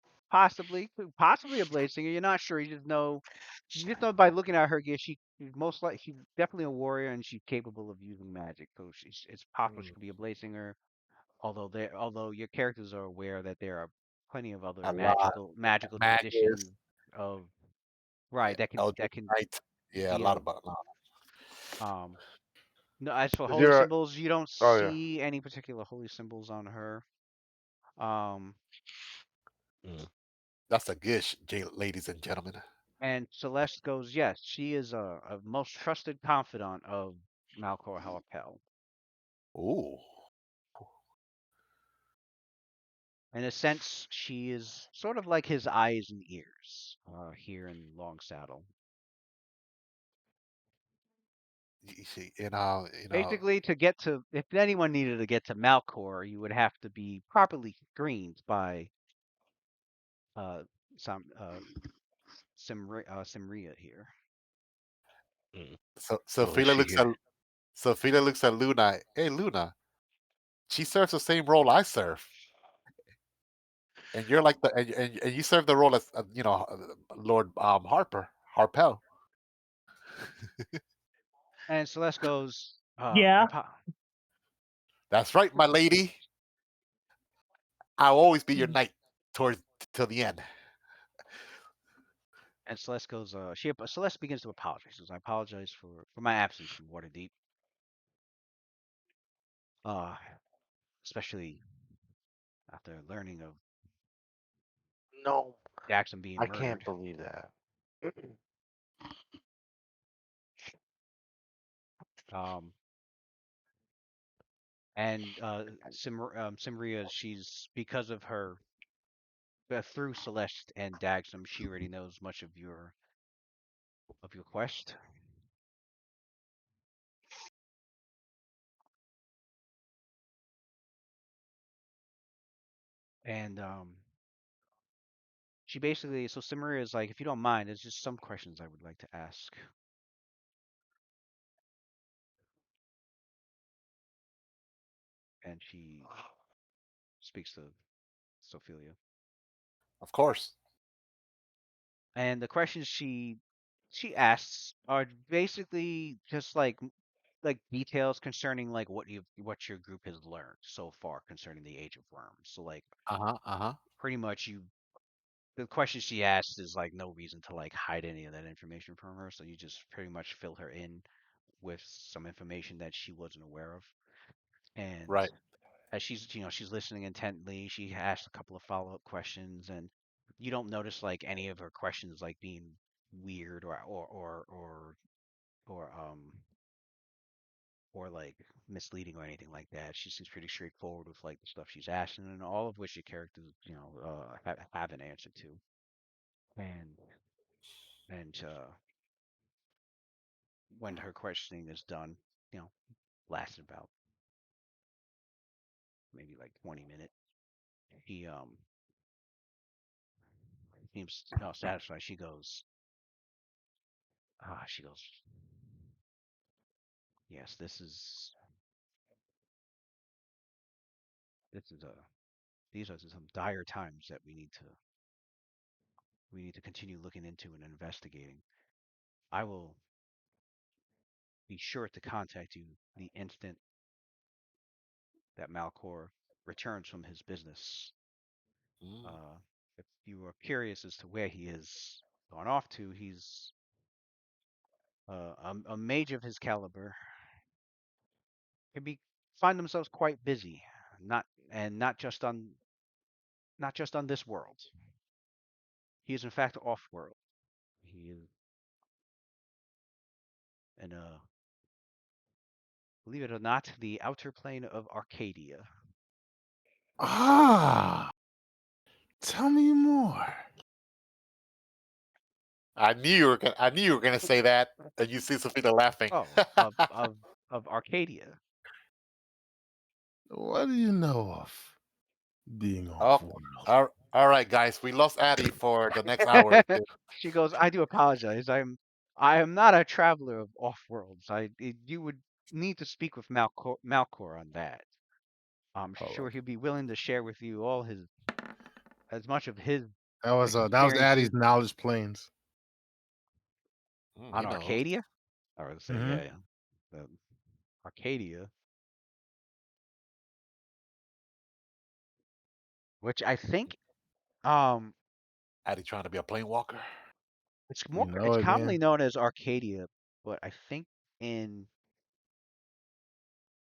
possibly a blade singer. You're not sure. You just know by looking at her gear, she's definitely a warrior and she's capable of using magic. So it's possible she Mm, could be a blade singer. Although your characters are aware that there are plenty of other a lot. magical Magus. traditions of right Eldritch that can Knight. Yeah, a be lot of about. um no, as for Is holy there a? symbols, you don't Oh yeah. see any particular holy symbols on her. Um Mm. That's a gish, ladies and gentlemen. and Celeste goes, yes, she is a most trusted confidant of Malcor Halapel. Ooh. In a sense, she is sort of like his eyes and ears here in Longsaddle. You see, Basically, if anyone needed to get to Malcor, you would have to be properly screened by uh, some Simria here. Mm. so Oh, is Phila she looks here? at Luna. Hey, Luna. She serves the same role I serve, and you're like and you serve the role as Lord Harpel. And Celeste goes, Yeah. That's right, my lady. I'll always be your knight towards till the end. and Celeste goes, Celeste begins to apologize. She says, I apologize for my absence from Waterdeep. Uh, especially after learning of No, Jackson being I can't murdered. believe that. Um, and Simria, she's because of her through Celeste and Dagsum, she already knows much of your quest. And she basically, so Simria is like, if you don't mind, there's just some questions I would like to ask. And she speaks to Sophelia. Of course. And the questions she asks are basically just like like details concerning like what your group has learned so far concerning the Age of Worms. So like Uh-huh. pretty much the question she asks is like no reason to like hide any of that information from her. So you just pretty much fill her in with some information that she wasn't aware of. And Right. as she's listening intently, she asks a couple of follow-up questions, and you don't notice like any of her questions like being weird or or like misleading or anything like that. She seems pretty straightforward with like the stuff she's asking, and all of which your characters have an answer to. And and when her questioning is done, you know, lasts about maybe like 20 minutes. He seems satisfied. She goes, yes, this is a these are some dire times that we need to continue looking into and investigating. I will be sure to contact you the instant that Malcor returns from his business. Mm. Uh, if you are curious as to where he is gone off to, he's a mage of his caliber can be find themselves quite busy, not and not just on this world. He is in fact off-world. He is in believe it or not, the outer plane of Arcadia. Ah, tell me more. I knew you were gonna say that, and you see Sophia laughing. Oh, of Arcadia. What do you know of being Oh, off world? all right, guys. We lost Addie for the next hour. She goes, I do apologize. I am not a traveler of off-worlds. You would need to speak with Malcor on that. I'm All sure right. he'll be willing to share with you all his as much of his That was experiences Addie's knowledge planes. Mm, on he knows. Arcadia. I would say, Mm-hmm. yeah. The Arcadia, which I think um Addie trying to be a plane walker. You know it's it, commonly man. known as Arcadia, but I think in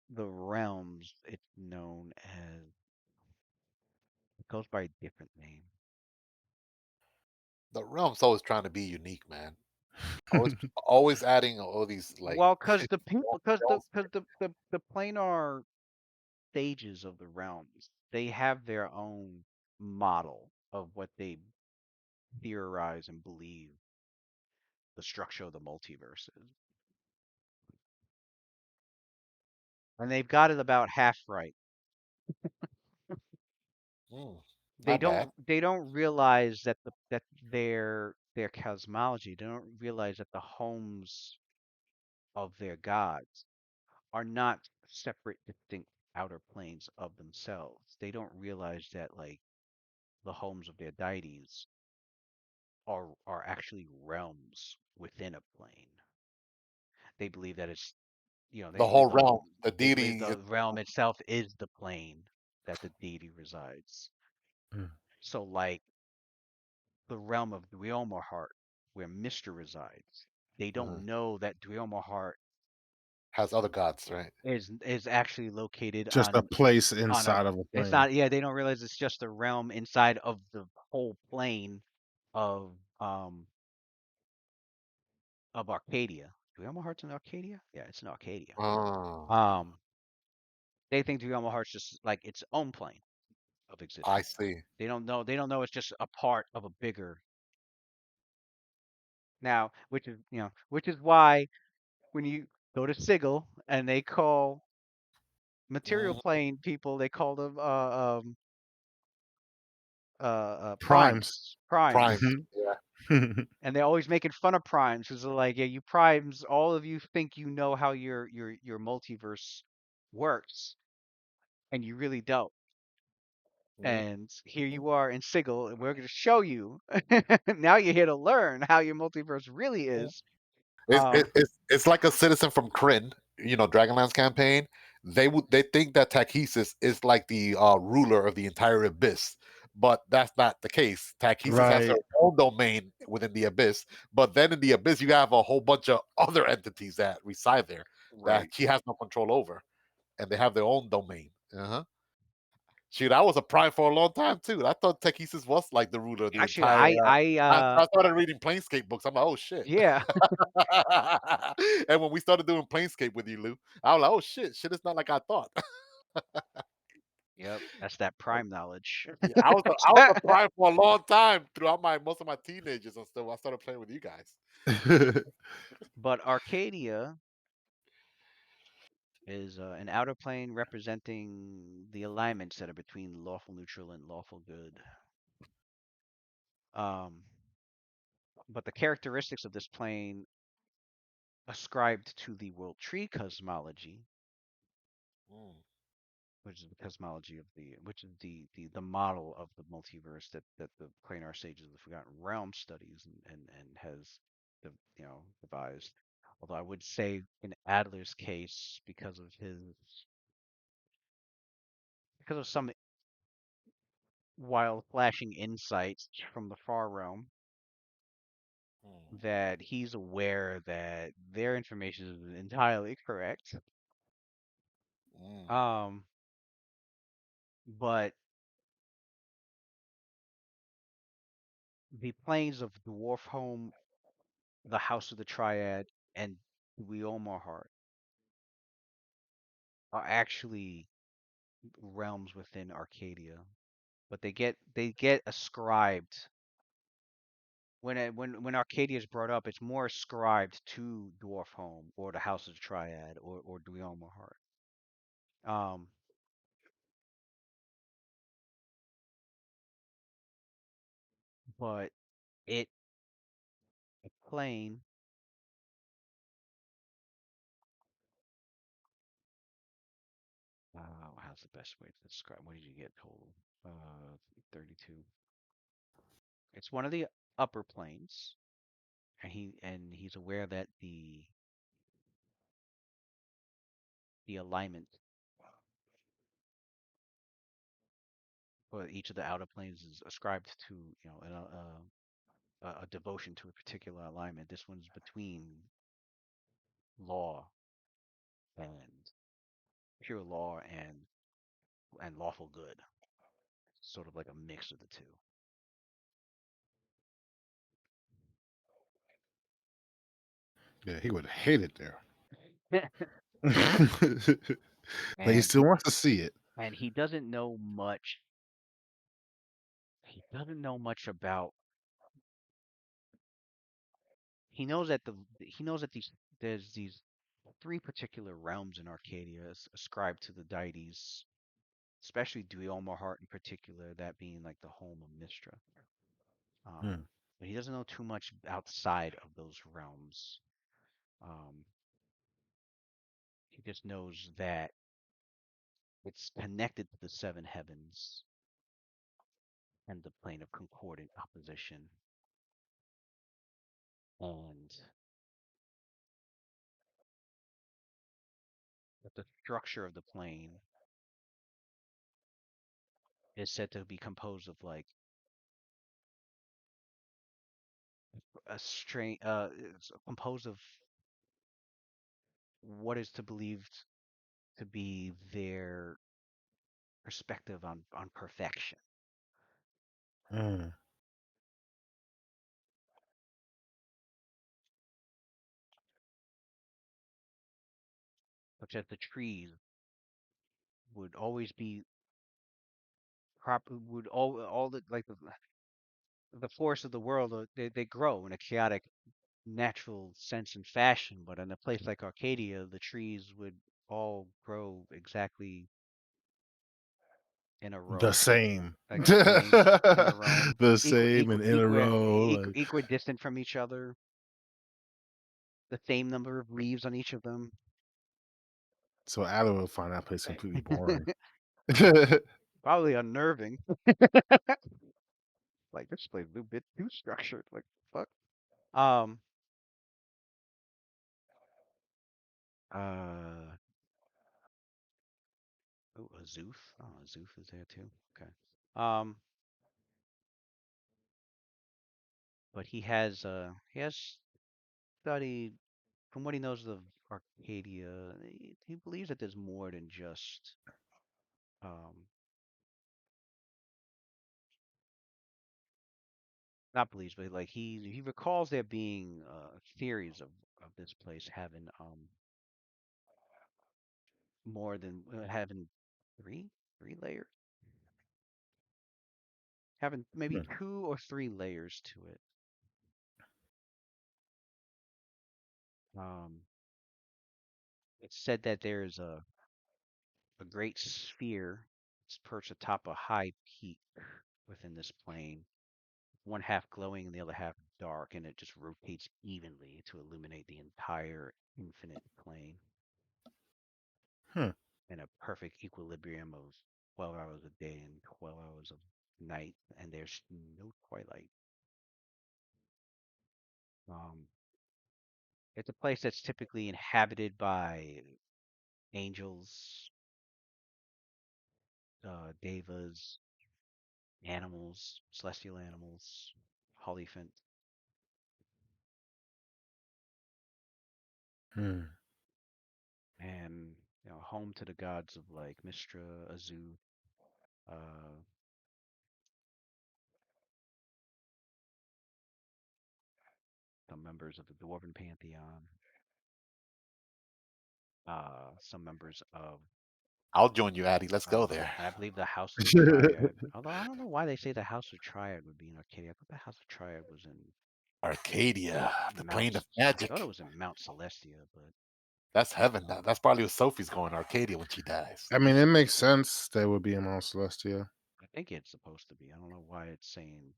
the realms it's known as it goes by a different name. The realm's always trying to be unique, man. Always, always adding all these like. Well, because the people, Bells. because the planar stages of the realms, they have their own model of what they theorize and believe the structure of the multiverse is, and they've got it about half right. Mm, not bad. They don't realize that their cosmology. They don't realize that the homes of their gods are not separate, distinct outer planes of themselves. They don't realize that like the homes of their deities are actually realms within a plane. They believe that it's they The believe whole realm, the they believe deity. the realm itself is the plane that the deity resides. Mm. So like the realm of Dweomer Heart, where Mister resides, they Mhm, don't know that Dweomer Heart has other gods, right? is actually located Just a place on a inside of a it's plane. not they don't realize it's just a realm inside of the whole plane of um of Arcadia. Do we have more hearts in Arcadia? Yeah, it's in Arcadia. Oh, Um, they think Realm of Hearts just like its own plane of I existence. see. They don't know it's just a part of a bigger now, which is why when you go to Sigil and they call material Mhm, plane people, they call them Primes. primes. primes. Mhm. And they're always making fun of primes because they're like, yeah, you primes, all of you think you know how your multiverse works, and you really don't. Mhm. And here you are in Sigil, and we're going to show you. Now you're here to learn how your multiverse really is. It's Um, like a citizen from Kryn. Dragonlance campaign, they think that Takhisis is like the ruler of the entire abyss, but that's not the case. Takhisis has her Right. own domain within the abyss, but then in the abyss you have a whole bunch of other entities that reside there that Right. he has no control over, and they have their own domain. Shoot, I was a prime for a long time too. I thought Takhisis was like the ruler of the Actually, entire. I I started reading Planescape books. I'm like, oh shit. yeah. And when we started doing Planescape with you, Lou, I was like, oh shit is not like I thought. Yep. That's that prime knowledge. Yeah, I was a prime for a long time throughout my most of my teenagers and stuff. I started playing with you guys. But Arcadia is an outer plane representing the alignments that are between lawful neutral and lawful good. Um, but the characteristics of this plane ascribed to the world tree cosmology, Mm, which is the cosmology of which is the model of the multiverse that the planar sages of the Forgotten Realm studies and has devised. Although I would say in Adler's case, because of some wild flashing insights from the far realm, mm, that he's aware that their information is entirely correct. mm, Um, but the planes of Dwarfholm, the House of the Triad, and Weomarhart are actually realms within Arcadia, but they get ascribed when Arcadia is brought up. It's more ascribed to Dwarfholm or the House of the Triad or Dweomarhart. Um, but it plane. How's the best way to describe? What did you get total? 32. It's one of the upper planes, and he's aware that the alignment for each of the outer planes is ascribed to a devotion to a particular alignment. This one's between law and pure law and lawful good, sort of like a mix of the Yeah, he would hate it there. two. But he and still he wants to see it. and he doesn't know much. He doesn't know much about. He knows that there's these three particular realms in Arcadia ascribed to the deities, especially Dweomarhart in particular, that being like the home of Mistra. Um, Mm. but he doesn't know too much outside of those realms. Um, he just knows that it's connected to the seven heavens and the plane of concordant opposition, and that the structure of the plane is said to be composed of like it's composed of what is to believed to be their perspective on perfection, Mm. such as the trees would always be proper would all the like the force of the world they grow in a chaotic natural sense and fashion, but in a place like Arcadia the trees would all grow exactly in a The row, same. like the same in a row, The same and in a row. Like, equidistant from each other, the same number of leaves on each of them. so Adam will find that place completely boring. Probably unnerving. Like this place is a bit too structured. Like fuck. Um, Uh, oh, Azuf. Oh, Azuf is there too. Okay. Um, but he has studied from what he knows of Arcadia. He believes that there's more than just um not believes, but like he recalls there being theories of this place having more than having three three layers, having maybe Hmm. 2 or 3 layers to it. Um, it's said that there's a great sphere. It's perched atop a high peak within this plane, one half glowing and the other half dark, and it just rotates evenly to illuminate the entire infinite plane Hmm. in a perfect equilibrium of 12 hours a day and 12 hours of night, and there's no twilight. Um, it's a place that's typically inhabited by angels, devas, animals, celestial animals, Hollyphant, Hmm. and home to the gods of like Mistra, Azu, uh, some members of the Dwarven pantheon, some members of I'll join you, Addy. Let's go there. and I believe the House of Triad. Although I don't know why they say the House of Triad would be in Arcadia. I thought the House of Triad was in Arcadia, the Mount. plane of I thought it magic. was in Mount Celestia, but That's heaven. That's probably what Sophie's going, Arcadia, when she dies. I mean, it makes sense they would be in Mount Celestia I think it's supposed to be. I don't know why it's saying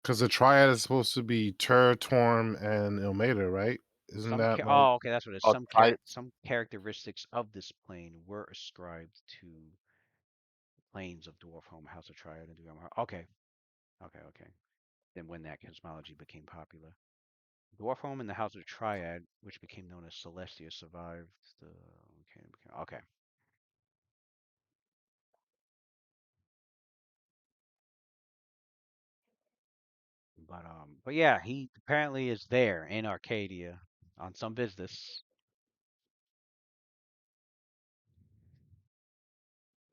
because the triad is supposed to be Tur, Torm, and Ilmater, right? Isn't some. that like? Oh, okay, that's what it is. Oh, I, Some characteristics of this plane were ascribed to planes of Dwarf Home, House of Triad, and Dwarf. Okay, okay. Then when that cosmology became popular. Dwarfhome and the House of Triad, which became known as Celestia, survived the. Okay. But yeah, he apparently is there in Arcadia on some business,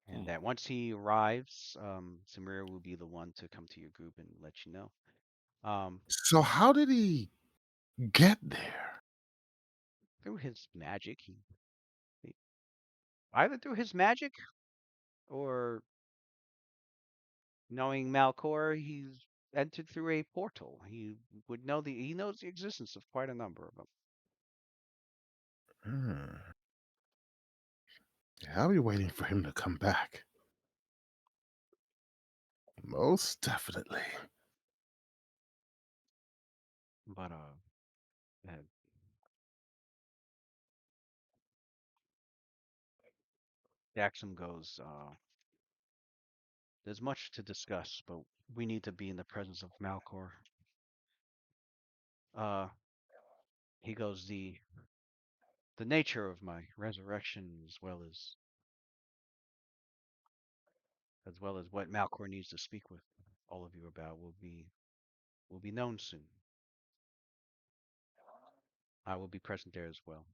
and hmm. that once he arrives, Samira will be the one to come to your group and let you know. Um, So how did he get there? through his magic, he either through his magic or knowing Malcor, he's entered through a portal. He knows the existence of quite a number of them. Hmm. Yeah, I'll be waiting for him to come back. Most definitely. But uh, Jackson goes, there's much to discuss, but we need to be in the presence of Malcor. Uh, he goes, the nature of my resurrection, as well as what Malcor needs to speak with all of you about, will be known soon. I will be present there as well.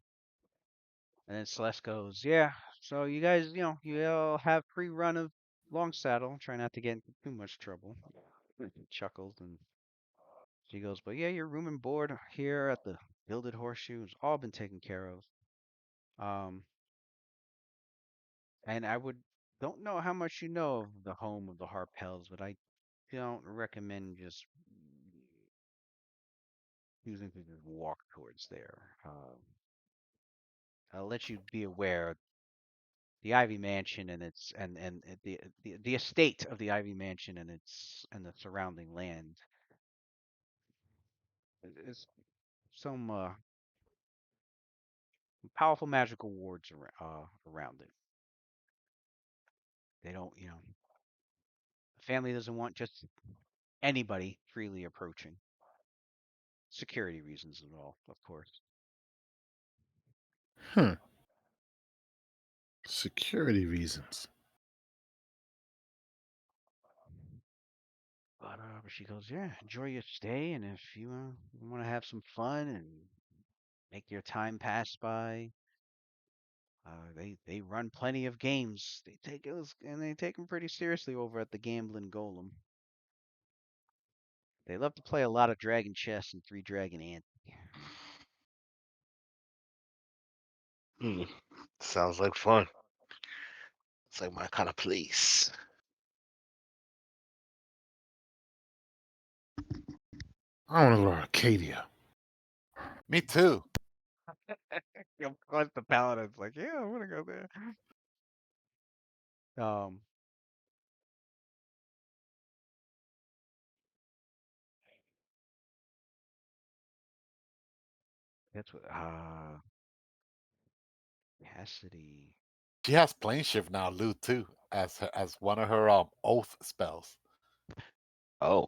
And then Celeste goes, yeah. So you guys, you all have free run of Longsaddle. Try not to get into too much trouble. Chuckles and she goes, but yeah, your room and board here at the Gilded Horseshoe has all been taken care of. Um, and I don't know how much you know of the home of the Harpels, but I don't recommend just choosing to just walk towards there. I'll let you be aware the Ivy Mansion and its and the estate of the Ivy Mansion and the surrounding land is some powerful magical wards around it. They don't, the family doesn't want just anybody freely approaching. Security reasons and all, of course. Hmm. Security reasons. But she goes, yeah, enjoy your stay, and if you want to have some fun and make your time pass by, they run plenty of games. They take those and they take them pretty seriously over at the Gambling Golem. They love to play a lot of Dragon Chess and Three Dragon Ant. Hmm. Sounds like fun. It's like my kind of place. I want to go to Arcadia. Me too. Of course, the Paladin's like, yeah, I want to go there. Um, that's what. Cassidy. She has plane shift now, Lou, too, as one of her oath spells. Oh.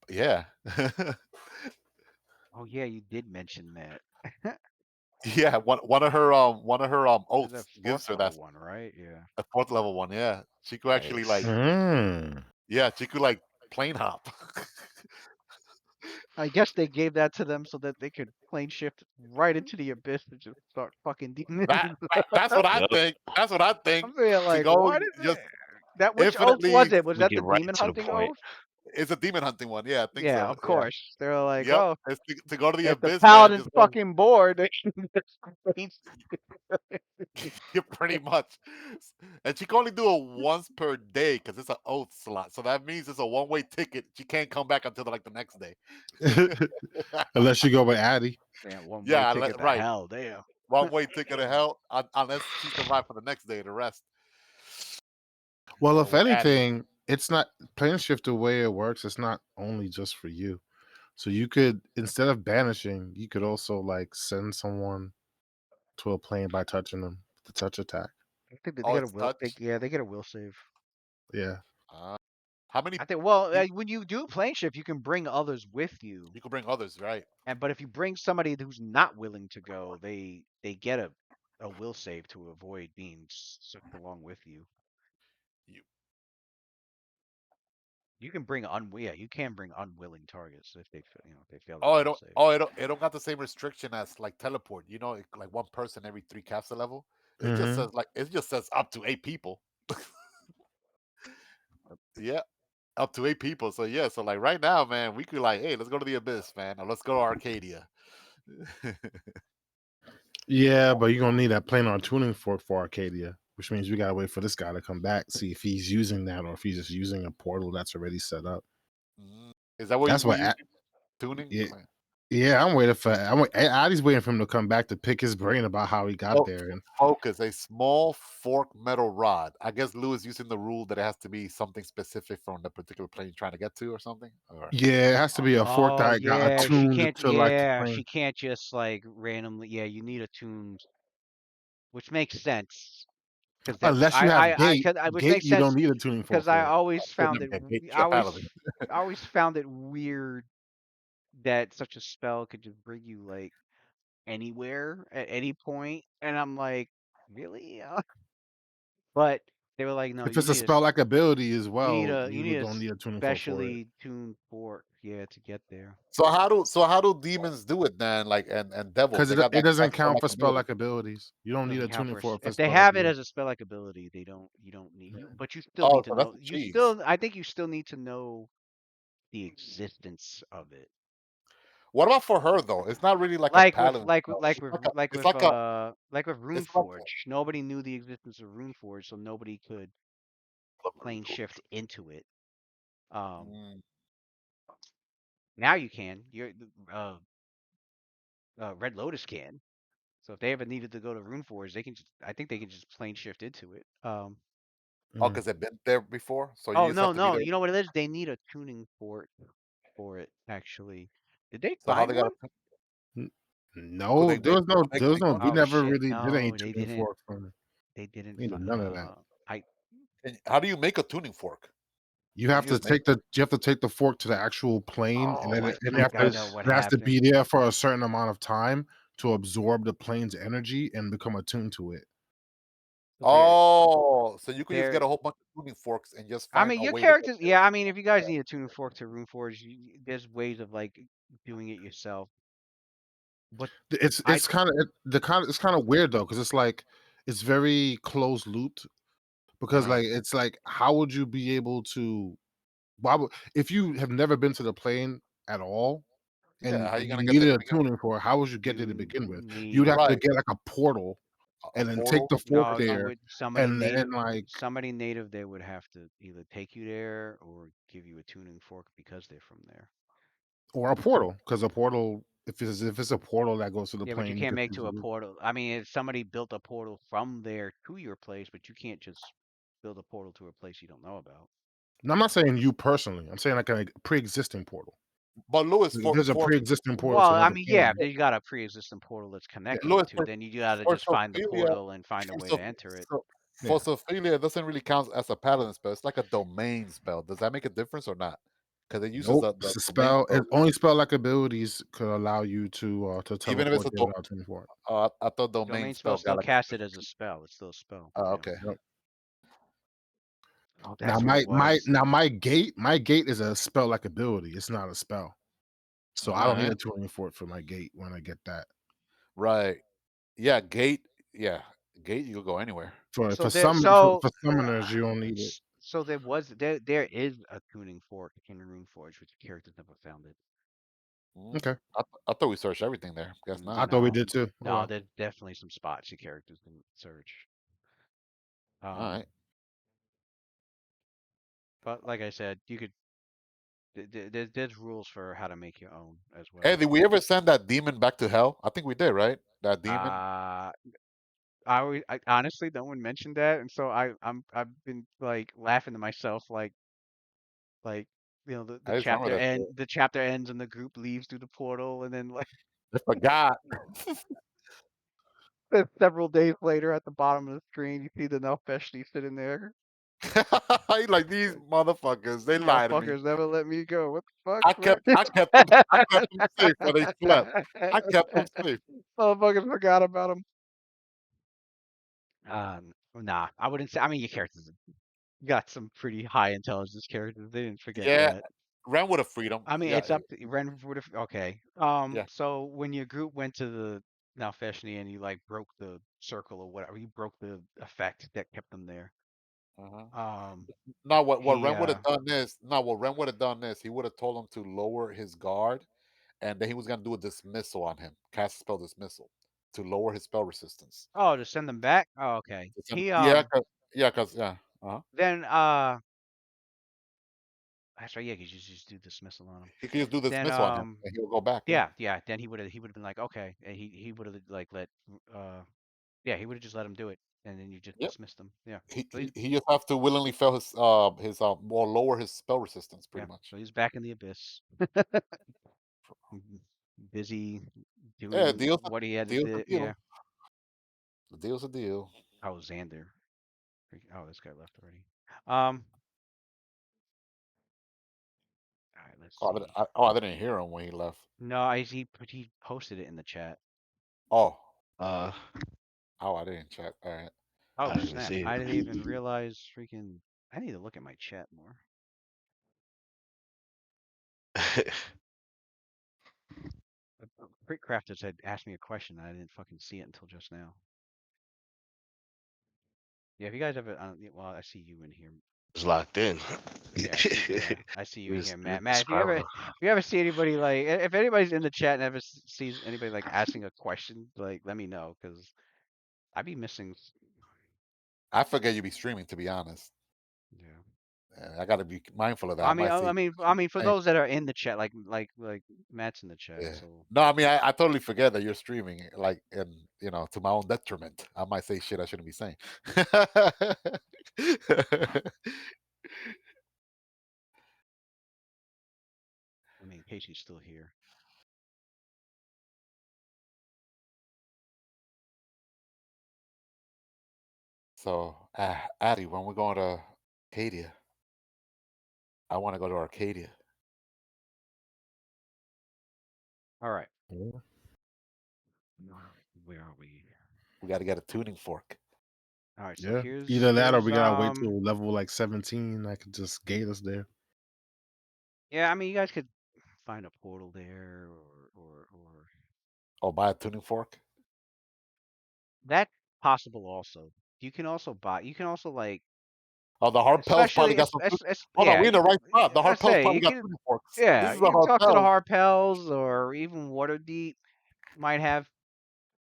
Yeah. Oh yeah, you did mention that. Yeah, one of her The oaths fourth gives her level that one, right? Yeah. a fourth level one. Yeah, she could actually like, Nice. Hmm. yeah, she could like plane hop. I guess they gave that to them so that they could plane shift right into the abyss and just start fucking demons. That's what I Yep. think. That's what I think. I'm being To like, go what is just it? That which oath was infinitely. it? Was We that get the right demon to the hunting point. oath? It's a demon hunting one. Yeah, I think Yeah, so. of Yeah. course. They're like, Yep. oh, It's to go to the if the abyss, man. paladin's Just go. fucking bored, they can just Yeah, pretty much. And she can only do it once per day because it's an oath slot. So that means it's a one-way ticket. She can't come back until like the next day. Unless you go with Addy. damn one way Yeah, ticket to right. hell. Damn. One-way ticket to hell unless she survived for the next day. The rest. Well, if Oh, Addy. anything, it's not plane shift the way it works. It's not only just for you. So you could, instead of banishing, you could also like send someone to a plane by touching them. The touch attack. I think that they Oh, got a it's will. touch. Yeah, they get a will save. Yeah. Uh, how many I think. Well, people when you do plane shift, you can bring others with you. you could bring others, right? And but if you bring somebody who's not willing to go, they get a will save to avoid being sucked along with you. You, You can bring yeah, you can bring unwilling targets if they if they fail that oh, will save. it don't got the same restriction as like teleport. Like one person every 3 capsule level. Mm-hmm. It just says up to 8 people. Yeah, up to 8 people. So yeah, so like right now, man, we could like, hey, let's go to the abyss, man, or let's go to Arcadia. Yeah, but you're gonna need that planar tuning fork for Arcadia, which means we gotta wait for this guy to come back, see if he's using that or if he's just using a portal that's already set up. Is that what That's we what. use tuning? Yeah, yeah. I'm waiting for. Addy's waiting for him to come back to pick his brain about how he got Oh, there. And focus, a small fork metal rod. I guess Lou is using the rule that it has to be something specific from the particular plane you're trying to get to, or something. Or yeah, it has to be a fork Oh that got yeah, she attuned can't. to like the Yeah, she plane. can't just like randomly. Yeah, you need a tuned, which makes sense because that Unless you have gate, which gate makes you don't sense need a tuning fork because I for. always yeah, found it. you're a paladin. I always found it weird that such a spell could just bring you like anywhere at any point, and I'm like, really? But they were like, no, If it's a spell like ability as well, you you need a don't need a tuning fork for it. specially tuned fork, yeah, to get there. So how do demons do it then? Like and devils, Because they got it that doesn't spell count like for spell ability. like abilities. You don't need Doesn't a count tuning for fork for if they spell like have it ability. as a spell like ability, you don't need but you still Oh, need to so that's know a you cheese. still I think you still need to know the existence of it. What about for her though? It's not really like a paladin spell. She's like a. It's like a. Like with It's like a. Runeforge. Nobody knew the existence of Runeforge, so nobody could plane shift into it. Um Mm. Now you can. Uh Red Lotus can. So if they ever needed to go to Runeforge, they can just I think they can just plane shift into it. Oh, Mm. because they've been there before, so you Oh just have no, to be no, there. you know what it is? They need a tuning for it actually. Did they So how find they got one? to? Could No, they make? Could there was make no. one? We Oh never shit, really did any no, they tuning didn't. fork from it. They didn't. We did none of that. I How do you make a tuning fork? You you have to just make. take the fork to the actual plane, and Oh, then I it think have I to know what it has to happened. be there for a certain amount of time to absorb the plane's energy and become attuned to it. So there, Oh, so you could just get there. a whole bunch of tuning forks and just I find mean, a your way to get characters. there. Yeah, I mean, if you guys need a tuning fork to Rune Forge, there's ways of like doing it yourself. But It's I, it's kind of the kind of it's kind of weird though because it's like it's very close looped because right. like it's like how would you be able to why would if you have never been to the plane at all Yeah, and how you you gonna get there needed to a begin with? tuning for how would you get there to You begin with? You'd need have to Right, get like a portal a and then take portal. the fork no. You there would somebody and native, like somebody native. They would have to either take you there or give you a tuning fork because they're from there. or a portal because a portal if it's a portal that goes to the Yeah, but you plane you can't could make to a easily. portal. I mean, if somebody built a portal from there to your place, but you can't just build a portal to a place you don't know about. No, I'm not saying you personally. I'm saying like a pre-existing portal. But Lewis Like, there's a for pre-existing portal Well, to I another mean, yeah, plane. if they got a pre-existing portal that's Yeah, connecting Lewis it to, then you gotta for just find the Sophia portal and find a for way to Soph enter it. so for yeah. Sophia, it doesn't really count as a paladin spell. It's like a domain spell. Does that make a difference or not? Because it uses Nope. the It's a domain spell. spell. Only spell-like abilities could allow you to Even if it's teleport a there without teleport. I thought domain Domain spell spell got still like a cast it special. as a spell. It's still a spell. Oh, Yeah. okay. Yep. Oh, Now that's what it was. my gate is a spell-like ability. It's not a spell. So I Oh, don't need Alright. a tuning fork for my gate when I get that. Right. Yeah, gate. Yeah, gate. You could go anywhere. For so for there, some so for summoners you don't need it. so there is a tuning fork in Runeforge, which the characters never found it. Mm. Okay. I thought we searched everything there. Guess not. I thought we No, did too. Oh no, well. there's definitely some spots your characters didn't search. All Um, right. but like I said, you could. There's rules for how to make your own as Hey, well. did we ever send that demon back to hell? I think we did, right? That demon. Uh, I honestly no one mentioned that, and so I've been like laughing to myself like the I just remember that shit. the chapter ends and the group leaves through the portal, and then like I forgot. several days later at the bottom of the screen you see the Nalfeshni sitting there. He like these motherfuckers. They These lied to me. motherfuckers never let me go. What the I fuck, kept I kept them I kept them safe when they slept. I man? kept them safe. Motherfuckers forgot about them. Nah, I wouldn't say. I mean, your characters got some pretty high intelligence characters. They didn't forget Yeah, yet. ran with a freedom. I mean, Yeah, it's up to Ren would have okay. yeah. So when your group went to the Nalfeshni and you like broke the circle or whatever, you broke the effect that kept them there. Uh-huh. Um, No, what he Ren would have done is no, what Ren would have done is he would have told him to lower his guard, and then he was gonna do a dismissal on him, cast a spell dismissal to lower his spell resistance. oh, to send them back. Oh, okay. He Yeah, yeah. Uh-huh. then that's right. Yeah, 'cause you just do dismissal on him. He could just do Then dismissal on him, and he will go back. Yeah. yeah. Then he would have been like okay, and he would have like let uh yeah he would have just let him do it, and then you just Yep. dismissed him. Yeah. He, So he's he he just have to willingly fail his or lower his spell resistance, yeah. pretty much. So he's back in the abyss. Busy Yeah, doing what he had to deal's a do. Yeah. deal. The deal's a deal. Oh, Xander. Oh, this guy left already. Um. All right. Let's see. I didn't hear him when he left. No, he posted it in the chat. Oh, Uh, I didn't check. All right. Oh I didn't even snap! see I didn't even realize. Freaking. I need to look at my chat more. it. Great Crafters had asked me a question. I didn't fucking see it until just now. Yeah, if you guys ever, well, I see you in here. It's locked in. I see you in Read here, read Matt. the Matt, scrabble. if you ever see anybody like, if anybody's in the chat and ever sees anybody like asking a question, like, let me know because I'd be missing. I forget you be streaming, to be honest. Yeah. I got to be mindful of that. I I mean, might see. for those that are in the chat, like Matt's in the chat, Yeah. so No, I mean, I totally forget that you're streaming, like, and to my own detriment. I might say shit I shouldn't be saying. I mean, Casey's still here. So, Addy, when we're going to Arcadia, I want to go to Arcadia. All right. Yeah. Where are we? We got to get a tuning fork. All right, so Yeah. Either that or here's we gotta wait till level like 17. I could just gate us there. yeah. I mean, you guys could find a portal there, or Oh, buy a tuning fork. that's possible also. You can also buy. You can also like, Oh, the Harpels probably especially got some. Hold on, yeah. we in the right spot. The I Harpels say probably you got can tuning forks. yeah. This is You the can talk to the Harpels. Harpels or even Waterdeep might have.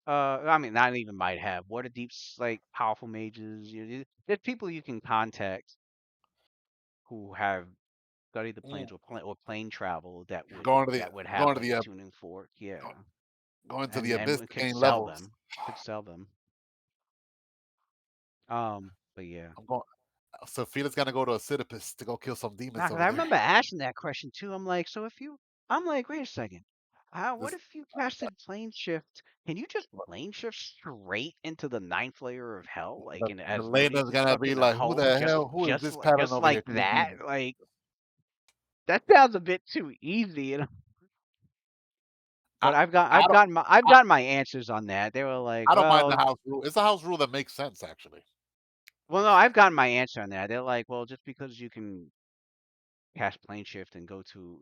I mean, not even might have Waterdeep's like powerful mages. There's people you can contact who have studied the Mm, planes or plane travel Going to the that would have going to like the a tuning fork. Yeah, going to the and abyss we to could gain sell levels. them. Could sell them. But yeah. I'm going. So Felix gonna go to a Sisyphus to go kill some demons Nah, 'cause over I there. remember asking that question too. I'm like, so if you, I'm like, wait a second. What This if you casted plane shift? Can you just plane shift straight into the ninth layer of hell, like in the as Rudy Lena's gonna stuck be in the like, who hull, the hell? Who is this pattern just over here like killing that? demons? Like that sounds a bit too easy, you know. I But I don't I've I, gotten my answers on that. They were like, I don't mind the well, house rule. It's a house rule that makes sense actually. no, Makes sense. I've gotten my answer on that. They're like, well, just because you can cast plane shift and go to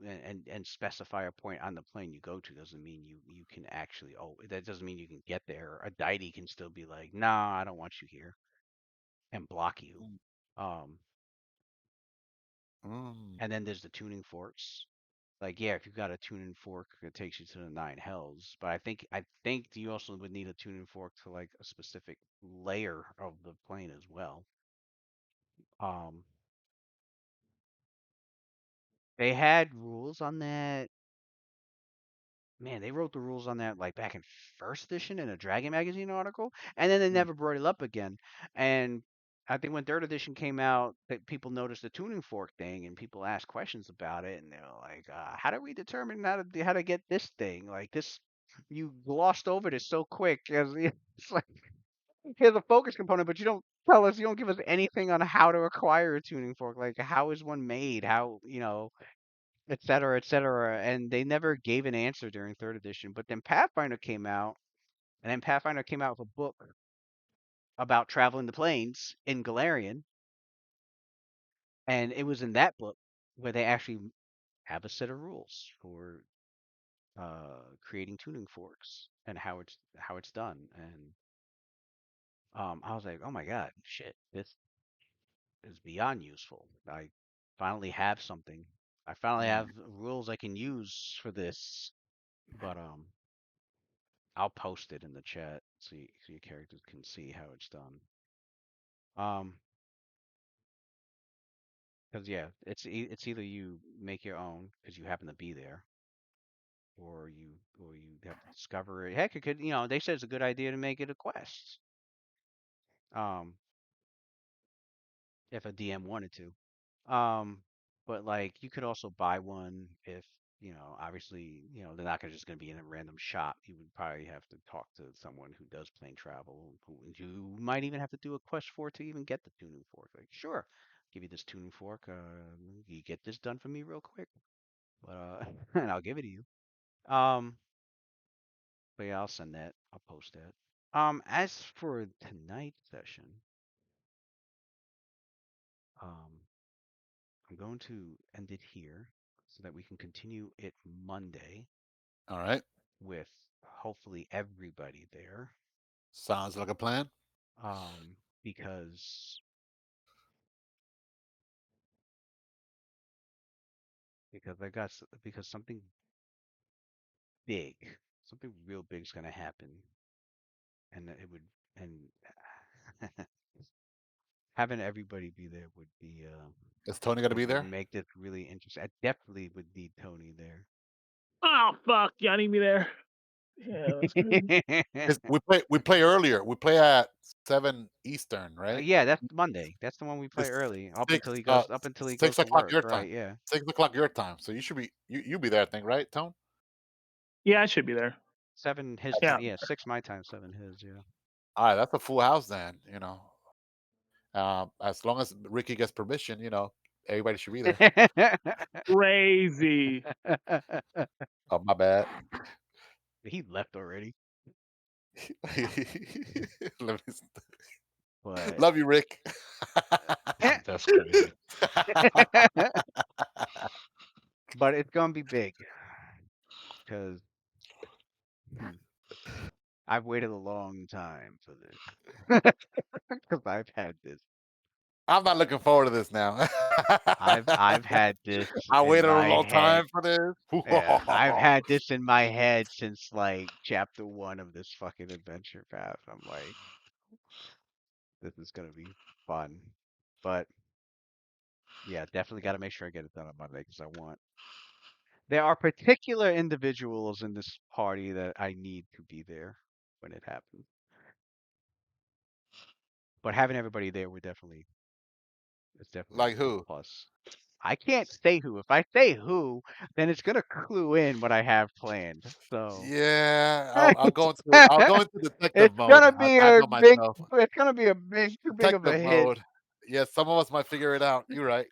and specify a point on the plane you go to doesn't mean you can actually that doesn't mean you can get there. A deity can still be like, nah, I don't want you here and block you. Um, Mm. and then there's the tuning forks. Like, yeah, if you've got a tuning fork, it takes you to the nine hells. But I think you also would need a tuning fork to like a specific layer of the plane as well. Um, they had rules on that. Man, they wrote the rules on that like back in first edition in a Dragon magazine article, and then they Mm. never brought it up again. And I think when third edition came out, that people noticed the tuning fork thing, and people asked questions about it, and they were like, "How do we determine how to get this thing? Like this, you glossed over this so quick. As it's like here's a focus component, but you don't tell us, you don't give us anything on how to acquire a tuning fork. Like how is one made? How et cetera, et cetera. And they never gave an answer during third edition. But then Pathfinder came out, and then Pathfinder came out with a book about traveling the plains in Galarian, and it was in that book where they actually have a set of rules for creating tuning forks and how it's done. And I was like, oh my god, shit, this is beyond useful. I finally have something. I finally Mm. have rules I can use for this. But I'll post it in the chat so your characters can see how it's done. Um, because yeah, it's either you make your own because you happen to be there, or you have to discover it. Heck, it could they said it's a good idea to make it a quest. Um, if a DM wanted to. Um, but like you could also buy one if, obviously, they're not just gonna be in a random shop. You would probably have to talk to someone who does plane travel, who you might even have to do a quest for to even get the tuning fork. Like, sure, give you this tuning fork. You get this done for me real quick, but and I'll give it to you. Um, but yeah, I'll send that. I'll post that. As for tonight's session, um, I'm going to end it here so that we can continue it Monday All right. with hopefully everybody there. Sounds like a plan. Um, because because big, something real big is gonna happen, and it would and having everybody be there Is Tony gonna be would there? make this really interesting. I definitely would need Tony there. Oh fuck, y'all need me there. Yeah, that's good. We play earlier. We play at 7 Eastern, right? Yeah, that's Monday. That's the one we play It's early. six Up until he goes six to o'clock work. your time. Right? Yeah. 6 o'clock your time. So you should be you be there, I think, right, Tone? Yeah, I should be there. 7 his Yeah. time. Yeah, 6 my time, 7 his. Yeah. All right, that's a full house then. As long as Ricky gets permission, everybody should be there. Crazy. Oh, my bad. He left already. Let me but love you, Rick. That's crazy. but it's gonna be big because I've waited a long time for this because I've had this. I'm not looking forward to this now. I've had this I in waited a my long head. time for this. Yeah, I've had this in my head since like chapter 1 of this fucking adventure path. I'm like, this is gonna be fun, but yeah, definitely got to make sure I get it done on Monday because I want. There are particular individuals in this party that I need to be there when it happens. But having everybody there would definitely it's definitely Like a who? plus. I can't say who. If I say who, then it's gonna clue in what I have planned. So Yeah, I'll go into detective it's mode. gonna be I a know big. myself. It's gonna be a big, too big of a Detective hit. mode. Yeah, some of us might figure it out. You're right.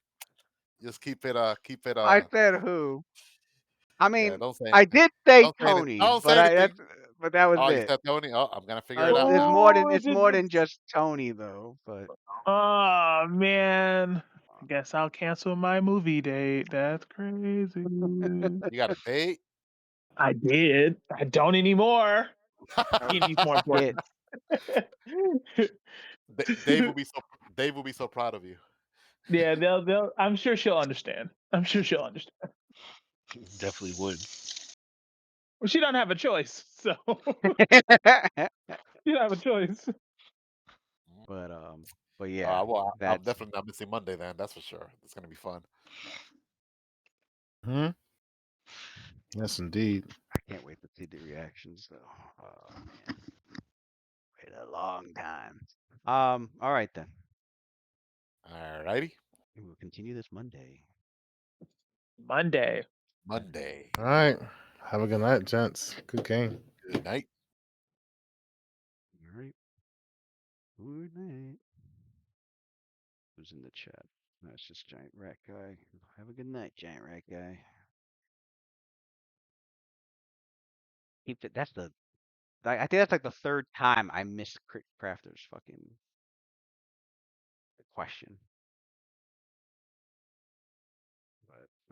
Just keep it I said who. I yeah, mean, don't say I anything. did say Don't say anything. Tony, Don't but say I anything. that's but that was Oh, you it. said Tony. Oh, I'm gonna figure it out It's now. more than Oh, it's more than just Tony though. But oh man. I guess I'll cancel my movie date. That's crazy. You got a date? I did. I don't anymore. oh He needs more shit, important. Dave will be so Dave will be so proud of you. Yeah, they'll. I'm sure she'll understand. I'm sure she'll understand. Definitely would. Well, she don't have a choice, so you don't have a choice. but um, but yeah, Well, I'm that's definitely not missing Monday then. That's for sure. It's gonna be fun. Hmm? Yes, indeed. I can't wait to see the reactions though. Oh man, wait a long time. All right then. All righty. We will continue this Monday. Monday. Monday. All right. Have a good night, gents. Good game. Good night. All right. Good night. Who's in the chat? No, it's just Giant Rat Guy. Have a good night, Giant Rat Guy. Keep it. That's the. I think that's like the third time I missed Crit Crafter's fucking question.